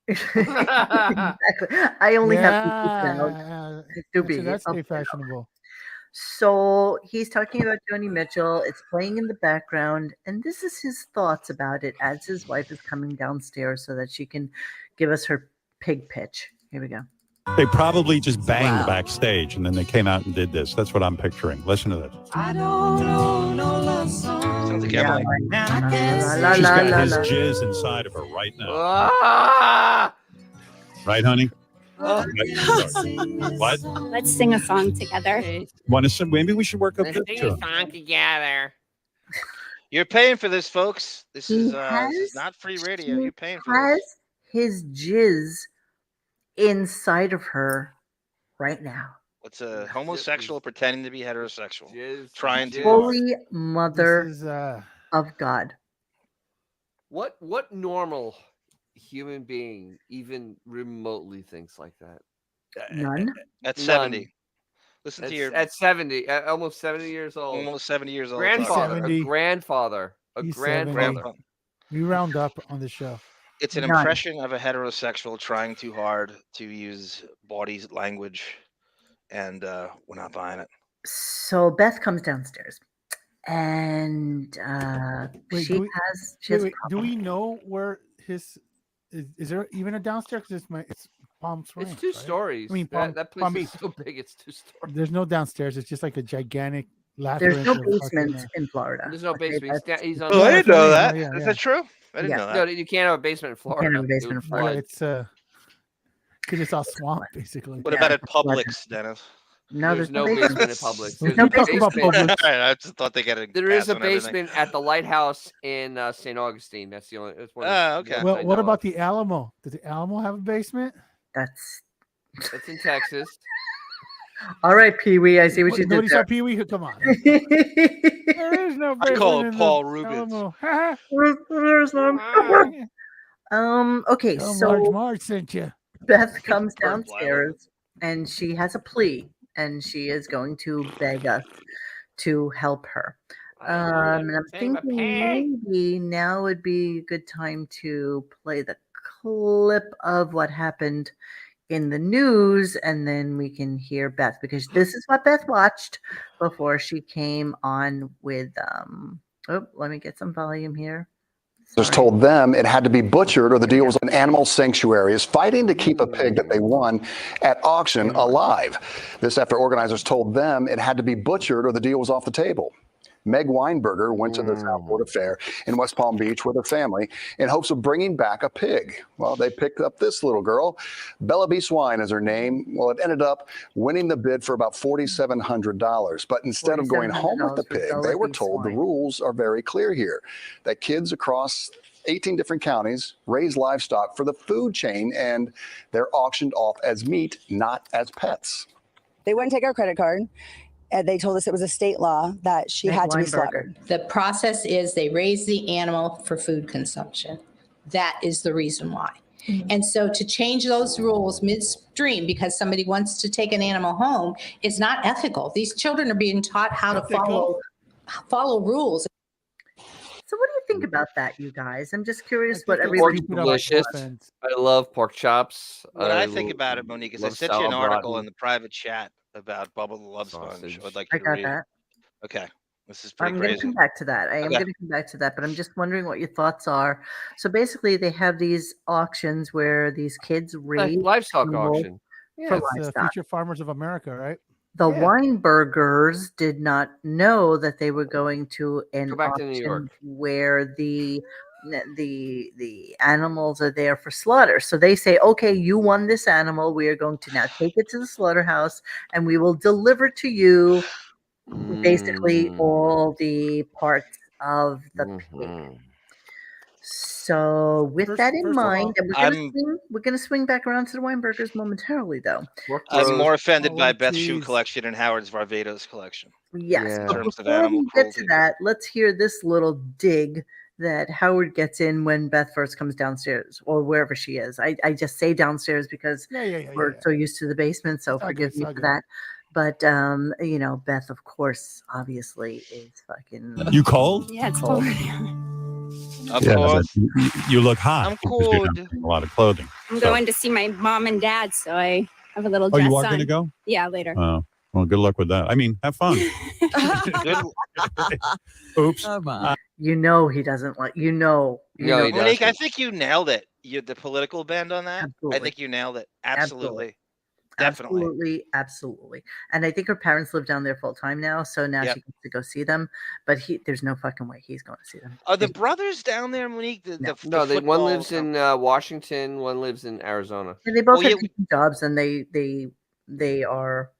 S1: Exactly. I only have to
S2: So that's stay fashionable.
S1: So he's talking about Joni Mitchell. It's playing in the background, and this is his thoughts about it as his wife is coming downstairs so that she can give us her pig pitch. Here we go.
S6: They probably just banged backstage and then they came out and did this. That's what I'm picturing. Listen to this.
S13: I don't know no love song.
S5: Sounds like Emily.
S6: She's got his jizz inside of her right now. Right, honey? What?
S18: Let's sing a song together.
S6: Want to sing? Maybe we should work up
S3: Let's
S6: this
S3: sing a
S6: tune.
S3: song together.
S5: You're paying for this, folks. This is
S1: has-
S5: not free radio.
S1: He
S5: You're paying for
S1: has
S5: this.
S1: his jizz inside of her right now.
S5: It's a homosexual pretending to be heterosexual, trying to.
S1: Holy Mother
S2: This is,
S1: of God.
S3: What normal human being even remotely thinks like that?
S1: None.
S5: At
S3: None.
S5: 70. Listen to your.
S3: At 70, almost 70 years old.
S5: Almost 70 years old.
S3: Grandfather,
S2: 70.
S3: a grandfather, a
S2: He's
S3: grandfather.
S2: 70. We round up on the show.
S5: It's an
S1: None.
S5: impression of a heterosexual trying too hard to use body language, and we're not buying it.
S1: So Beth comes downstairs, and
S2: Wait,
S1: she
S2: do we-
S1: has.
S2: Wait, do we know where his is there even a downstairs? Because it's Palm Springs.
S3: It's two
S2: right?
S3: stories.
S2: I mean,
S3: that
S2: Palm
S3: place is
S2: Beach.
S3: so big, it's two stories.
S2: There's no downstairs. It's just like a gigantic
S1: There's
S2: labyrinth.
S1: no
S2: of fucking,
S1: basement in Florida.
S3: There's no
S1: Okay,
S3: basement.
S1: that's-
S3: He's on.
S5: Oh, I
S2: Yeah,
S5: didn't know
S2: that's
S5: that.
S2: what I mean.
S5: Is
S2: Yeah,
S5: that true? I didn't
S1: Yeah.
S5: know that.
S3: No, you can't have a basement in Florida.
S1: have a basement
S3: It
S1: in
S3: would
S1: Florida.
S3: flood.
S2: It's because it's all swamp basically.
S5: What
S1: Yeah,
S5: about at
S1: it's flooded.
S5: Publix, Dennis?
S1: No,
S3: There's no basement in Publix.
S2: We
S3: There's
S1: no
S3: a
S2: can talk about
S3: basement.
S2: Publix.
S5: I just thought they got a.
S3: There is
S5: pass
S3: a
S5: on everything.
S3: basement at the lighthouse in St. Augustine. That's the only. That's one of the
S5: Okay.
S3: ones
S2: Well,
S3: I
S2: what
S3: know
S2: about
S3: of.
S2: the Alamo? Does the Alamo have a basement?
S1: That's
S3: That's in Texas.
S1: all right, Pee Wee. I see what you did
S2: Nobody saw
S1: there.
S2: Pee Wee. Come on. There is no
S5: I
S2: basement
S5: call
S2: in
S5: it
S2: the
S5: Paul Rubens.
S2: Alamo.
S1: There's none. Okay,
S2: Oh,
S1: so
S2: Marge sent you.
S1: Beth comes
S5: Poor
S1: downstairs and she has a plea and she is going to beg us to help her. And I'm thinking maybe now would be a good time to play the clip of what happened in the news and then we can hear Beth because this is what Beth watched before she came on with let me get some volume here.
S19: Just told them it had to be butchered or the deal was an animal sanctuary is fighting to keep a pig that they won at auction alive. This after organizers told them it had to be butchered or the deal was off the table. Meg Weinberger went to the South Florida Fair in West Palm Beach with her family in hopes of bringing back a pig. Well, they picked up this little girl. Bella B. Swine is her name. Well, it ended up winning the bid for about $4,700. But instead of going home with the
S1: $4,700
S19: pig,
S1: for
S19: they
S1: Bella
S19: were
S1: B.
S19: told the
S1: Swine.
S19: rules are very clear here, that kids across 18 different counties raise livestock for the food chain, and they're auctioned off as meat, not as pets.
S20: They wouldn't take our credit card. And they told us it was a state law that she had to be slaughtered.
S21: The process is they raise the animal for food consumption. That is the reason why. And so to change those rules midstream because somebody wants to take an animal home is not ethical. These children are being taught how to follow rules.
S1: So what do you think about that, you guys? I'm just curious what
S3: Pork's
S1: everybody
S3: delicious. I love pork chops.
S5: What I think about it, Monique, is I
S3: love
S5: sent you an
S3: sauerbraten.
S5: article in the private chat about Bubble the Love Sponge. I would like
S1: I
S5: you to
S1: got
S5: read
S1: that.
S5: it. Okay. This is pretty
S1: I'm going to
S5: crazy.
S1: come back to that. I am
S5: Okay.
S1: going to come back to that, but I'm just wondering what your thoughts are. So basically, they have these auctions where these kids raise
S3: livestock
S1: animals
S3: auction.
S1: for
S2: Yes,
S1: livestock.
S2: Future Farmers of America, right?
S1: The Weinbergers did not know that they were going to an
S3: Go back to New
S1: auction
S3: York.
S1: where the animals are there for slaughter. So they say, okay, you won this animal. We are going to now take it to the slaughterhouse and we will deliver to you basically all the parts of the pig. So with that in mind, and we're gonna swing back around to the Weinbergers momentarily, though.
S5: I'm more offended by Beth's shoe collection and Howard's Varvatos collection.
S1: Yes,
S5: In
S1: but
S5: terms of
S1: before
S5: animal
S1: we get to
S5: cruelty.
S1: that, let's hear this little dig that Howard gets in when Beth first comes downstairs or wherever she is. I just say downstairs because we're so used to the basement, so forgive me for that. But you know, Beth, of course, obviously is fucking.
S6: You cold?
S18: Yeah, it's
S1: cold.
S5: Of
S6: Yeah,
S5: course.
S6: you look hot.
S5: I'm
S6: because you're not
S5: cold.
S6: wearing a lot of clothing.
S18: I'm
S6: So-
S18: going to see my mom and dad, so I have a little
S6: Oh,
S18: dress
S6: you are
S18: on.
S6: going to go?
S18: Yeah, later.
S6: Oh, well, good luck with that. I mean, have fun. Oops.
S1: You know he doesn't like. You know.
S5: Monique, I think you nailed it. You the political bend on that.
S1: Absolutely.
S5: I think you nailed it. Absolutely. Definitely.
S1: Absolutely. And I think her parents live down there full time now, so now
S5: Yep.
S1: she gets to go see them. But there's no fucking way he's going to see them.
S5: Are the brothers down there, Monique?
S3: No, one
S5: football-
S3: lives in Washington, one lives in Arizona.
S1: And they both
S5: Well,
S1: have
S5: yeah,
S1: decent jobs, and they are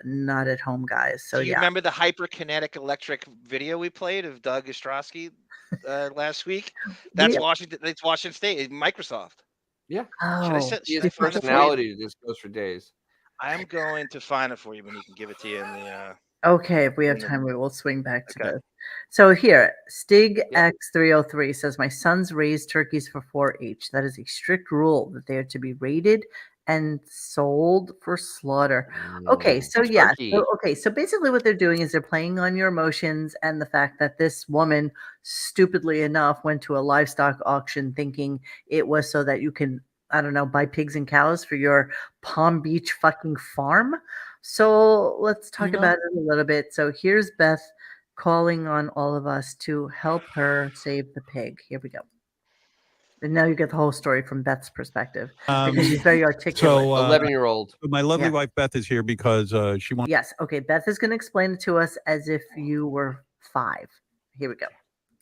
S1: not at home guys. So
S5: Do you
S1: yeah.
S5: remember the hyperkinetic electric video we played of Doug Ostrowski last week? That's Washington. It's Washington State. Microsoft.
S3: Yeah.
S5: Should I
S1: Oh,
S5: send?
S3: His
S5: Should I find it for you?
S3: personality just goes for days.
S5: I'm going to find it for you, Monique, and give it to you in the.
S1: Okay, if we have
S5: in the-
S1: time, we will swing back to
S5: Okay.
S1: this. So here, Stig X303 says, my sons raised turkeys for 4-H. That is a strict rule that they are to be rated and sold for slaughter. Okay, so yeah.
S3: turkey.
S1: So basically what they're doing is they're playing on your emotions and the fact that this woman, stupidly enough, went to a livestock auction thinking it was so that you can, I don't know, buy pigs and cows for your Palm Beach fucking farm. So let's talk about it a little bit. So here's Beth calling on all of us to help her save the pig. Here we go. And now you get the whole story from Beth's perspective because she's very articulate.
S6: So,
S3: 11-year-old.
S6: My lovely
S1: Yeah.
S6: wife Beth is here because she wants.
S1: Yes. Okay. Beth is going to explain it to us as if you were 5. Here we go.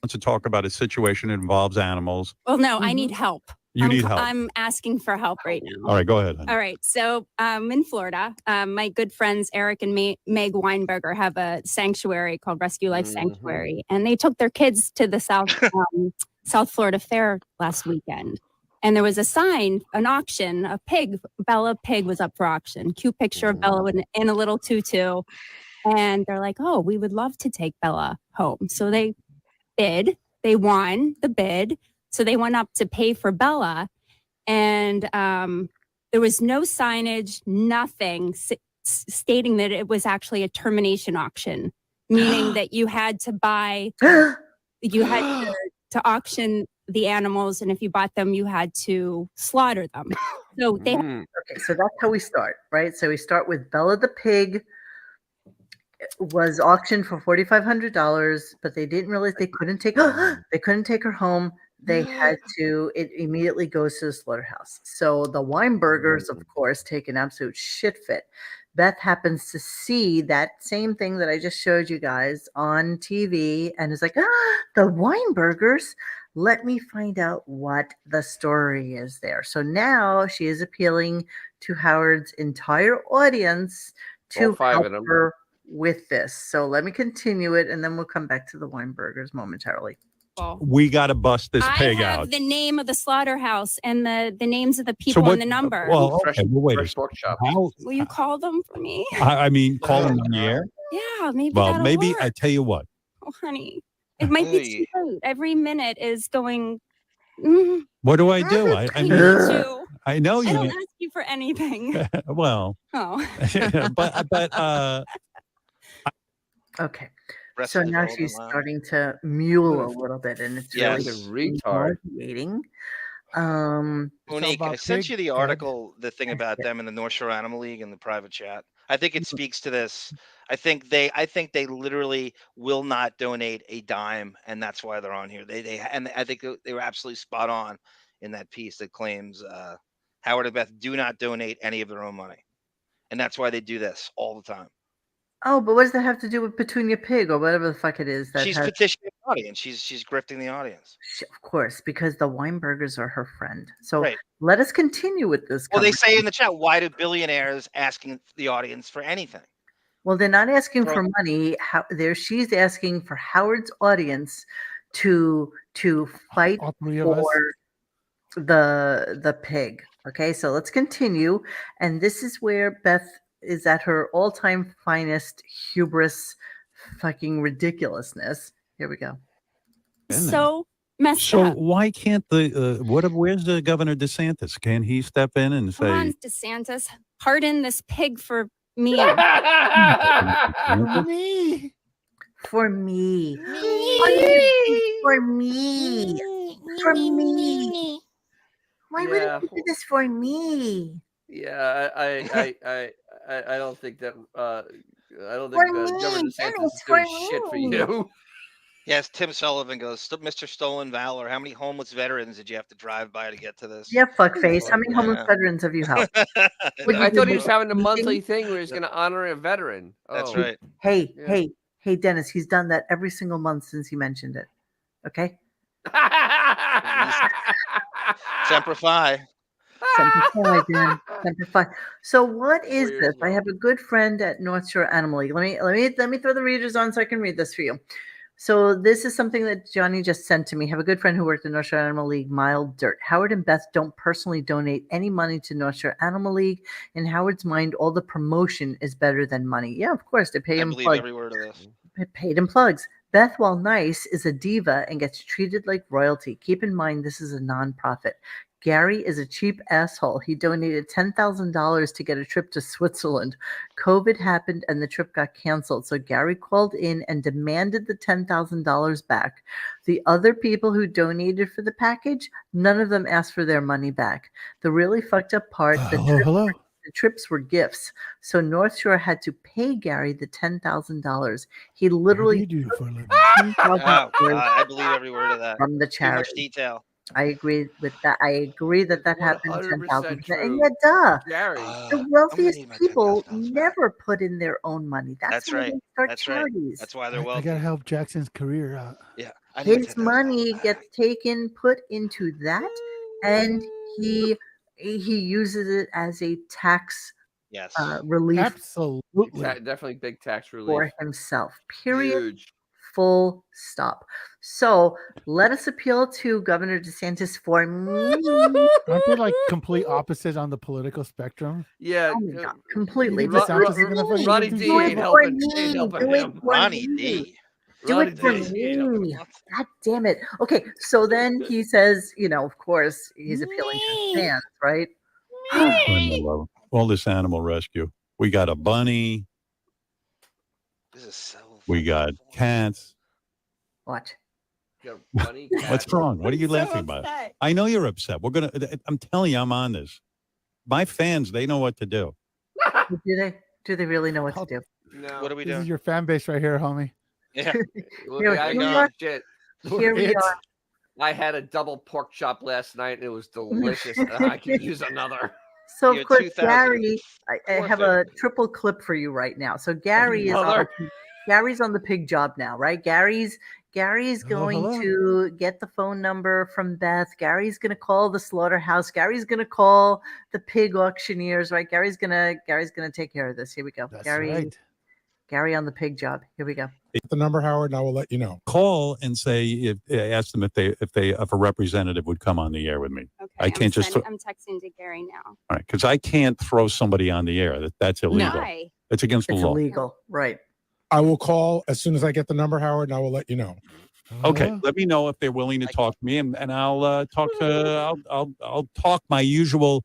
S6: Wants to talk about a situation that involves animals.
S18: Well, no, I need help.
S6: You need help.
S18: I'm asking for help right now.
S6: All right, go ahead. honey.
S18: All right. So in Florida, my good friends Eric and Meg Weinberger have a sanctuary called Rescue Life Sanctuary. And they took their kids to the South Florida Fair last weekend. And there was a sign, an auction, a pig, Bella pig was up for auction. Cute picture of Bella in a little tutu. And they're like, oh, we would love to take Bella home. So they bid, they won the bid. So they went up to pay for Bella, and there was no signage, nothing stating that it was actually a termination auction, meaning that you had to buy, you had to auction the animals, and if you bought them, you had to slaughter them. So they.
S1: Okay, so that's how we start, right? So we start with Bella the pig. Was auctioned for $4,500, but they didn't realize they couldn't take her home. They had to. It immediately goes to the slaughterhouse. So the Weinbergers, of course, take an absolute shit fit. Beth happens to see that same thing that I just showed you guys on TV, and is like, the Weinbergers. Let me find out what the story is there. So now she is appealing to Howard's entire audience to
S3: All 5
S1: help
S3: of them.
S1: her with this. So let me continue it, and then we'll come back to the Weinbergers momentarily.
S18: wonderful.
S6: We got to bust this
S18: I
S6: pig
S18: have
S6: out.
S18: the name of the slaughterhouse and the names of the
S6: So
S18: people
S6: what?
S18: and the number.
S6: Well, okay, well, wait a
S3: fresh pork
S6: second.
S3: chops.
S6: How?
S18: Will you call them for me?
S6: I mean, call them on the air.
S18: Yeah, maybe
S6: Well,
S18: that'll
S6: maybe
S18: work.
S6: I tell you what.
S18: Oh, honey, it might be too late. Every minute is going. Mm,
S6: What do I do? I
S18: I need
S6: mean,
S18: you.
S6: I know
S18: I
S6: you.
S18: don't ask you for anything.
S6: Well,
S18: Oh.
S6: but
S1: Okay.
S5: Rest
S1: So
S5: of the
S1: now
S5: golden
S1: she's
S5: line.
S1: starting to mule a little bit, and it's
S5: Yes.
S1: really
S3: Retard.
S1: nauseating.
S5: Monique, I
S2: about
S5: sent
S2: pig,
S5: you the
S2: Ted.
S5: article, the thing about them in the North Shore Animal League in the private chat. I think it speaks to this. I think they literally will not donate a dime, and that's why they're on here. And I think they were absolutely spot on in that piece that claims Howard and Beth do not donate any of their own money, and that's why they do this all the time.
S1: Oh, but what does that have to do with Petunia Pig or whatever the fuck it is that
S5: She's
S1: has?
S5: petitioning the audience. She's grifting the audience.
S1: Of course, because the Weinbergers are her friend. So
S5: Right.
S1: let us continue with this.
S5: Well, they say
S1: conversation.
S5: in the chat, why do billionaires asking the audience for anything?
S1: Well, they're not asking
S5: Throw-
S1: for money. She's asking for Howard's audience to fight
S2: All three of us.
S1: for the pig. Okay, so let's continue. And this is where Beth is at her all-time finest hubris, fucking ridiculousness. Here we go.
S18: So messed
S6: so
S18: up.
S6: why can't where's the Governor DeSantis? Can he step in and
S18: Come on,
S6: say,
S18: DeSantis, pardon this pig for me.
S2: Me.
S1: For me. For me. For me. Why
S3: Yeah.
S1: wouldn't you do this for me?
S3: Yeah, I don't think that I don't
S1: For
S3: think
S1: me,
S3: Governor DeSantis
S1: Dennis,
S3: is doing
S1: for
S3: shit for
S1: me.
S3: you.
S5: Yes, Tim Sullivan goes, Mr. Stolen Valor, how many homeless veterans did you have to drive by to get to this?
S1: Yeah, fuckface. How many
S5: I
S1: homeless
S5: know.
S1: veterans have you helped? What'd you
S3: I
S1: do,
S3: thought he was
S1: make
S3: having a
S1: meeting?
S3: monthly thing where he's going to honor a veteran.
S5: That's
S3: Oh.
S5: right.
S1: Hey,
S3: Yeah.
S1: hey, Dennis, he's done that every single month since he mentioned it. Okay?
S5: Semper Fi.
S1: Semper Fi, Dan. Semper Fi. So what is
S3: 4 years
S1: this? I
S3: ago.
S1: have a good friend at North Shore Animal League. Let me throw the readers on so I can read this for you. So this is something that Johnny just sent to me. Have a good friend who worked at North Shore Animal League, Mild Dirt. Howard and Beth don't personally donate any money to North Shore Animal League. In Howard's mind, all the promotion is better than money. Yeah, of course, they pay
S5: I
S1: him
S5: believe
S1: plugs.
S5: every word of this.
S1: Paid in plugs. Beth, while nice, is a diva and gets treated like royalty. Keep in mind, this is a nonprofit. Gary is a cheap asshole. He donated $10,000 to get a trip to Switzerland. COVID happened and the trip got canceled. So Gary called in and demanded the $10,000 back. The other people who donated for the package, none of them asked for their money back. The really fucked up part, the trips were gifts. So North Shore had to pay Gary the $10,000. He literally
S2: do for a living?
S1: took
S5: Oh,
S1: $10,000
S5: God, I believe every word of that.
S1: from the
S5: Too much
S1: charity.
S5: detail.
S1: I agree with that. I agree that happened
S3: 100%
S1: 10,000%.
S3: true.
S1: And yet, duh.
S3: Gary.
S1: The wealthiest people never put in their own money. That's why
S5: right.
S1: they start
S5: That's right.
S1: charities.
S5: That's why they're
S2: I
S5: wealthy.
S2: gotta help Jackson's career out.
S5: Yeah. I need
S1: His money gets taken, put into that, and he uses it as a tax
S5: Yes.
S1: relief
S2: Absolutely.
S3: Definitely big tax relief.
S1: for himself. Period.
S3: Huge.
S1: Full stop. So let us appeal to Governor DeSantis for me.
S2: Aren't they like complete opposites on the political spectrum?
S3: Yeah.
S1: Oh my God, completely.
S2: You think DeSantis is gonna fucking
S3: Ronnie
S2: do
S3: D
S2: shit?
S3: ain't helping. Ain't helping
S1: Do it
S3: him.
S1: for
S5: Ronnie
S1: me.
S5: D.
S1: Do
S3: Ronnie
S1: it for
S3: D ain't helping
S1: me.
S3: him.
S1: God damn it. Okay, so then he says, of course, he's appealing to his fans, right?
S6: all this animal rescue? We got a bunny.
S5: This is so.
S6: We got cats.
S1: What?
S6: What's wrong? What are you laughing about? I know you're upset. I'm telling you, I'm on this. My fans, they know what to do.
S1: Do they? Do they really know what to do?
S3: No.
S5: What are we
S2: This
S5: doing?
S2: is your fan base right here, homie.
S5: Yeah.
S3: Shit.
S1: Here we are.
S3: I had a double pork chop last night and it was delicious. And I could use another.
S1: So
S5: You're
S1: of course,
S5: 2000.
S1: Gary, I have a triple clip for you right now. So Gary is Gary's on the pig job now, right? Gary's going to get the phone number from Beth. Gary's going to call the slaughterhouse. Gary's going to call the pig auctioneers, right? Gary's going to take care of this. Here we go.
S2: That's
S1: Gary,
S2: right.
S1: Gary on the pig job. Here we go.
S14: The number, Howard, and I will let you know.
S6: Call and say ask them if a representative would come on the air with me.
S18: Okay,
S6: I can't
S18: I'm texting to Gary now.
S6: all right, because I can't throw somebody on the air. That's illegal.
S18: Why?
S6: It's against the
S1: It's
S6: law.
S1: illegal, right?
S14: I will call as soon as I get the number, Howard, and I will let you know.
S6: Okay, let me know if they're willing to talk to me, and I'll talk to I'll talk my usual.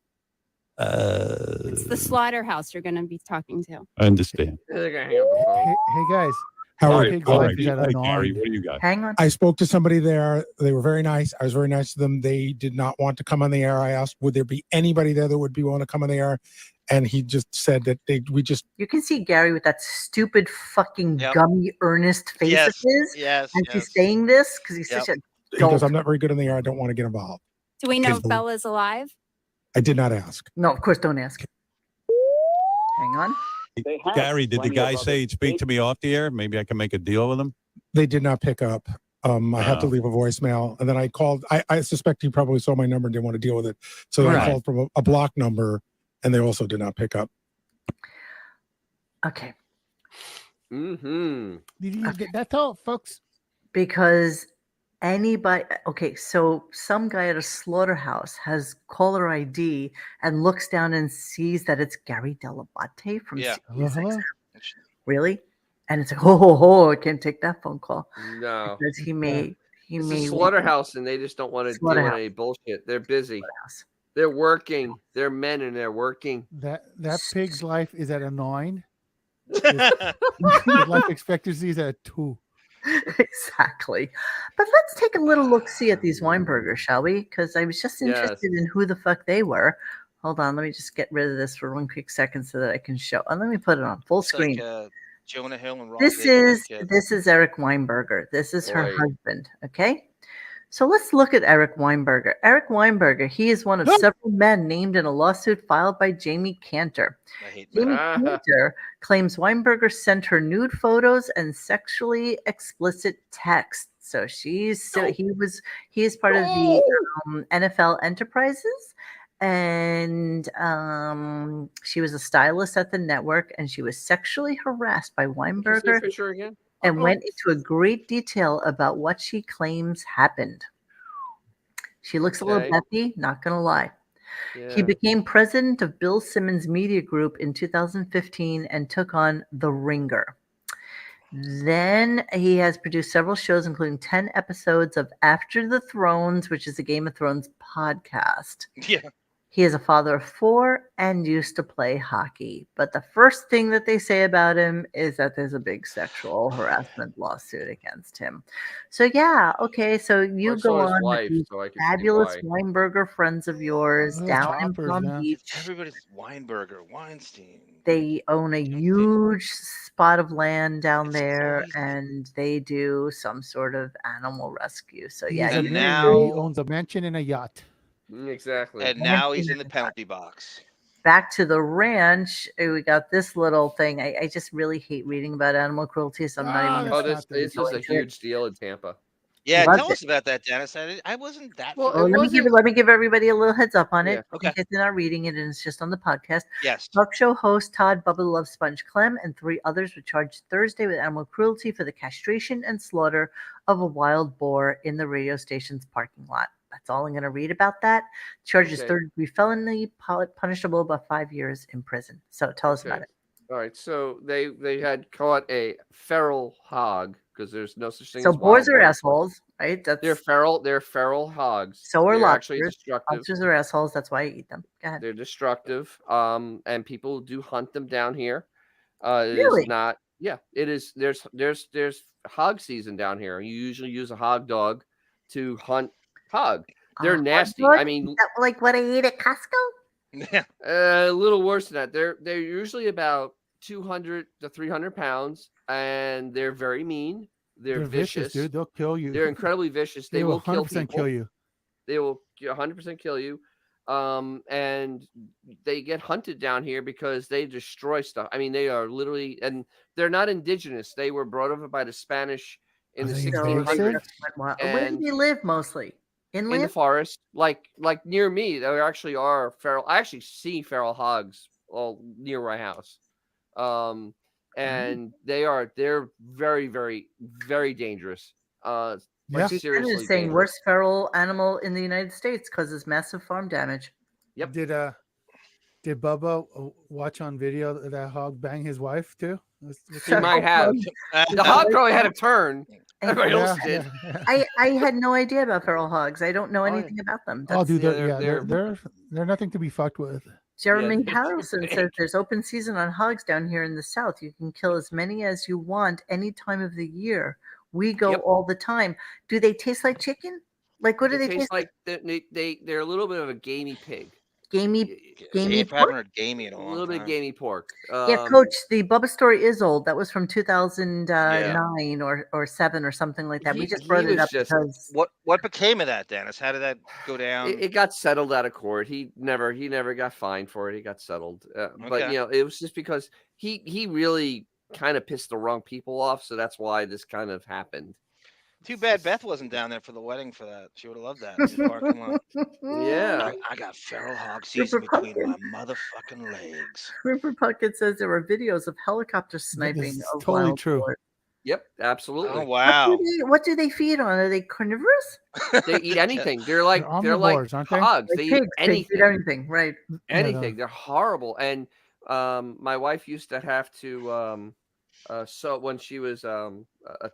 S18: It's the slaughterhouse you're going to be talking to.
S6: I understand.
S3: They're gonna hang up the phone.
S2: Hey guys,
S14: Howard,
S2: Pig's
S6: all
S2: life
S6: right.
S2: is at
S6: All right,
S2: an
S6: Gary,
S2: arm.
S6: what do you got?
S1: Hang on.
S14: I spoke to somebody there. They were very nice. I was very nice to them. They did not want to come on the air. I asked, would there be anybody there that would be willing to come on the air? And he just said that
S1: You can see Gary with that stupid fucking
S5: Yep.
S1: gummy earnest face
S5: Yes,
S1: of his.
S5: yes,
S1: And
S5: yes.
S1: he's saying this because he's such a
S14: he goes,
S1: dolt.
S14: I'm not very good on the air. I don't want to get involved.
S18: Do we know
S14: Okay.
S18: if Bella's alive?
S14: I did not ask.
S1: No, of course, don't ask. Hang on.
S6: Gary, did the guy say he'd speak to me off the air? Maybe I can make a deal with him.
S14: They did not pick up. I had to leave a voicemail, and then I called. I suspect he probably saw my number and didn't want to deal with it. So then I
S1: Right.
S14: called from a block number, and they also did not pick up.
S1: Okay.
S3: Mm-hmm.
S2: That's all, folks.
S1: Because okay, so some guy at a slaughterhouse has caller ID and looks down and sees that it's Gary Delabate from
S5: Yeah.
S1: SiriusXM. Really? And it's like, ho, I can't take that phone call.
S3: No.
S1: Because he may
S3: It's a slaughterhouse, and they just don't want to deal with
S1: Slaughterhouse.
S3: any bullshit. They're busy. They're working. They're men, and they're working.
S2: That pig's life is at a 9. His life expectancy is at 2.
S1: Exactly. But let's take a little look-see at these Weinbergers, shall we? Because I was just interested in who the fuck they were. Hold on, let me just get rid of this for one quick second so that I can show. And let me put it on full screen.
S5: Like, Jonah Hill and Ross
S1: This
S5: Davis,
S1: is
S5: kid.
S1: this is Eric Weinberger. This is her
S5: Boy.
S1: husband. Okay. So let's look at Eric Weinberger. Eric Weinberger, he is one of several men named in a lawsuit filed by Jamie Cantor. Jamie Cantor claims Weinberger sent her nude photos and sexually explicit texts. So he is part of the NFL Enterprises, and she was a stylist at the network, and she was sexually harassed by
S3: Can you see
S1: Weinberger
S3: a picture again?
S1: and went into a great detail about what she claims happened. She looks a little
S3: Okay.
S1: Bethy, not gonna lie. He
S3: Yeah.
S1: became president of Bill Simmons Media Group in 2015 and took on The Ringer. Then he has produced several shows, including 10 episodes of After the Thrones, which is a Game of Thrones podcast.
S5: Yeah.
S1: He is a father of 4 and used to play hockey. But the first thing that they say about him is that there's a big sexual harassment lawsuit against him. So yeah, okay. So you
S3: I
S1: go
S3: saw his
S1: on with
S3: wife,
S1: these
S3: so I can see
S1: fabulous
S3: why.
S1: Weinberger friends of yours down in Palm Beach.
S5: Everybody's Weinberger, Weinstein.
S1: They own a huge spot of land down there, and they do some sort of animal rescue. So
S2: He's
S1: yeah,
S2: a
S1: you
S2: millionaire. He
S1: do-
S2: owns a mansion and a yacht.
S3: Exactly.
S5: And now he's in the penalty box.
S1: back to the ranch, we got this little thing. I just really hate reading about animal cruelty, so I'm not even.
S3: Oh, this is a huge deal in Tampa.
S5: Yeah,
S1: Loved
S5: tell
S1: it.
S5: us about that, Dennis. I wasn't that.
S3: Well,
S1: Well, let me give everybody a little heads up on it
S5: Yeah, okay.
S1: in case they're not reading it and it's just on the podcast.
S5: Yes.
S1: Talk show host Todd Bubba the Love Sponge Clem and 3 others were charged Thursday with animal cruelty for the castration and slaughter of a wild boar in the radio station's parking lot. That's all I'm going to read about that. Charge is
S3: Okay.
S1: third-degree felony, punishable by 5 years in prison. So tell us about it.
S3: All right, so they had caught a feral hog because there's no such thing
S1: So
S3: as
S1: boars
S3: wild
S1: are
S3: boars.
S1: assholes, right?
S3: They're feral hogs.
S1: So are
S3: They're actually
S1: lobsters.
S3: destructive.
S1: Lobsters are assholes. That's why I eat them. Go ahead.
S3: They're destructive. And people do hunt them down here. It
S1: Really?
S3: is not. Yeah, it is. There's hog season down here. You usually use a hog dog to hunt hog. They're nasty.
S1: Hot dog?
S3: I mean,
S1: Is that like what I eat at Costco?
S5: Yeah.
S3: a little worse than that. They're usually about 200 to 300 pounds, and they're very mean. They're vicious,
S2: dude. They'll kill you.
S3: They're incredibly vicious.
S2: They
S3: They
S2: will
S3: will kill
S2: 100%
S3: people.
S2: kill you.
S3: They will 100% kill you. And they get hunted down here because they destroy stuff. I mean, they are literally, and they're not indigenous. They were brought over by the Spanish in the 1600s.
S1: Where do
S3: And
S1: they live mostly?
S3: in the
S1: Inland?
S3: forest, like near me, there actually are feral. I actually see feral hogs all near my house. and they're very, very, very dangerous.
S2: Yeah.
S3: Like
S1: She's
S3: seriously
S1: saying
S3: dangerous.
S1: worst feral animal in the United States causes massive farm damage.
S3: Yep.
S2: Did Bubba watch on video that hog bang his wife too?
S3: He might have. The hog probably had a turn. Everybody else
S2: Yeah,
S3: did.
S1: I had no idea about feral hogs. I don't know anything about them.
S2: Oh, dude,
S3: yeah,
S2: they're nothing to be fucked with.
S1: Jeremy
S3: they're
S1: Harrison
S3: big.
S1: says there's open season on hogs down here in the South. You can kill as many as you want any time of the year. We go all the time. Do they taste like chicken? Like what do they taste like?
S3: They're a little bit of a gamey pig.
S1: Gamey
S5: I haven't heard gamey in a
S3: A
S5: long
S3: little bit of
S5: time.
S3: gamey pork.
S1: Yeah, Coach, the Bubba story is old. That was from 2009 or 7 or something like that. We just brought it up because
S5: What became of that, Dennis? How did that go down?
S3: It got settled out of court. He never got fined for it. He got settled. But
S5: Okay.
S3: it was just because he really kind of pissed the wrong people off. So that's why this kind of happened.
S5: Too bad Beth wasn't down there for the wedding for that. She would have loved that in the parking lot.
S3: Yeah.
S5: I got feral hog season between my motherfucking legs.
S1: River Puckett says there were videos of helicopter sniping
S2: is
S1: of
S2: totally
S1: wild
S2: true.
S1: boar.
S3: Yep, absolutely.
S5: Oh wow.
S1: What do they feed on? Are they carnivorous?
S3: They eat anything. They're like
S2: omnivores, aren't they?
S3: hogs.
S1: Like
S3: They
S1: pigs,
S3: eat anything.
S1: They eat anything, right?
S3: Anything. They're horrible. And my wife used to have to so when she was a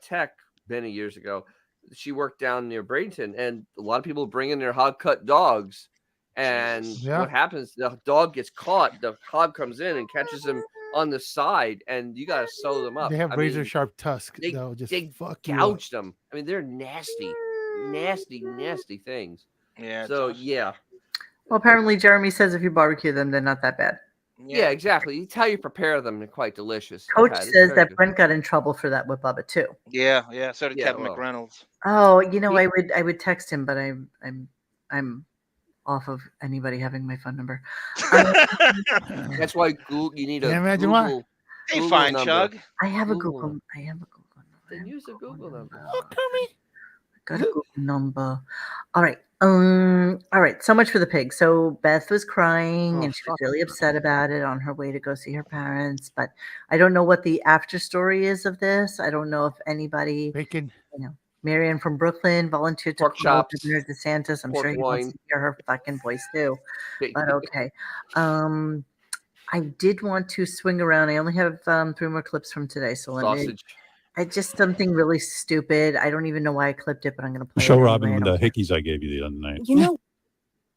S3: tech many years ago, she worked down near Bradenton, and a lot of people bring in their hog cut dogs. And what happens? The dog gets caught. The hog comes in and catches him on the side, and you got to sew them up.
S2: They have
S3: I
S2: razor
S3: mean,
S2: sharp tusks.
S3: They
S2: They'll just fuck you up.
S3: gouge them. I mean, they're nasty, nasty things.
S5: Yeah.
S3: So
S5: tough.
S3: yeah.
S1: Well, apparently Jeremy says if you barbecue them, they're not that bad.
S3: Yeah, exactly. It's how you prepare them. They're quite delicious.
S1: Coach
S3: It's
S1: says
S3: very
S1: that
S3: good.
S1: Brent got in trouble for that with Bubba too.
S5: Yeah. So did
S3: Yeah,
S5: Kevin
S3: well.
S5: McReynolds.
S1: Oh, I would text him, but I'm off of anybody having my phone number.
S3: That's why you need a
S2: Can't imagine
S3: Google.
S2: why.
S5: Hey,
S3: Google
S5: fine,
S3: number.
S5: Chug.
S1: I have a
S3: Google.
S1: Google. I have a Google number.
S3: Then use a Google number.
S1: Got a Google number. All right. All right. So much for the pig. So Beth was crying and she was really upset about it on her way to go see her parents. But I don't know what the after story is of this. I don't know if anybody,
S2: Bacon.
S1: Marianne from Brooklyn volunteered to
S3: Pork
S1: call
S3: chops.
S1: Governor DeSantis. I'm
S3: Pork
S1: sure he wants
S3: loin.
S1: to hear her fucking voice too. But okay. I did want to swing around. I only have 3 more clips from today. So let me.
S3: Sausage.
S1: I just something really stupid. I don't even know why I clipped it, but I'm going to play
S6: Show
S1: it
S6: Robin
S1: anyway. I
S6: the
S1: don't care.
S6: hickeys I gave you the other night.
S1: You know,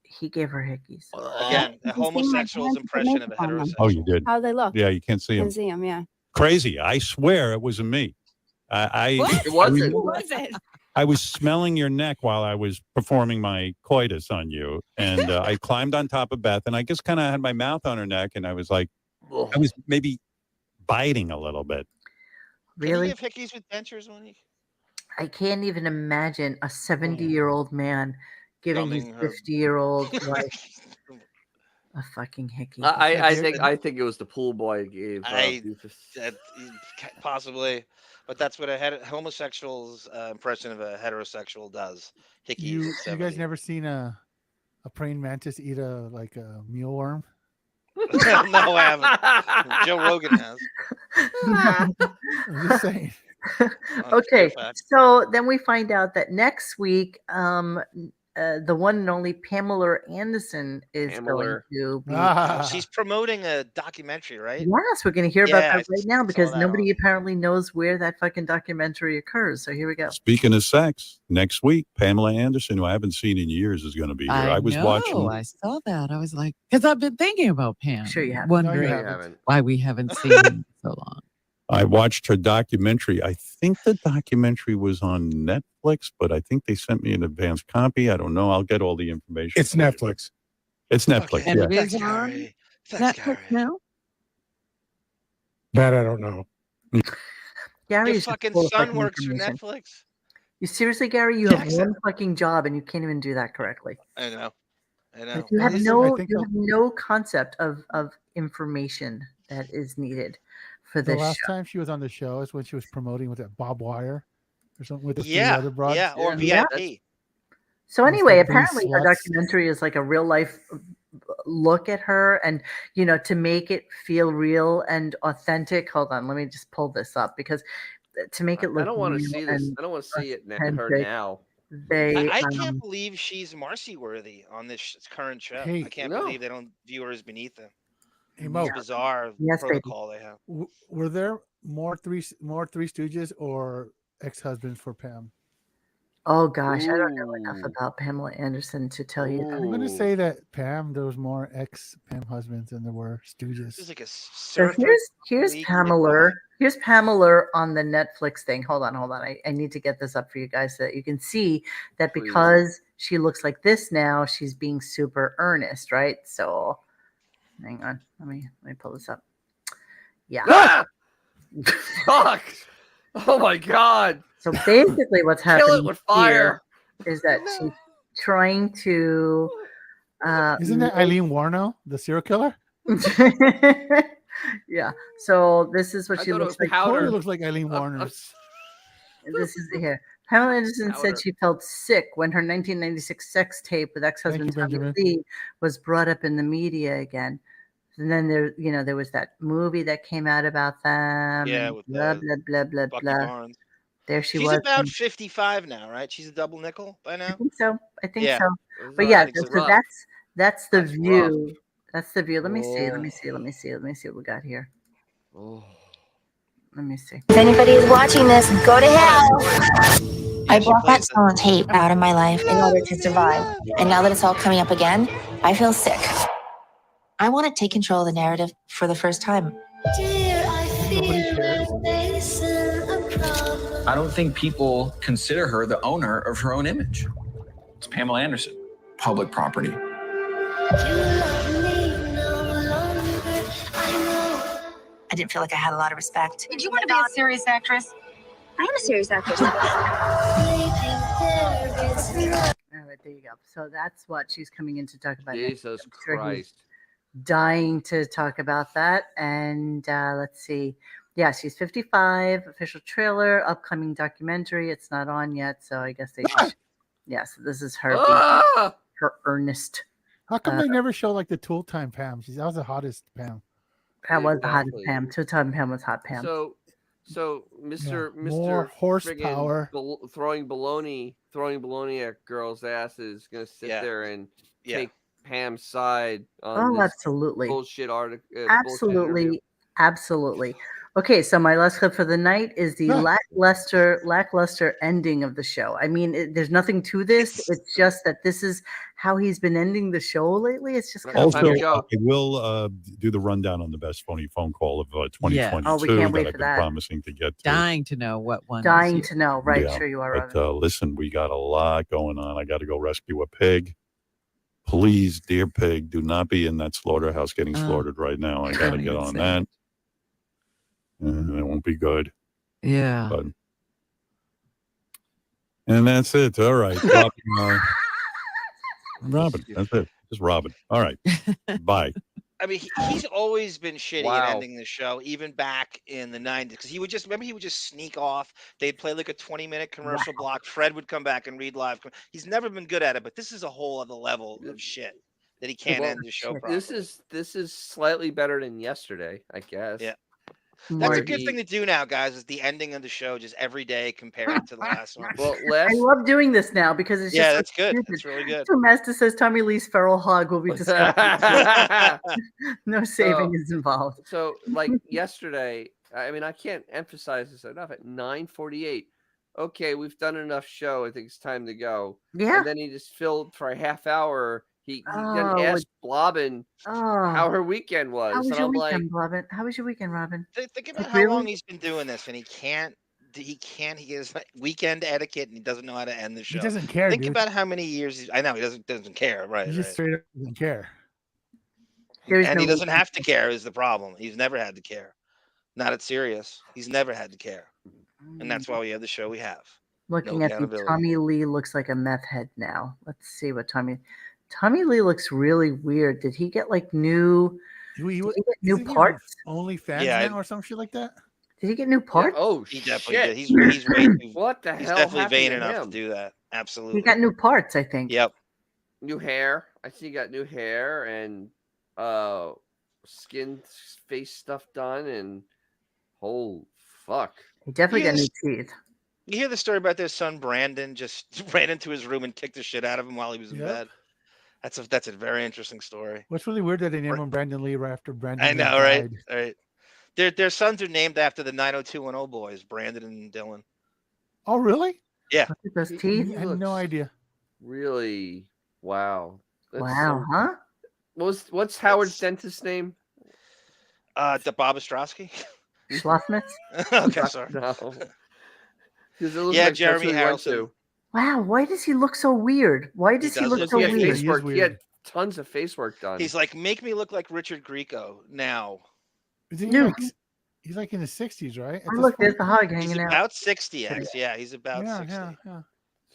S1: he gave her hickeys.
S5: Again, a homosexual's impression of a heterosexual.
S6: Oh, you did?
S18: How they look.
S6: Yeah, you can't see them.
S18: Can see them, yeah.
S6: Crazy. I swear it wasn't me. I
S18: What?
S3: It wasn't.
S18: Who was it?
S6: I was smelling your neck while I was performing my coitus on you. And I climbed on top of Beth, and I just kind of had my mouth on her neck, and I was like, I was maybe biting a little bit.
S1: Really?
S5: Can you give hickeys with dentures, Monique?
S1: I can't even imagine a 70-year-old man giving his
S5: Dumbing her.
S1: 50-year-old wife a fucking hickey.
S3: I think it was the pool boy gave.
S5: Possibly, but that's what a homosexual's impression of a heterosexual does. Hickeys.
S2: You
S5: at 70.
S2: guys never seen a praying mantis eat a mealworm?
S5: No, I haven't. Joe Rogan has.
S2: I'm just saying.
S1: Okay, so then we find out that next week, the one and only Pamela Anderson is going to be.
S5: She's promoting a documentary, right?
S1: Yes, we're going to hear about that right now because
S5: that
S1: nobody apparently knows where that fucking documentary occurs. So here we go.
S6: Speaking of sex, next week, Pamela Anderson, who I haven't seen in years, is going to be here. I was watching.
S4: I saw that. I was like, because I've been thinking about Pam.
S1: Sure you have.
S4: Wondering
S1: No, you haven't.
S4: why we haven't seen her in so long.
S6: I watched her documentary. I think the documentary was on Netflix, but I think they sent me an advance copy. I don't know. I'll get all the information.
S14: It's Netflix.
S6: It's Netflix.
S4: And
S6: Yeah.
S4: it is on Netflix now?
S14: That I don't know.
S1: Gary
S5: Your
S1: is just
S5: fucking
S1: full of
S5: son
S1: fucking
S5: works for
S1: information.
S5: Netflix.
S1: You seriously, Gary? You have one fucking job and you can't even do that correctly.
S5: I know.
S1: Like, you have no concept of information that is needed for
S2: The
S1: this
S2: last
S1: show.
S2: time she was on the show is when she was promoting with that Bob Wire or something with the three
S5: Yeah,
S2: other broads.
S5: or
S1: Yeah.
S5: VIP.
S1: So
S2: Must
S1: anyway,
S2: have been
S1: apparently her
S2: sluts.
S1: documentary is like a real life look at her and, to make it feel real and authentic. Hold on, let me just pull this up because to make it
S3: I
S1: look
S3: don't want to
S1: real
S3: see this.
S1: and
S3: I don't want to see it her
S1: authentic,
S3: now.
S5: I can't believe she's Marcy worthy on this current show.
S2: Hey.
S5: I can't
S3: No.
S5: believe they don't view her as beneath them.
S2: Hey, Mo.
S5: It's bizarre
S1: Yes, baby.
S5: protocol they have.
S2: Were there more Three Stooges or ex-husbands for Pam?
S1: Oh gosh, I don't know enough about Pamela Anderson to tell you that.
S2: I'm gonna say that there was more ex-Pam husbands than there were Stooges.
S5: It's like a
S1: So here's Pamela. Here's Pamela on the Netflix thing. Hold on. I need to get this up for you guys so that you can see that because she looks like this now, she's being super earnest, right? So hang on. Let me pull this up. Yeah.
S3: Ah! Fuck! Oh my god!
S1: So basically what's happening
S3: Kill it with fire.
S1: is that she's trying to
S2: Isn't that Eileen Warno, the serial killer?
S1: yeah. So this is what
S3: I
S1: she
S3: thought it
S1: looks
S3: was
S1: like.
S3: powder.
S2: Totally looks like Eileen Warner.
S1: This is here. Pamela Anderson
S3: Powder.
S1: said she felt sick when her 1996 sex tape with ex-husband
S2: Thank you,
S1: Tommy
S2: Benjamin.
S1: Lee was brought up in the media again. And then there was that movie that came out about them.
S5: Yeah,
S1: and
S5: with
S1: blah blah blah blah
S5: Bucky
S1: blah.
S5: Barnes.
S1: There she
S5: She's
S1: was.
S5: about
S1: and
S5: 55 now, right? She's a double nickel by
S1: I
S5: now.
S1: think so. I think
S5: Yeah.
S1: so.
S3: It's
S1: But
S3: not-
S1: yeah,
S3: it's
S1: so
S3: rough.
S1: that's the
S3: That's
S1: view.
S3: rough.
S1: That's the view. Let me see. Let
S3: Oh.
S1: me see. Let me see. Let me see what we got here.
S3: Oh.
S1: Let me see.
S7: If anybody is watching this, go to hell. I
S5: she
S7: blocked that
S5: plays it.
S7: stolen tape out of my life in order to survive. And now that it's all coming up again, I feel sick. I want to take control of the narrative for the first time.
S22: I don't think people consider her the owner of her own image. It's Pamela Anderson, public property.
S7: I didn't feel like I had a lot of respect. Did you want to be a serious actress? I am a serious actress.
S1: All right, there you go. So that's what she's coming in to talk about. next.
S3: Jesus
S1: I'm sure he's
S3: Christ!
S1: dying to talk about that. And let's see. Yeah, she's 55. Official trailer, upcoming documentary. It's not on yet, so I guess they. Yeah, so this is her.
S3: Ah!
S1: Her earnest.
S2: How come they never show like the Tool Time Pam? That was the hottest Pam.
S1: That was the hottest
S3: Exactly.
S1: Pam. Two-time Pam was hot Pam.
S3: So Mr.
S2: More horsepower.
S3: Throwing baloney at girls' asses, gonna sit there and take Pam's side on this
S1: absolutely.
S3: bullshit article.
S1: Absolutely. Okay, so my last clip for the night is the lackluster ending of the show. I mean, there's nothing to this. It's just that this is how he's been ending the show lately. It's just kind
S6: Also,
S1: of weird.
S6: I will do the rundown on the best phony phone call of 2022
S1: Oh, we can't wait
S6: that I've
S1: for
S6: been
S1: that.
S6: promising to get to.
S4: Dying to know what one.
S1: Dying to know. Right,
S6: Yeah,
S1: sure you are,
S6: but
S1: Robin.
S6: listen, we got a lot going on. I got to go rescue a pig. Please, dear pig, do not be in that slaughterhouse getting slaughtered right now. I got to get on that. It won't be good.
S4: Yeah.
S6: But, and that's it. All right. Robin, that's it. Just Robin. All right. Bye.
S5: I mean, he's always been shitty
S3: Wow.
S5: at ending the show, even back in the 90s. Because he would just sneak off. They'd play like a 20-minute commercial block. Fred would come back and read live. He's never been good at it, but this is a whole other level of shit that he can't end the show properly.
S3: This is slightly better than yesterday, I guess.
S5: Yeah. That's a good thing to do now, guys, is the ending of the show just every day compared to the last one.
S3: Well,
S1: I love doing this now because it's just
S5: Yeah,
S1: so
S5: that's good.
S1: stupid.
S5: That's really good.
S1: So Master says Tommy Lee's feral hog will be discovered. No saving is involved.
S3: So, like yesterday, I mean, I can't emphasize this enough. At 9:48, okay, we've done enough show. I think it's time to go.
S1: Yeah.
S3: And then he just filled for a half hour. He then
S1: Oh,
S3: asked Blobbin how her weekend was.
S1: How was
S3: and
S1: your
S3: I'm
S1: weekend, Robin? How was your weekend, Robin?
S5: Think about
S1: Like,
S5: how
S1: really?
S5: long he's been doing this, and he gets weekend etiquette, and he doesn't know how to end the show.
S2: He doesn't care,
S5: Think
S2: dude.
S5: about how many years I know he doesn't care, right?
S2: He just
S5: right.
S2: straight up doesn't care.
S5: And he doesn't have to care is the problem. He's never had to care. Not at Sirius. He's never had to care. And that's why we have the show we have.
S1: Looking
S5: No
S1: at the
S5: accountability.
S1: Tommy Lee looks like a meth head now. Let's see what Tommy Lee looks really weird. Did he get like new parts?
S2: Only fans
S5: Yeah,
S2: now or some shit like that.
S1: Did he get new parts?
S3: Oh,
S5: He definitely
S3: shit.
S5: did. He's way too.
S3: What the
S5: He's
S3: hell
S5: definitely
S3: happened
S5: vain
S3: to
S5: enough
S3: him?
S5: to do that. Absolutely.
S1: He got new parts, I think.
S5: Yep.
S3: New hair. I see you got new hair and skin face stuff done, and oh fuck.
S1: He definitely got new teeth.
S5: You hear the story about their son Brandon just ran into his room and kicked the shit out of him while he was in
S2: Yep.
S5: bed. That's a very interesting story.
S2: What's really weird that they named him Brandon Lee right after Brandon
S5: I
S2: Lee
S5: know, right?
S2: died.
S5: Right. Their sons are named after the 90210 boys, Brandon and Dylan.
S2: Oh, really?
S5: Yeah.
S1: Look at those teeth.
S2: I had no idea.
S3: Really? Wow.
S1: Wow, huh?
S3: What's Howard's dentist's name?
S5: The Bob Ostrowski.
S1: Schlossmitz?
S5: Okay, sorry.
S3: No. 'Cause it looks
S5: Yeah,
S3: like that's
S5: Jeremy
S3: who he went
S5: Harrelson.
S3: to.
S1: Wow, why does he look so weird? Why does he look
S5: does
S1: so
S5: look
S1: weird?
S3: Face work. He had tons of face work done.
S5: He's like, make me look like Richard Grieco now.
S2: He's like in his 60s, right? At
S1: Oh,
S2: this
S1: look, there's
S2: point?
S1: the hog
S5: He's
S1: hanging out.
S5: about 60, X. Yeah, he's about 60.
S2: Yeah.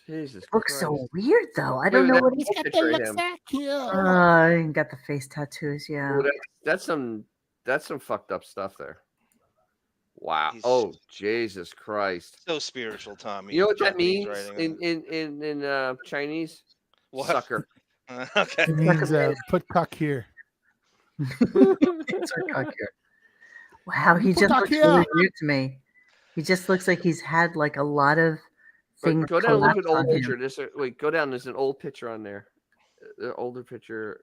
S3: Jesus
S1: Looks
S3: Christ.
S1: so weird, though. I
S3: Look
S1: don't
S3: at
S1: know
S3: that
S1: what he's
S3: picture of him.
S1: He got the face tattoos, yeah.
S3: Ooh, that's some fucked up stuff there. Wow. Oh, Jesus Christ.
S5: So spiritual, Tommy.
S3: You know what that
S5: Japanese
S3: means
S5: writing.
S3: in Chinese?
S5: What?
S3: Sucker.
S5: Okay.
S2: It means put cock here.
S1: Wow, he
S2: Put
S1: just
S2: cock
S1: looks
S2: here.
S1: really weird to me. He just looks like he's had like a lot of things.
S3: Go down and look at
S1: collapse
S3: old
S1: on him.
S3: picture. Wait, go down. There's an old picture on there. The older picture.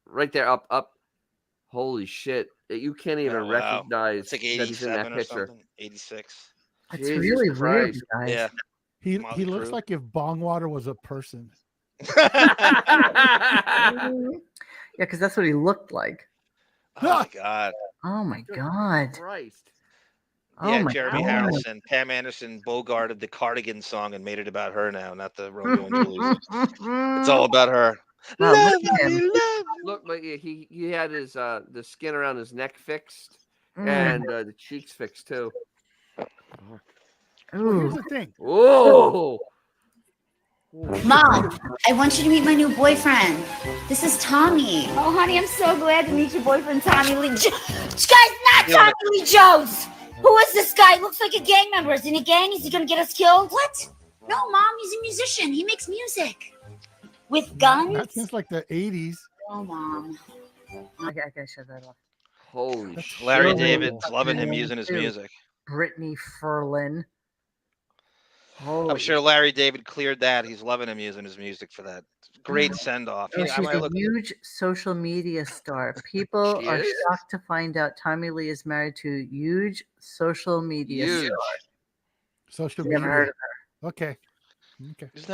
S3: Right there, up. Holy shit. You can't even
S5: Oh, wow.
S3: recognize
S5: It's like
S3: that he's in that
S5: 87 or
S3: picture.
S5: something. 86.
S1: That's
S3: Jesus
S1: really weird,
S3: Christ.
S1: you guys.
S5: Yeah.
S2: He
S5: Motley
S2: looks
S5: Crue.
S2: like if Bongwater was a person.
S1: Yeah, because that's what he looked like.
S5: Oh my God.
S1: Oh my god.
S3: Christ.
S1: Oh
S5: Yeah,
S1: my
S5: Jeremy
S1: god.
S5: Harrelson. Pam Anderson bogarted the Cardigan song and made it about her now, not the Romeo and Juliet. It's all about her.
S1: Wow, look at him.
S3: Look, but yeah, he had his the skin around his neck fixed
S1: Mm.
S3: and the cheeks fixed too.
S2: Well, here's the thing.
S3: Whoa!
S9: Mom, I want you to meet my new boyfriend. This is Tommy. Oh, honey, I'm so glad to meet your boyfriend, Tommy Lee. This guy's not Tommy Lee Jones. Who is this guy? Looks like a gang member. Is he in a gang? Is he gonna get us killed? What? No, Mom, he's a musician. He makes music. With guns?
S2: Not since like the 80s.
S9: Oh, Mom.
S1: I gotta shut that off.
S3: Holy shit.
S5: Larry David's loving him using his
S1: Dude.
S5: music.
S1: Brittany Ferlin.
S5: I'm sure Larry David cleared that. He's loving him using his music for that. Great send off.
S1: Oh, she's a huge social media star. People
S5: She
S1: are
S5: is?
S1: shocked to find out Tommy Lee is married to a huge social media star.
S2: Social
S1: Never
S2: media.
S1: heard of
S2: Okay.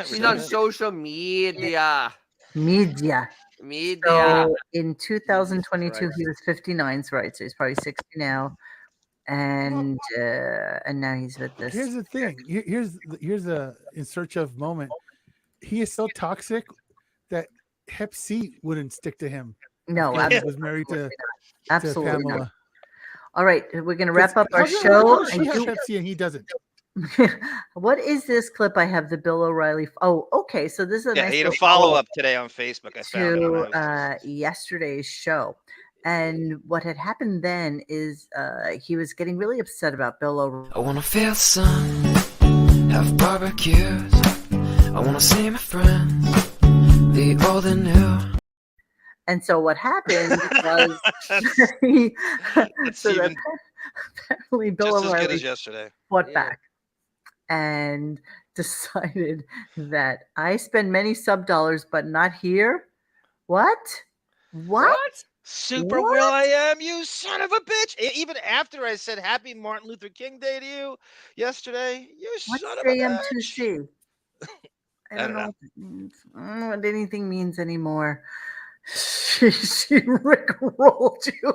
S3: She's on social media.
S1: Media.
S3: Media.
S1: So in 2022, he was 59, right? So he's probably 60 now, and now he's with this.
S2: Here's the thing. Here's a in search of moment. He is so toxic that Hep C wouldn't stick to him.
S1: No,
S2: He
S1: absolutely
S2: was married to
S1: Absolutely not.
S2: Pamela.
S1: All right, we're gonna wrap up our
S2: How
S1: show.
S2: does she have Hep C and he doesn't?
S1: What is this clip? I have the Bill O'Reilly. Oh, okay. So this is a
S5: Yeah,
S1: nice
S5: he had a
S1: little
S5: follow-up today on Facebook. I found it.
S1: to yesterday's show. And what had happened then is he was getting really upset about Bill O'Reilly.
S10: I wanna feel the sun, have barbecues. I wanna see my friends, the old and new.
S1: And so what happened was so that apparently Bill
S5: Just as good
S1: O'Reilly
S5: as yesterday.
S1: fought back and decided that I spend many sub dollars, but not here. What?
S5: Super
S1: What?
S5: Will I Am, you son of a bitch. Even after I said Happy Martin Luther King Day to you yesterday, you
S1: What's
S5: son of a bitch.
S1: AM2C? I don't know what it means. I don't know what anything means anymore. She rickrolled you.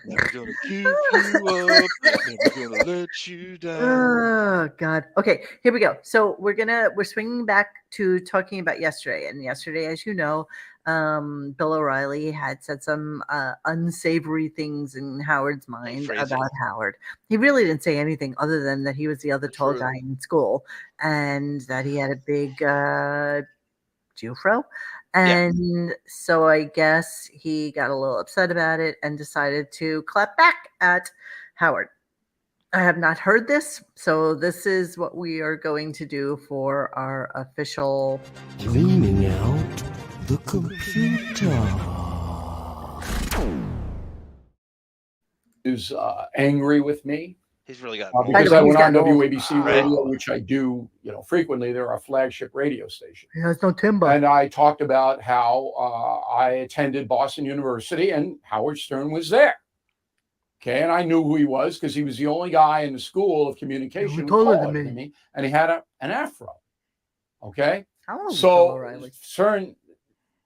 S5: Never gonna give you up. Never gonna let you down.
S1: Oh God. Okay, here we go. So we're swinging back to talking about yesterday, and yesterday, as you know, Bill O'Reilly had said some unsavory things in Howard's mind about Howard. He really didn't say anything other than that he was the other tall guy in school, and that he had a big Jufro. And so I guess he got a little upset about it and decided to clap back at Howard. I have not heard this, so this is what we are going to do for our official
S10: Cleaning out the computer.
S8: Is angry with me.
S5: He's really got
S8: because I went on
S1: gotten old.
S8: WABC radio, which I do, frequently. They're our flagship radio station.
S1: He has no timber.
S8: And I talked about how I attended Boston University and Howard Stern was there. Okay, and I knew who he was because he was the only guy in the school of communication who
S1: taller
S8: taller
S1: than
S8: than me, and he had an afro. Okay,
S1: How old is Bill
S8: so
S1: O'Reilly?
S8: Stern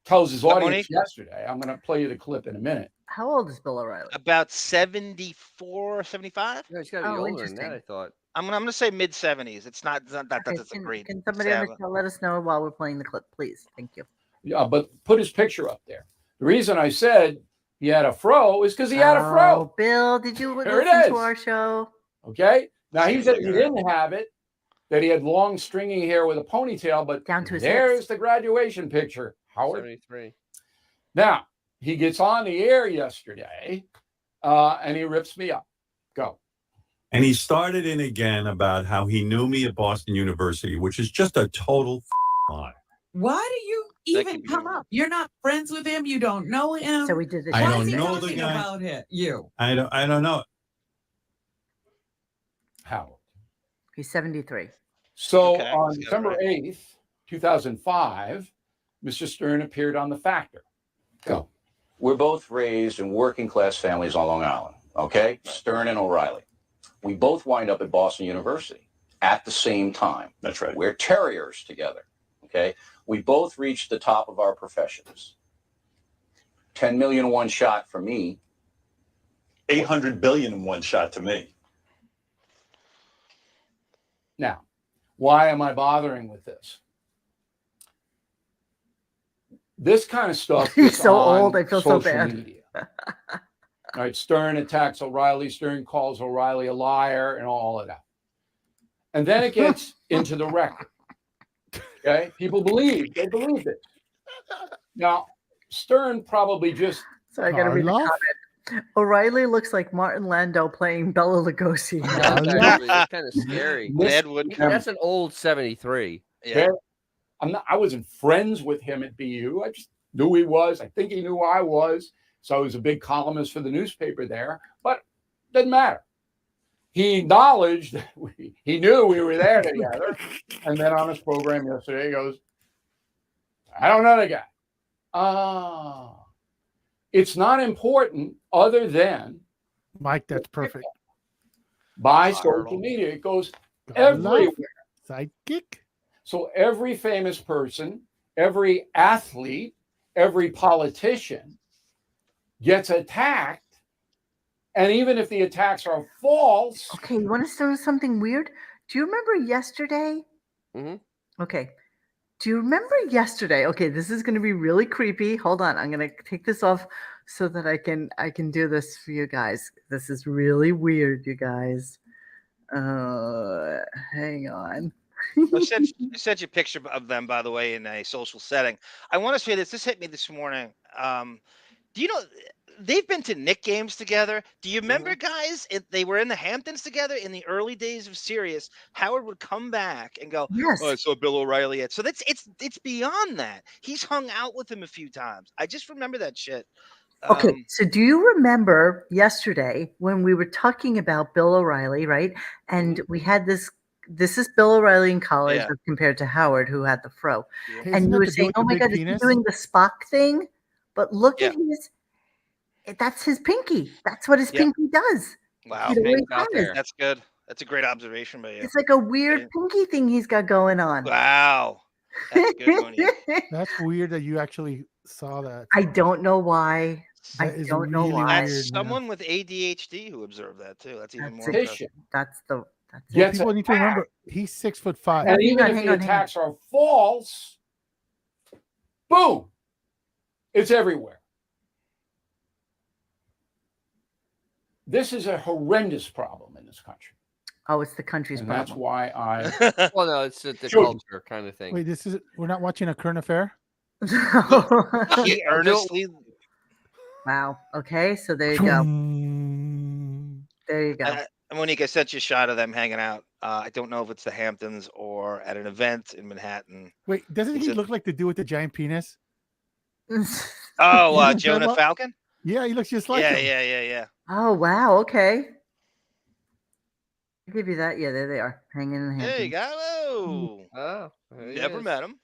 S8: tells his
S5: Is that
S8: audience
S5: Monique?
S8: yesterday. I'm going to play you the clip in a minute.
S1: How old is Bill O'Reilly?
S5: About 74, 75.
S3: Yeah, he's got to be
S1: Oh,
S3: older than
S1: interesting.
S3: that, I thought.
S5: I'm gonna say mid 70s. It's not that.
S1: Okay,
S5: That's a great.
S1: can somebody on the
S5: stab.
S1: show let us know while we're playing the clip, please? Thank you.
S8: Yeah, but put his picture up there. The reason I said he had a fro is because he had a fro.
S1: Oh, Bill, did you
S8: There it
S1: listen
S8: is.
S1: to our show?
S8: Okay. Now he said he didn't have it, that he had long stringy hair with a ponytail, but
S1: Down to his
S8: there's
S1: hips.
S8: the graduation picture, Howard.
S3: 73.
S8: Now he gets on the air yesterday and he rips me up. Go.
S6: And he started in again about how he knew me at Boston University, which is just a total lie.
S4: Why do you even come up? You're not friends with him. You don't know him.
S1: So we did the
S6: I
S1: show.
S6: don't
S4: Why is he
S6: know the
S4: talking
S6: guy.
S4: about it? You.
S6: I don't know.
S8: How?
S1: He's 73.
S8: So
S5: Okay,
S8: on
S5: let's get it
S8: December
S5: right.
S8: 8th, 2005, Mr. Stern appeared on The Factor. Go.
S12: We're both raised in working class families on Long Island, okay? Stern and O'Reilly. We both wind up at Boston University at the same time.
S6: That's right.
S12: We're terriers together, okay? We both reached the top of our professions. 10 million one shot for me.
S6: 800 billion in one shot to me.
S8: Now, why am I bothering with this? This kind of stuff
S1: He's
S8: is
S1: so
S8: on
S1: old, I feel so
S8: social
S1: bad.
S8: media. All right, Stern attacks O'Reilly. Stern calls O'Reilly a liar and all of that. And then it gets into the record. Okay, people believe it. Now, Stern probably just.
S1: So I got to read the comment. O'Reilly looks like Martin Landau playing Bela Lugosi.
S3: That's kind of scary.
S8: This-
S3: That's an old 73.
S8: Okay? I wasn't friends with him at BU. I just knew who he was. I think he knew who I was. So I was a big columnist for the newspaper there, but it doesn't matter. He acknowledged that he knew we were there together. And then on his program yesterday, he goes, I don't know the guy. Oh, it's not important other than
S2: Mike, that's perfect.
S8: by social media. It goes
S2: Gotta love
S8: everywhere.
S2: Sidekick.
S8: So every famous person, every athlete, every politician gets attacked. And even if the attacks are false.
S1: Okay, you want to know something weird? Do you remember yesterday?
S3: Mm-hmm.
S1: Okay. Do you remember yesterday? Okay, this is going to be really creepy. Hold on, I'm going to take this off so that I can do this for you guys. This is really weird, you guys. Hang on.
S5: I sent you a picture of them, by the way, in a social setting. I want to say this. This hit me this morning. Do you know they've been to Knick games together? Do you remember, guys? They were in the Hamptons together in the early days of Sirius. Howard would come back and go,
S1: Yes.
S5: "Oh, I saw Bill O'Reilly." So it's beyond that. He's hung out with him a few times. I just remember that shit.
S1: Okay, so do you remember yesterday when we were talking about Bill O'Reilly, right? And we had this is Bill O'Reilly in college
S5: Yeah.
S1: as compared to Howard, who had the fro.
S2: Hey,
S1: And
S2: isn't
S1: you
S2: that
S1: were
S2: the
S1: saying,
S2: dude
S1: oh
S2: with
S1: my
S2: the
S1: God,
S2: big
S1: is he
S2: penis?
S1: doing the Spock thing? But look at that's his pinky. That's what his pinky does.
S5: Wow,
S1: It always has.
S5: that's good. That's a great observation by you.
S1: It's like a weird pinky thing he's got going on.
S5: Wow, that's a good one. Yeah.
S2: That's weird that you actually saw that.
S1: I don't know why. I
S2: That is
S1: don't know
S2: really
S1: why.
S5: That's
S2: weird, man.
S5: someone with ADHD who observed that too. That's even more
S8: That's
S5: impressive.
S1: That's
S2: Well,
S8: Gets
S2: people need to remember he's 6'5".
S8: And even if the attacks are false, boom, it's everywhere. This is a horrendous problem in this country.
S1: Oh, it's the country's
S8: And
S1: problem.
S8: that's why I.
S3: Well, no, it's the
S8: Sure.
S3: culture kind of thing.
S2: Wait, we're not watching a current affair?
S5: He earnestly.
S1: Wow. Okay, so there you go. There you go.
S5: Monique, I sent you a shot of them hanging out. I don't know if it's the Hamptons or at an event in Manhattan.
S2: Wait, doesn't he look like the dude with the giant penis?
S5: Oh, Jonah Falcon?
S2: Yeah, he looks just like him.
S5: Yeah.
S1: Oh, wow. Okay. I'll give you that. Yeah, there they are, hanging in the Hamptons.
S5: There you go.
S3: Oh, there he
S5: Never
S3: is.
S5: met him.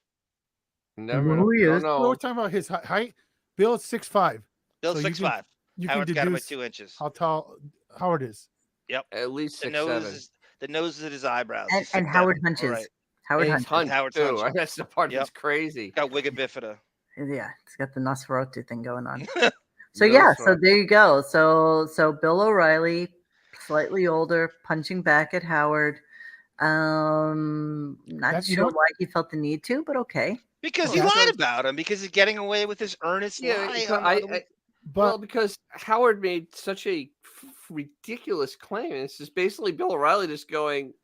S3: Never.
S1: Who he is?
S3: Don't
S2: We're
S3: know.
S2: talking about his height. Bill's 6'5".
S5: Bill's
S2: So
S5: 6'5".
S2: You
S5: Howard's
S2: can
S5: got him at
S2: deduce
S5: 2 inches.
S2: how tall Howard is.
S5: Yep.
S3: At least
S5: The
S3: 6'7".
S5: nose is at his eyebrows.
S1: And,
S5: He's
S1: and
S5: 6'7".
S1: Howard
S5: All
S1: hunches.
S5: right.
S1: Howard
S3: He's
S1: hunches.
S3: hunched
S5: Howard's
S3: too.
S5: hunched.
S3: That's the part
S5: Yep.
S3: that's crazy.
S5: Got wigga bifida.
S1: Yeah, it's got the Nosferatu thing going on. So yeah, so there you go. So Bill O'Reilly, slightly older, punching back at Howard. Not sure why he felt the need to, but okay.
S5: Because he lied about him. Because he's getting away with his earnest lie.
S3: Well, because Howard made such a ridiculous claim. It's just basically Bill O'Reilly just going,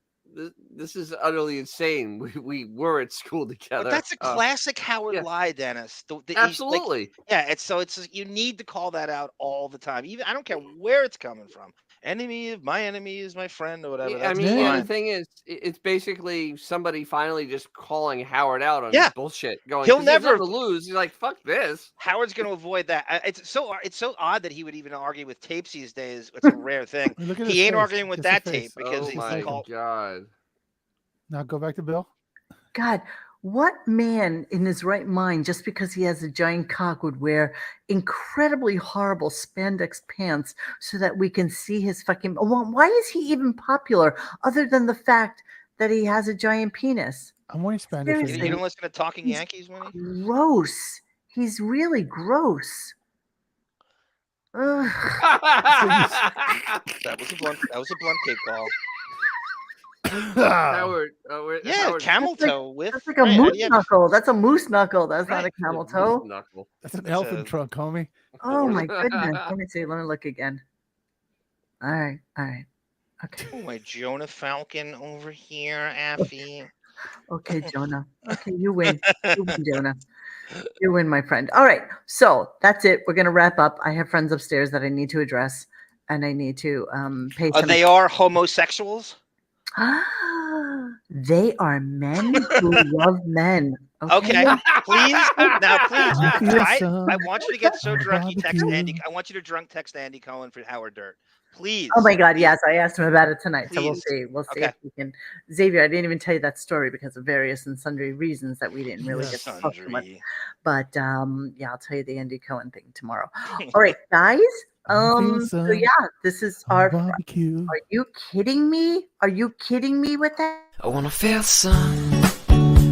S3: "This is utterly insane. We were at school together."
S5: But that's a classic Howard lie, Dennis.
S3: Absolutely.
S5: It's you need to call that out all the time. Even I don't care where it's coming from. Enemy of my enemy is my friend, or whatever.
S3: I
S5: That's
S3: mean,
S5: fine.
S3: the thing is, it's basically somebody finally just calling Howard out on his bullshit. Going,
S5: He'll
S3: 'cause he has
S5: never
S3: nothing to lose. He's like, "Fuck this."
S5: Howard's going to avoid that. It's so odd that he would even argue with tapes these days. It's a rare thing.
S2: Look at
S5: He
S2: his
S5: ain't
S2: face.
S5: arguing with
S2: Just
S5: that
S2: the
S5: tape
S2: face.
S5: because
S3: Oh
S5: he's
S3: my
S5: called.
S3: God.
S2: Now go back to Bill.
S1: God, what man in his right mind, just because he has a giant cock, would wear incredibly horrible spandex pants so that we can see his fucking... Why is he even popular other than the fact that he has a giant penis?
S2: I'm wearing spandex.
S1: Seriously.
S5: You don't listen to Talking Yankees, Winnie?
S1: Gross. He's really gross. Ugh.
S5: That was a blunt cake call.
S3: Howard. Howard.
S5: Camel toe with.
S1: That's like a moose knuckle. That's a moose knuckle. That's not a camel toe.
S3: Knuckle.
S2: That's an elephant trunk, homie.
S1: Oh my goodness. Let me see. Let me look again. All right. Okay.
S5: Oh, my Jonah Falcon over here, Affy.
S1: Okay, Jonah. Okay, you win. You win, Jonah. You win, my friend. All right. So that's it. We're gonna wrap up. I have friends upstairs that I need to address, and I need to pay.
S5: They are homosexuals.
S1: They are men who love men.
S5: Okay, please. I want you to get so drunk you text Andy. I want you to text Andy Cohen for Howard Dirt. Please.
S1: Oh my God, yes. I asked him about it tonight. So we'll
S5: Please.
S1: see. We'll see
S5: Okay.
S1: if we can. Xavier, I didn't even tell you that story because of various and sundry reasons that we didn't really get to talk too much. But yeah, I'll tell you the Andy Cohen thing tomorrow. All right, guys. So yeah, this is our
S2: barbecue.
S1: Are you kidding me? Are you kidding me with that?
S10: I wanna feel the sun,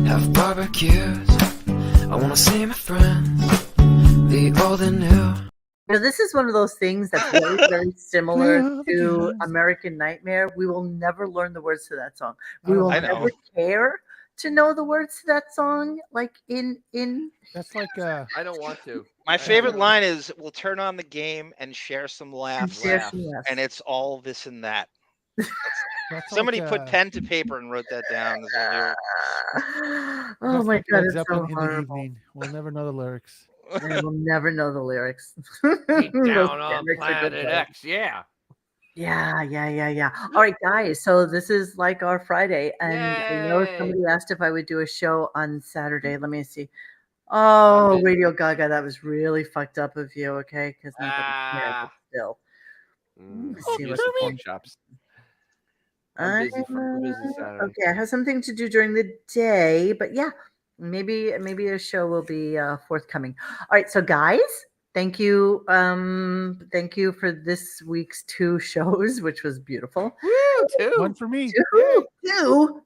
S10: have barbecues. I wanna see my friends, the old and new.
S1: You know, this is one of those things that's very, very similar to American Nightmare. We will never learn the words to that song. We will never care to know the words to that song. Like in
S2: That's like
S3: I don't want to.
S5: My favorite line is, "We'll turn on the game and share some laughs."
S1: share some laughs.
S5: And it's all this and that.
S2: That's
S5: Somebody
S2: like,
S5: put pen to paper and wrote that down.
S1: Oh
S2: that's
S1: my
S2: like
S1: God,
S2: Led
S1: it's so
S2: Zeppelin in the
S1: horrible.
S2: evening. We'll never know the lyrics.
S1: And we'll never know the lyrics.
S3: Deep
S1: Those
S3: down on
S1: lyrics are good,
S3: Planet
S1: though.
S3: X, yeah.
S1: Yeah. All right, guys. So this is like our Friday, and I know somebody asked if I would do a show on Saturday. Let me see. Oh, Radio Gaga, that was really fucked up of you. Okay, because nobody cared, but still. Let's see what's going on.
S3: I'm busy Saturday.
S1: Okay, I have something to do during the day, but yeah, maybe a show will be forthcoming. All right, so guys, thank you for this week's 2 shows, which was beautiful.
S3: Woo, 2.
S2: One for me.
S1: Two.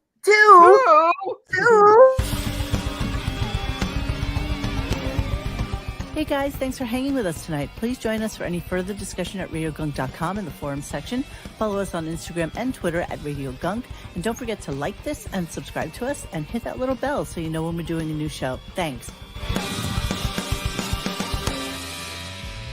S1: Hey guys, thanks for hanging with us tonight. Please join us for any further discussion at RadioGunk.com in the forum section. Follow us on Instagram and Twitter at RadioGunk. And don't forget to like this and subscribe to us and hit that little bell so you know when we're doing a new show. Thanks.